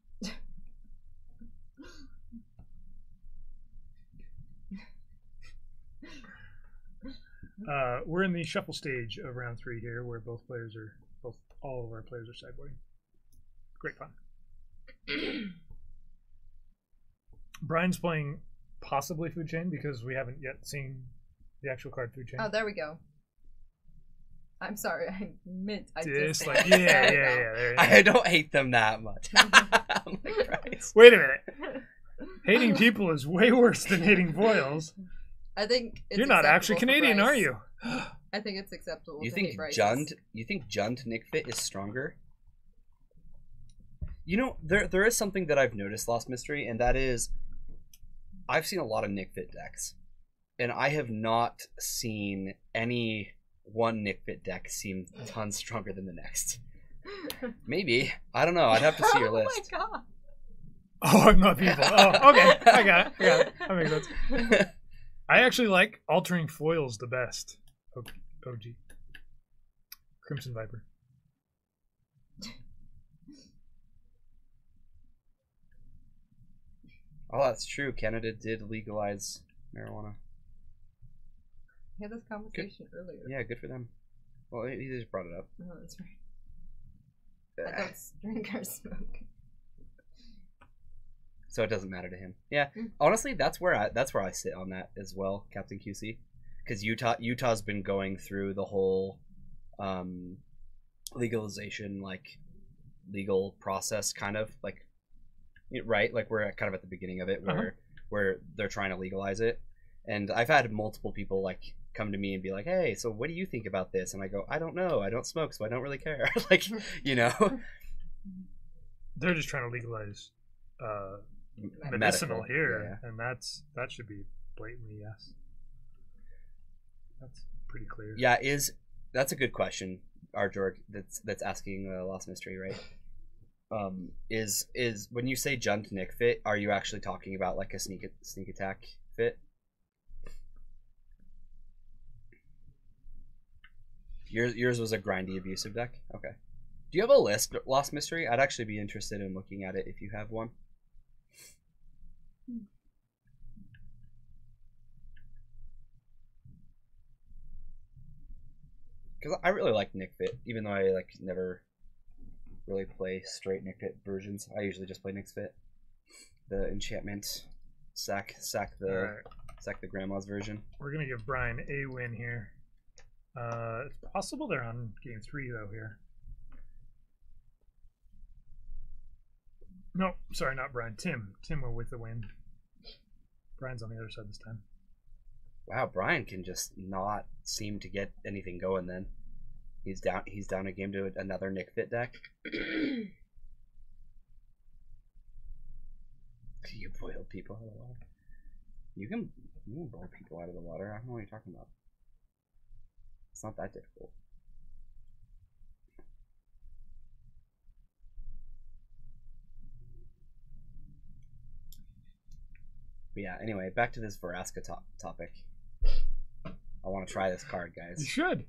We're in the shuffle stage of round 3 here, where all of our players are sideboarding. Great fun. Brian's playing possibly Food Chain because we haven't yet seen the actual card Food Chain. Oh, there we go. I'm sorry, I meant I Dislike. just Yeah. There you go. I don't hate them that much. Oh my Christ. Wait a minute. Hating people is way worse than hating foils. I think it's You're not actually acceptable for Canadian, Bryce. are you? I think it's acceptable. You to think hate Bryce's. Jund Nick Fit is stronger? You know, there is something that I've noticed, Lost Mystery, and that is I've seen a lot of Nick Fit decks, and I have not seen any one Nick Fit deck seem tons stronger than the next. Maybe. I don't know. I'd have to see your list. Oh my god. Oh, I'm not people. Oh, okay. I got it. That makes sense. I actually like altering foils the best. OG. Crimson Viper. Oh, that's true. Canada did legalize marijuana. We had this conversation earlier. Yeah, good for them. Well, he just brought it up. Oh, that's right. I don't drink or smoke. So it doesn't matter to him. Yeah, honestly, that's where I sit on that as well, Captain QC, because Utah's been going through the whole legalization, like legal process, kind of like, right? Like we're kind of at the beginning of it, where they're trying to legalize it, and I've had multiple people like come to me and be like, "Hey, so what do you think about this?" And I go, "I don't know. I don't smoke, so I don't really care." Like, you know, they're just trying to legalize medicinal here, and that should be blatantly yes. That's pretty clear. Yeah, that's a good question, Arjorg, that's asking Lost Mystery, right? Is when you say Jund Nick Fit, are you actually talking about like a sneak attack fit? Yours was a grindy abusive deck? Okay. Do you have a list, Lost Mystery? I'd actually be interested in looking at it if you have one. Because I really like Nick Fit, even though I like never really play straight Nick Fit versions. I usually just play Nick Fit. The enchantment, sack the grandma's version. We're gonna give Brian a win here. It's possible they're on game 3 though here. No, sorry, not Brian. Tim will with the win. Brian's on the other side this time. Wow, Brian can just not seem to get anything going then. He's down a game to another Nick Fit deck. You boiled people out of the water. You can boil people out of the water. I don't know what you're talking about. It's not that difficult. But yeah, anyway, back to this Vraska topic. I want to try this card, guys. You should.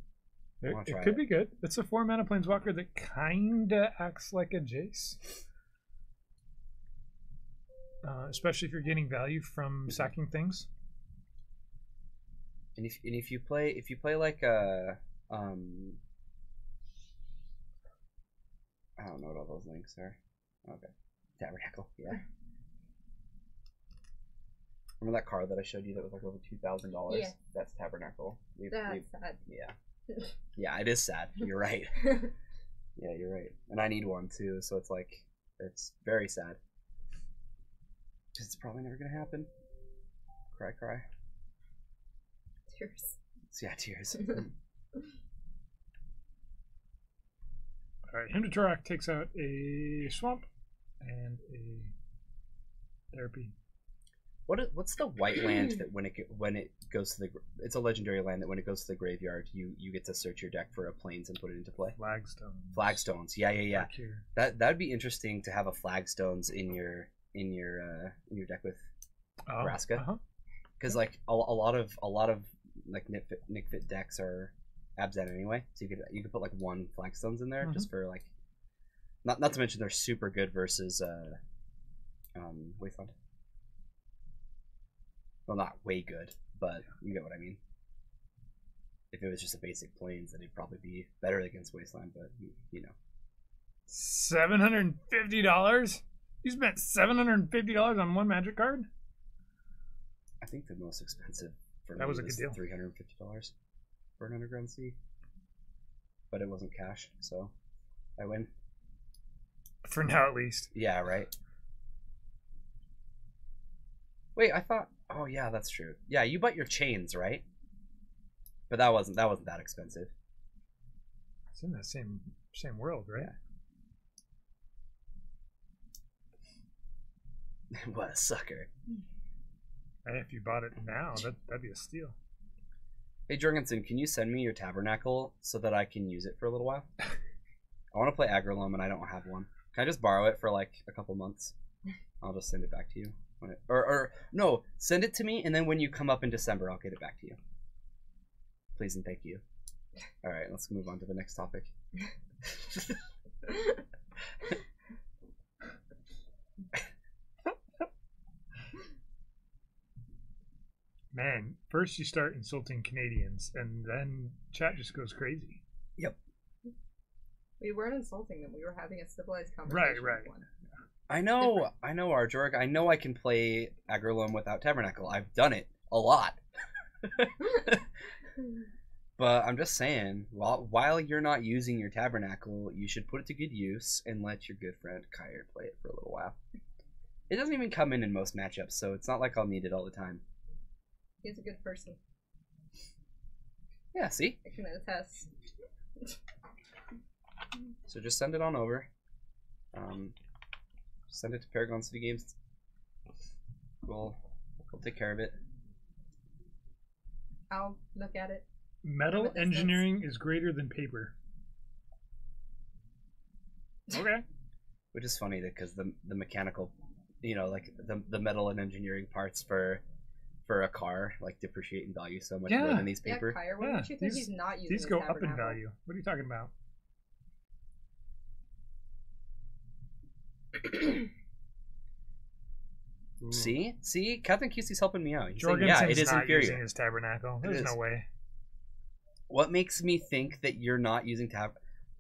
It could be good. It's a 4-mana planeswalker that kinda acts like a Jace. Especially if you're getting value from sacking things. And if you play like a I don't know what all those links are. Okay. Tabernacle, yeah. Remember that card that I showed you that was like over $2,000? Yeah. That's Tabernacle. That's sad. Yeah. Yeah, it is sad. You're right. Yeah, you're right. And I need one too, so it's very sad. It's probably never gonna happen. Cry. Tears. Yeah, tears. Alright, Hymn to Torak takes out a swamp and a therapy. What's the white land that when it goes to it's a legendary land that when it goes to the graveyard you get to search your deck for a plains and put it into play? Flagstones. Yeah. That'd be interesting to have a flagstones in your deck with Vraska. Because like a lot of like Nick Fit decks are Abzan anyway, so you could put like one flagstones in there just for like not to mention they're super good versus Wasteland. Well, not way good, but you get what I mean. If it was just a basic plains, then it'd probably be better against Wasteland, but you know. $750? You spent $750 on one Magic card? I think the most expensive for that me was a good deal. $350 for an Underground Sea. But it wasn't cash, so I win. For now, at least. Yeah, right. Wait, I thought... Oh, yeah, that's true. Yeah, you bought your chains, right? But that wasn't that expensive. It's in the same world, right? Yeah. What a sucker. And if you bought it now, that'd be a steal. Hey Jorgensen, can you send me your tabernacle so that I can use it for a little while? I want to play Agrolome and I don't have one. Can I just borrow it for like a couple months? I'll just send it back to you. Or no, send it to me and then when you come up in December, I'll get it back to you. Please and thank you. All right, let's move on to the next topic. Man, first you start insulting Canadians, and then chat just goes crazy. Yep. We weren't insulting them. We were having a civilized conversation. Right. I know, Arjorg. I know I can play Agrolome without Tabernacle. I've done it a lot. But I'm just saying, while you're not using your Tabernacle, you should put it to good use and let your good friend Kyre play it for a little while. It doesn't even come in most matchups, so it's not like I'll need it all the time. He's a good person. Yeah, see? I can attest. So just send it on over. Send it to Paragon City Games. We'll take care of it. I'll look at it. Metal engineering is greater than paper. Okay. Which is funny because the mechanical, like the metal and engineering parts for a car like depreciate in value so much more than these paper. Yeah, Kyre, what makes you think he's not using these go up in value? What are you talking about? See, Captain QC's helping me out. He's saying, it is not inferior. Using his Tabernacle. There's no way. What makes me think that you're not using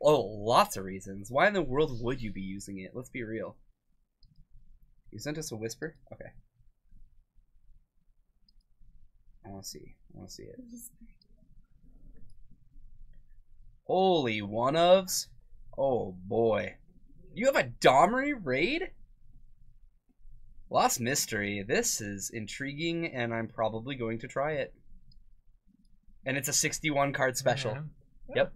Oh, lots of reasons. Why in the world would you be using it? Let's be real. You sent us a whisper? Okay. I want to see it. Holy one-ofs. Oh, boy. You have a Domri raid? Lost Mystery. This is intriguing, and I'm probably going to try it. And it's a 61 card special. Yep.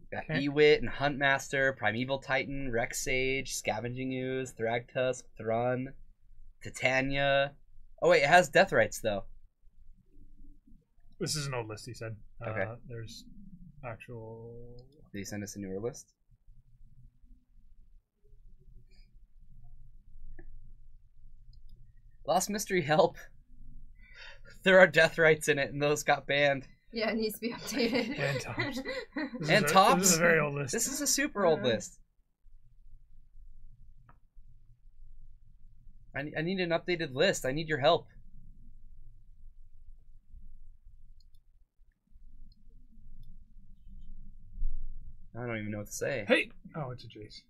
Got Ewit and Huntmaster, Primeval Titan, Rex Sage, Scavenging Ooze, Thragtusk, Thrun, Titania. Oh wait, it has Death Rights though. This is an old list, he said. Okay. There's actual... Did he send us a newer list? Lost Mystery, help. There are Death Rights in it, and those got banned. Yeah, it needs to be updated. And Tops. Tops? This is a very old list. This is a super old list. I need an updated list. I need your help. I don't even know what to say. Hey! Oh, it's a Jace.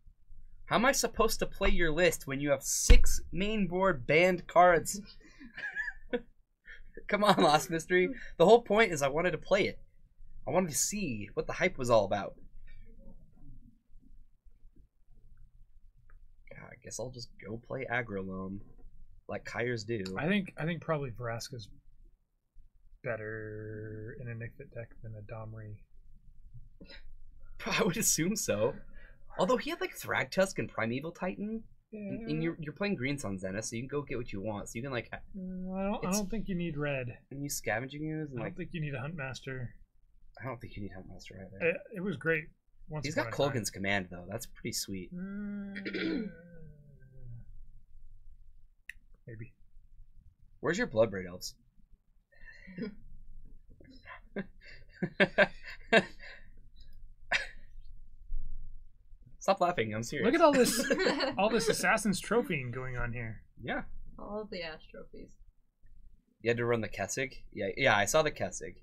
How am I supposed to play your list when you have 6 main board banned cards? Come on, Lost Mystery. The whole point is I wanted to play it. I wanted to see what the hype was all about. God, I guess I'll just go play Agrolome like Kyres do. I think probably Vraska's better in a Nickfit deck than a Domri. I would assume so. Although he had like Thragtusk and Primeval Titan. Yeah. And you're playing Greens on Zenith, so you can go get what you want. So you can like. I don't think you need red. And you Scavenging Ooze. I don't think you need a Huntmaster. I don't think you need Huntmaster either. It was great. He's got Kolgan's Command though. That's pretty sweet. Maybe. Where's your Bloodbraid Elves? Stop laughing. I'm serious. Look at all this Assassin's Trophying going on here. Yeah. All of the Ash trophies. You had to run the Kessig? Yeah, I saw the Kessig.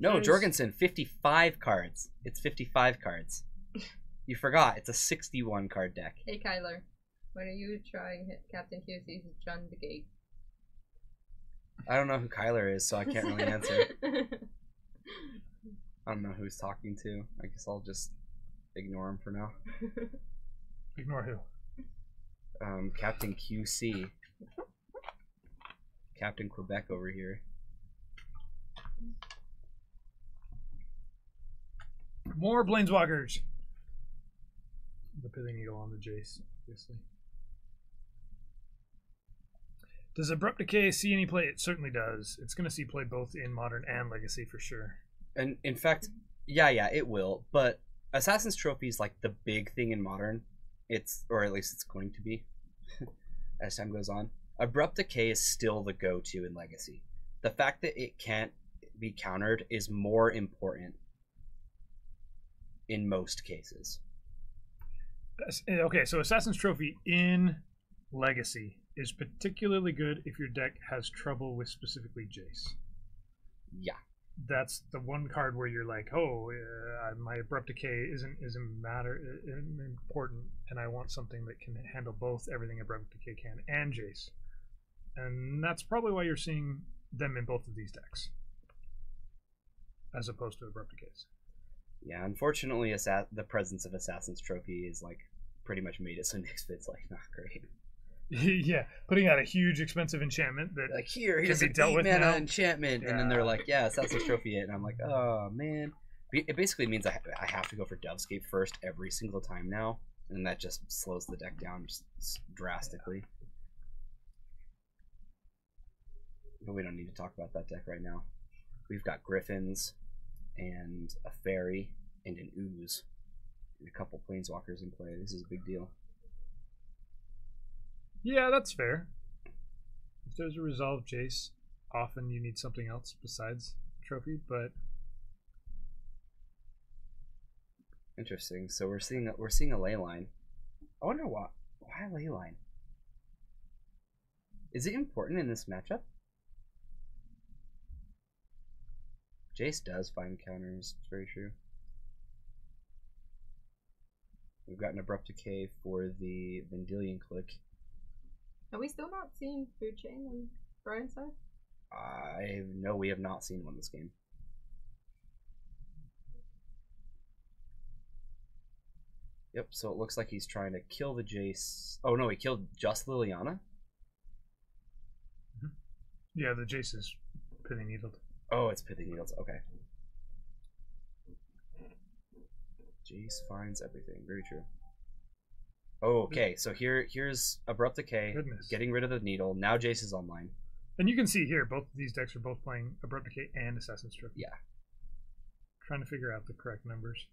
No, Jorgensen, 55 cards. It's 55 cards. You forgot. It's a 61 card deck. Hey, Kyler. When are you trying Captain QC's Jund the Gate? I don't know who Kyler is, so I can't really answer. I don't know who he's talking to. I guess I'll just ignore him for now. Ignore who? Captain QC. Captain Quebec over here. More planeswalkers. The Pithing Needle on the Jace, obviously. Does Abrupt Decay see any play? It certainly does. It's going to see play both in Modern and Legacy for sure. And in fact, yeah, it will. But Assassin's Trophy is like the big thing in Modern. Or at least it's going to be as time goes on. Abrupt Decay is still the go-to in Legacy. The fact that it can't be countered is more important in most cases. Okay, so Assassin's Trophy in Legacy is particularly good if your deck has trouble with specifically Jace. Yeah. That's the one card where you're like, oh, my Abrupt Decay isn't important, and I want something that can handle both everything Abrupt Decay can and Jace. And that's probably why you're seeing them in both of these decks, as opposed to Abrupt Decays. Yeah, unfortunately, the presence of Assassin's Trophy is like pretty much made it so Nyx Fit's like not great. Yeah, putting out a huge expensive enchantment that like here's can be a dealt with mana now. enchantment, and then they're like, yeah, Assassin's Trophy it, and I'm like, oh man. It basically means I have to go for Dovescape first every single time now, and that just slows the deck down just drastically. But we don't need to talk about that deck right now. We've got Griffins and a Fairy and an Ooze and a couple Planeswalkers in play. This is a big deal. Yeah, that's fair. If there's a Resolve Jace, often you need something else besides Trophy, but interesting. So we're seeing a Leyline. I wonder why Leyline? Is it important in this matchup? Jace does find counters, it's very true. We've got an Abrupt Decay for the Vendilion Click. Have we still not seen Food Chain on Brian's side? No, we have not seen one this game. Yep, so it looks like he's trying to kill the Jace. Oh no, he killed just Liliana? Mm-hmm. Yeah, the Jace is Pithing Needled. Oh, it's Pithing Needles, okay. Jace finds everything, very true. Oh, okay, so here's Abrupt Decay, Goodness. Getting rid of the needle. Now Jace is online. And you can see here, both of these decks are both playing Abrupt Decay and Assassin's Trophy. Yeah. Trying to figure out the correct numbers.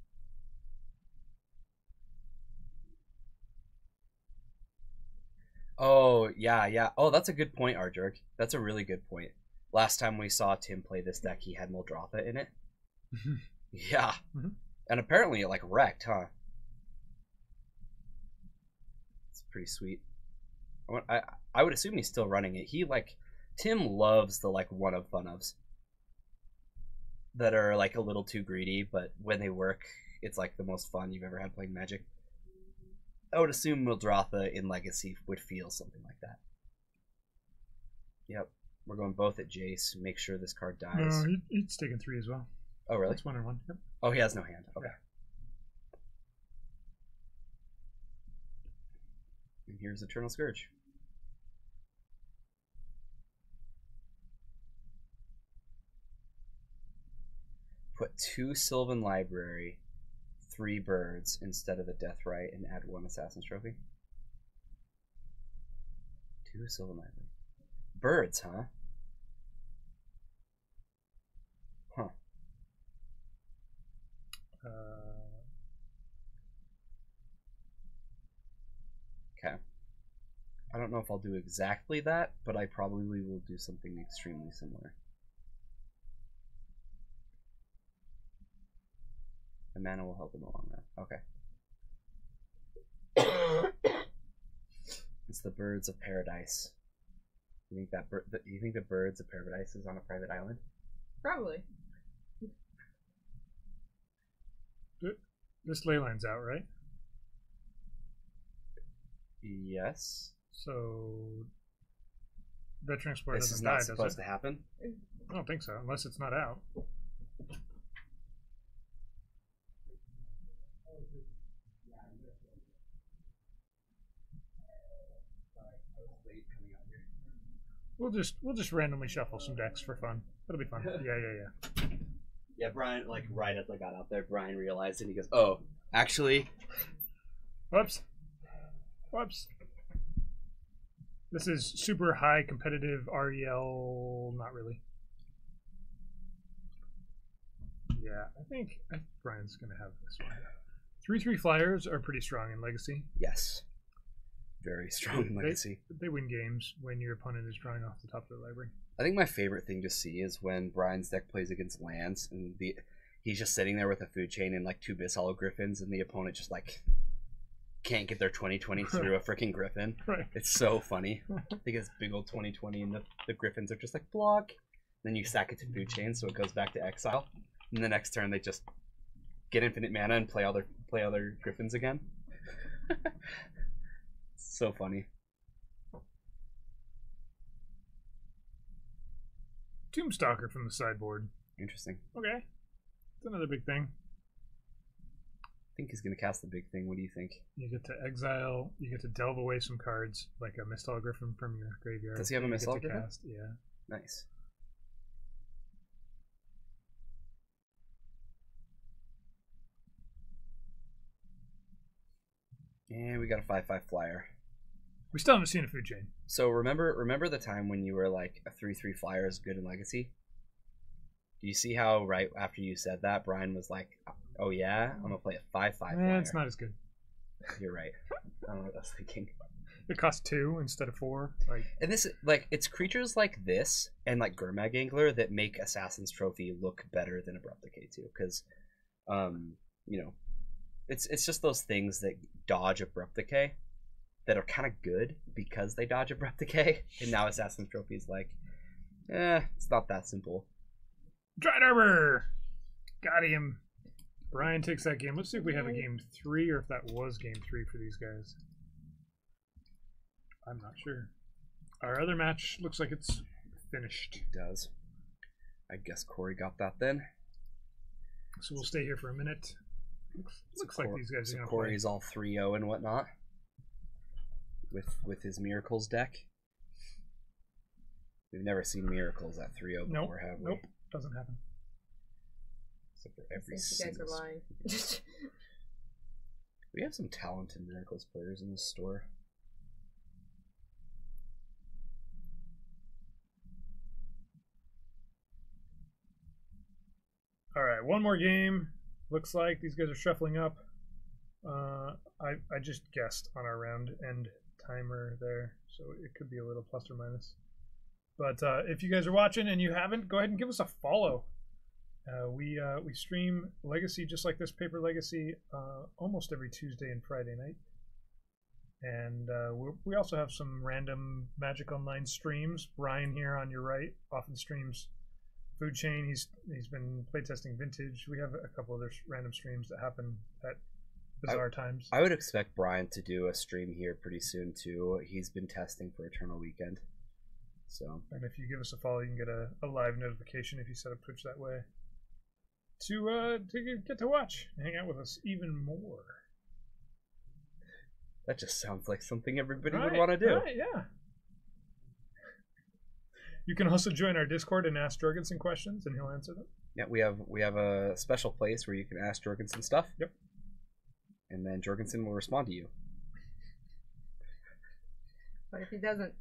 Oh, yeah. Oh, that's a good point, Arjerk. That's a really good point. Last time we saw Tim play this deck, he had Muldrotha in it. Yeah. Mm-hmm. And apparently it, like, wrecked, huh? It's pretty sweet. I would assume he's still running it. Tim loves the, like, one-of-fun-ofs that are, like, a little too greedy, but when they work, it's, like, the most fun you've ever had playing Magic. I would assume Muldrotha in Legacy would feel something like that. Yep. We're going both at Jace. Make sure this card dies. No, he's taking 3 as well. Oh, really? That's 1 and 1. Yep. Oh, he has no hand. Okay. Yeah. And here's Eternal Scourge. Put 2 Sylvan Library, 3 birds instead of the Deathrite, and add 1 Assassin's Trophy. 2 Sylvan Library. Birds, huh? Huh. Okay. I don't know if I'll do exactly that, but I probably will do something extremely similar. The mana will help in the long run. Okay. It's the Birds of Paradise. You think you think the Birds of Paradise is on a private island? Probably. This Leyline's out, right? Yes. So Veteran Explorer This is doesn't not die, does supposed it? to happen. I don't think so, unless it's not out. coming out here. We'll just randomly shuffle some decks for fun. That'll be fun. Yeah. Yeah, Brian, like right as I got out there, Brian realized it and he goes, "Oh, actually." Whoops. This is super high competitive REL. Not really. Yeah, I think Brian's gonna have this one. 3/3 flyers are pretty strong in Legacy. Yes. Very strong in Legacy. They win games when your opponent is drawing off the top of their library. I think my favorite thing to see is when Brian's deck plays against lands and he's just sitting there with a food chain and like 2 Abyss Griffins, and the opponent just like can't get their 20/20 through a freaking Griffin. Right. It's so funny. They get this big old 20/20 and the Griffins are just like block. Then you stack it to food chain so it goes back to exile. And the next turn they just get infinite mana and play other Griffins again. So funny. Tombstalker from the sideboard. Interesting. Okay. It's another big thing. I think he's going to cast the big thing. What do you think? You get to exile, you get to delve away some cards, like a Mist Griffin from your graveyard. Does he have a Mist Griffin? Yeah. Nice. And we got a 5/5 flyer. We still haven't seen a food chain. So remember the time when you were like a 3/3 flyer is good in Legacy? Do you see how right after you said that, Brian was like, "Oh yeah, I'm gonna play a 5/5 flyer." It's not as good. You're right. I don't know what I was thinking. It costs 2 instead of 4. And this like it's creatures like this and like Gurmag Angler that make Assassin's Trophy look better than Abrupt Decay too, because you know, it's just those things that dodge Abrupt Decay that are kind of good because they dodge Abrupt Decay, and now Assassin's Trophy is like, it's not that simple. Dried Arbor! Got him. Brian takes that game. Let's see if we have a game 3 or if that was game 3 for these guys. I'm not sure. Our other match looks like it's finished. It does. I guess Corey got that then. So we'll stay here for a minute. Looks like these guys are going to play. Corey's all 3-0 and whatnot. With his Miracles deck. We've never seen Miracles at 3-0 before, have we? Nope, doesn't happen. Except for every you guys are lying. We have some talented Miracles players in the store. Alright, one more game. Looks like these guys are shuffling up. I just guessed on our round end timer there, so it could be a little plus or minus. But if you guys are watching and you haven't, go ahead and give us a follow. We stream Legacy just like this, Paper Legacy, almost every Tuesday and Friday night. And we also have some random Magic Online streams. Brian here on your right often streams Food Chain. He's been playtesting Vintage. We have a couple other random streams that happen at bizarre times. I would expect Brian to do a stream here pretty soon too. He's been testing for Eternal Weekend. So. And if you give us a follow, you can get a live notification if you set up Twitch that way. To get to watch and hang out with us even more. That just sounds like something everybody would want to do. Right, yeah. You can also join our Discord and ask Jorgensen questions, and he'll answer them. Yeah, we have a special place where you can ask Jorgensen stuff. Yep. And then Jorgensen will respond to you. What if he doesn't?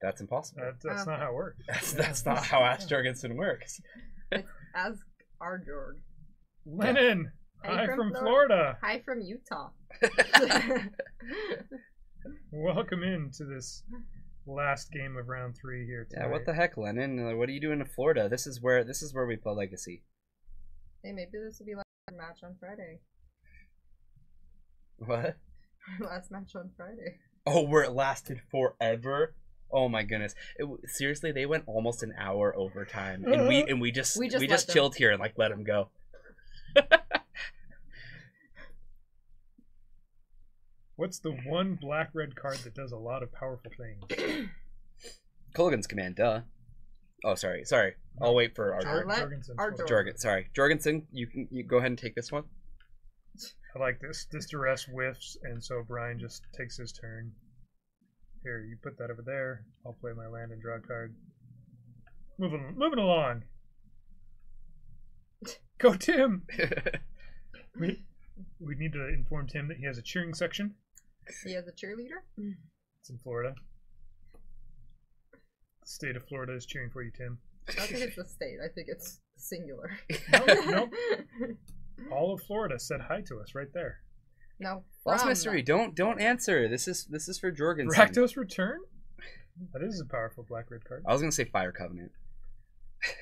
That's impossible. That's not how it works. That's not how Ask Jorgensen works. It's Ask our Jorg. Lennon! Hi from Florida. Hi from Utah. Welcome into this last game of round 3 here tonight. Yeah, what the heck, Lennon? What are you doing in Florida? This is where we play Legacy. Hey, maybe this will be last match on Friday. What? Last match on Friday. Oh, where it lasted forever. Oh my goodness! Seriously, they went almost an hour overtime, and we just chilled here and like let them go. What's the one black-red card that does a lot of powerful things? Kolaghan's Command, duh. Oh, sorry. I'll wait for Jorgensen. Sorry, Jorgensen. You go ahead and take this one. I like this. This duress whiffs, and so Brian just takes his turn. Here, you put that over there. I'll play my land and draw a card. Moving along. Go Tim! we need to inform Tim that he has a cheering section. He has a cheerleader? It's in Florida. The state of Florida is cheering for you, Tim. I think it's the state. I think it's singular. Nope. All of Florida said hi to us right there. No. Lost Mystery, don't answer. This is for Jorgensen. Rakdos Return? That is a powerful black-red card. I was gonna say Fire Covenant.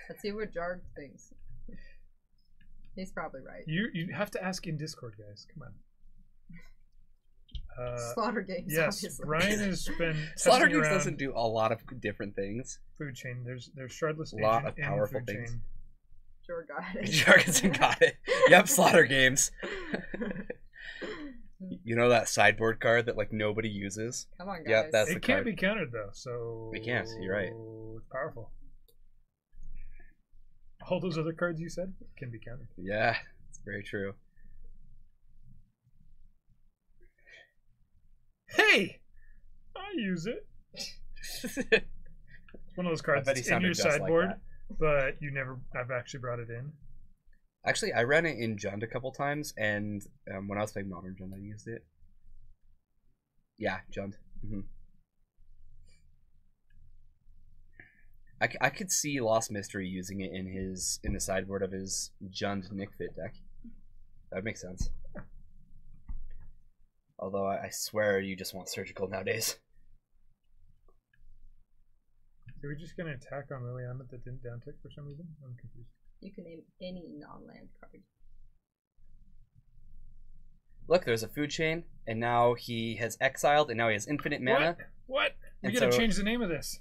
Let's see what Jarg thinks. He's probably right. You have to ask in Discord, guys. Come on. Slaughter Games. Yes, obviously. Ryan has been Slaughter testing Games around doesn't do a lot of different things. food chain. There's Shardless A lot Agent of in powerful food things. chain. Sure got it. Jorgensen got it. Yep, Slaughter Games. You know that sideboard card that like nobody uses? Come on, guys. Yep, that's the It can't card. be countered though, so It can't, you're right. It's powerful. All those other cards you said can be countered. Yeah, it's very true. Hey, I use it. It's one of those cards bet he that's in your sounded just like sideboard, that. but I've actually brought it in. Actually, I ran it in Jund a couple times, and when I was playing Modern Jund, I used it. Yeah, Jund. I could see Lost Mystery using it in the sideboard of his Jund Nickfit deck. That would make sense. Although I swear you just want surgical nowadays. Are we just gonna attack on Liliana that didn't down tick for some reason? I'm confused. You can name any non-land card. Look, there's a food chain, and now he has exiled, and now he has infinite mana. What? We And gotta so- change the name of this.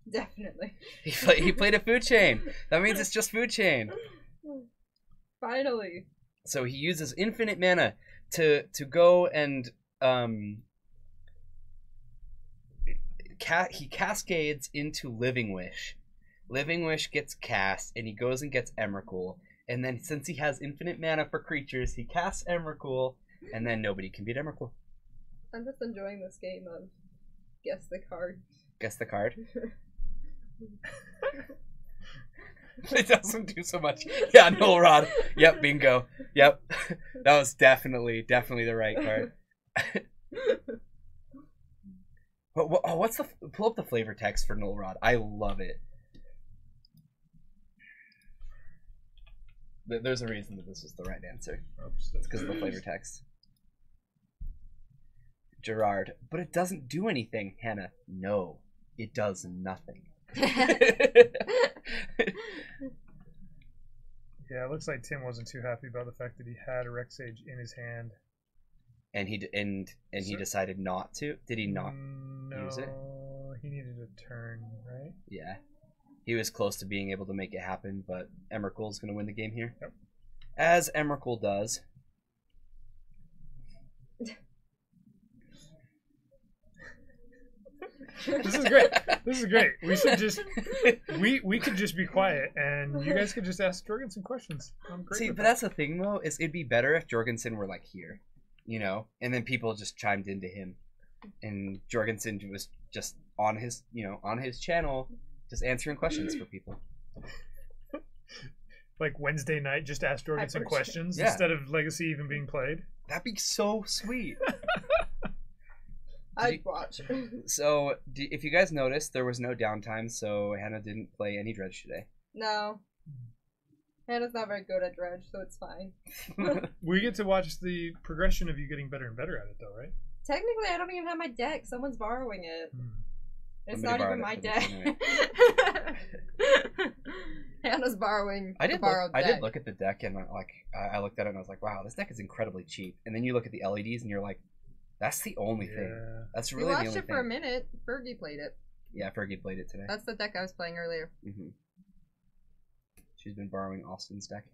Definitely. He played a food chain. That means it's just food chain. Finally. So he uses infinite mana to go and he cascades into Living Wish. Living Wish gets cast, and he goes and gets Emrakul. And then since he has infinite mana for creatures, he casts Emrakul, and then nobody can beat Emrakul. I'm just enjoying this game of guess the card. Guess the card. It doesn't do so much. Yeah, Null Rod. Yep, bingo. Yep. That was definitely the right card. What's the pull up the flavor text for Null Rod? I love it. There's a reason that this was the right answer. Oops, It's because of the flavor text. Gerard, but it doesn't do anything, Hannah. No, it does nothing. Yeah, it looks like Tim wasn't too happy about the fact that he had a Rex Sage in his hand. And he decided not to. Did he not use it? No, he needed a turn, right? Yeah. He was close to being able to make it happen, but Emrakul's going to win the game here. Yep. As Emrakul does. This is great. This is great. We should just we could just be quiet and you guys could just ask Jorgen some questions. I'm great. See, with but that. that's the thing though, is it'd be better if Jorgensen were like here, you know, and then people just chimed into him, and Jorgensen was just on his channel, just answering questions for people. Like Wednesday night, just ask Jorgen some questions Yeah. instead of Legacy even being played. That'd be so sweet. I'd watch. So, if you guys noticed, there was no downtime, so Hannah didn't play any Dredge today. No. Hannah's not very good at Dredge, so it's fine. We get to watch the progression of you getting better and better at it, though, right? Technically, I don't even have my deck. Someone's borrowing it. It's Somebody not even borrowed my it for deck. this Hannah's borrowing I the did borrowed deck. I did look at the deck, and I looked at it and I was like, wow, this deck is incredibly cheap. And then you look at the LEDs and you're like, that's the only thing. Yeah. That's We really the watched only it for a thing. minute. Fergie played it. Yeah, Fergie played it today. That's the deck I was playing earlier. She's been borrowing Austin's deck.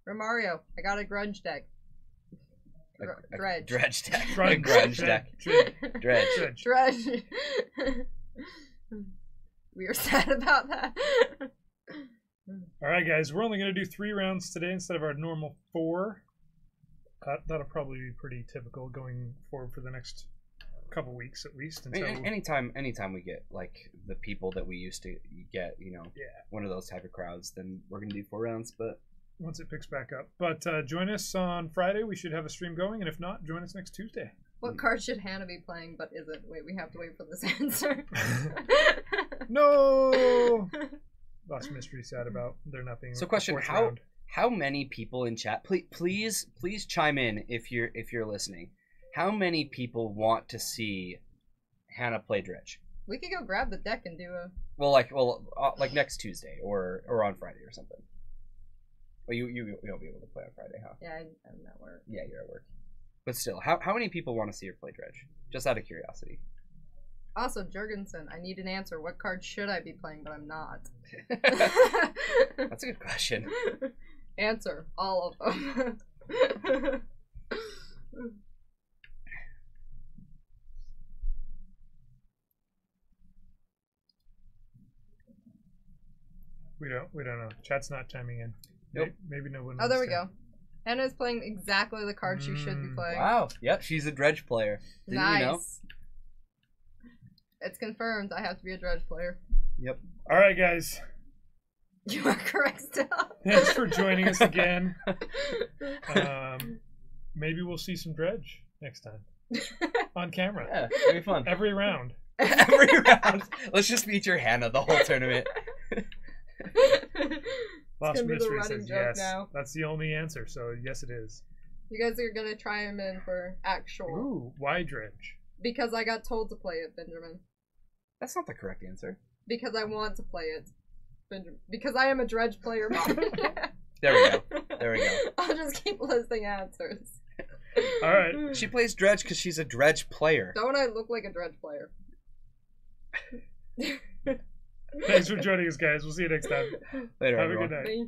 Romario, I got a grunge deck. A Dredge. Dredge deck. A Grunge. grunge deck. Dredge. Dredge. Dredge. We were sad about that. All right, guys, we're only going to do 3 rounds today instead of our normal 4. That'll probably be pretty typical going forward for the next couple weeks at least. Until... Anytime we get like the people that we used to get, one of those type of crowds, then we're gonna do 4 rounds. But once it picks back up, join us on Friday. We should have a stream going, and if not, join us next Tuesday. What card should Hannah be playing, but isn't? Wait, we have to wait for this answer. No. Lots of mystery sad about there not being. So, question: How many people in chat? Please chime in if you're listening. How many people want to see Hannah play Dredge? We could go grab the deck and do a. Like next Tuesday or on Friday or something. Well, you won't be able to play on Friday, huh? Yeah, I'm at work. Yeah, you're at work. But still, how many people want to see her play Dredge? Just out of curiosity. Also, Jurgensen, I need an answer. What card should I be playing, but I'm not? That's a good question. Answer all of them. We don't know. Chat's not chiming in. Nope. Maybe no one. Oh, there we go. Hannah's playing exactly the card she should be playing. Wow. Yep, she's a Dredge player. Didn't nice. You know? It's confirmed. I have to be a Dredge player. Yep. All right, guys. You are correct still. Thanks for joining us again. Maybe we'll see some Dredge next time on camera. Yeah, it'll be fun. Every round. Every round. Let's just feature Hannah the whole tournament. Lost Mystery says yes. Now. That's the only answer, so yes it is. You guys are going to try him in for actual. Ooh, why Dredge? Because I got told to play it, Benjamin. That's not the correct answer. Because I want to play it, Benjamin. Because I am a Dredge player. There we go. There we go. I'll just keep listing answers. Alright. She plays Dredge because she's a Dredge player. Don't I look like a Dredge player? Thanks for joining us, guys. We'll see you next time. Later, Have everyone. a good night.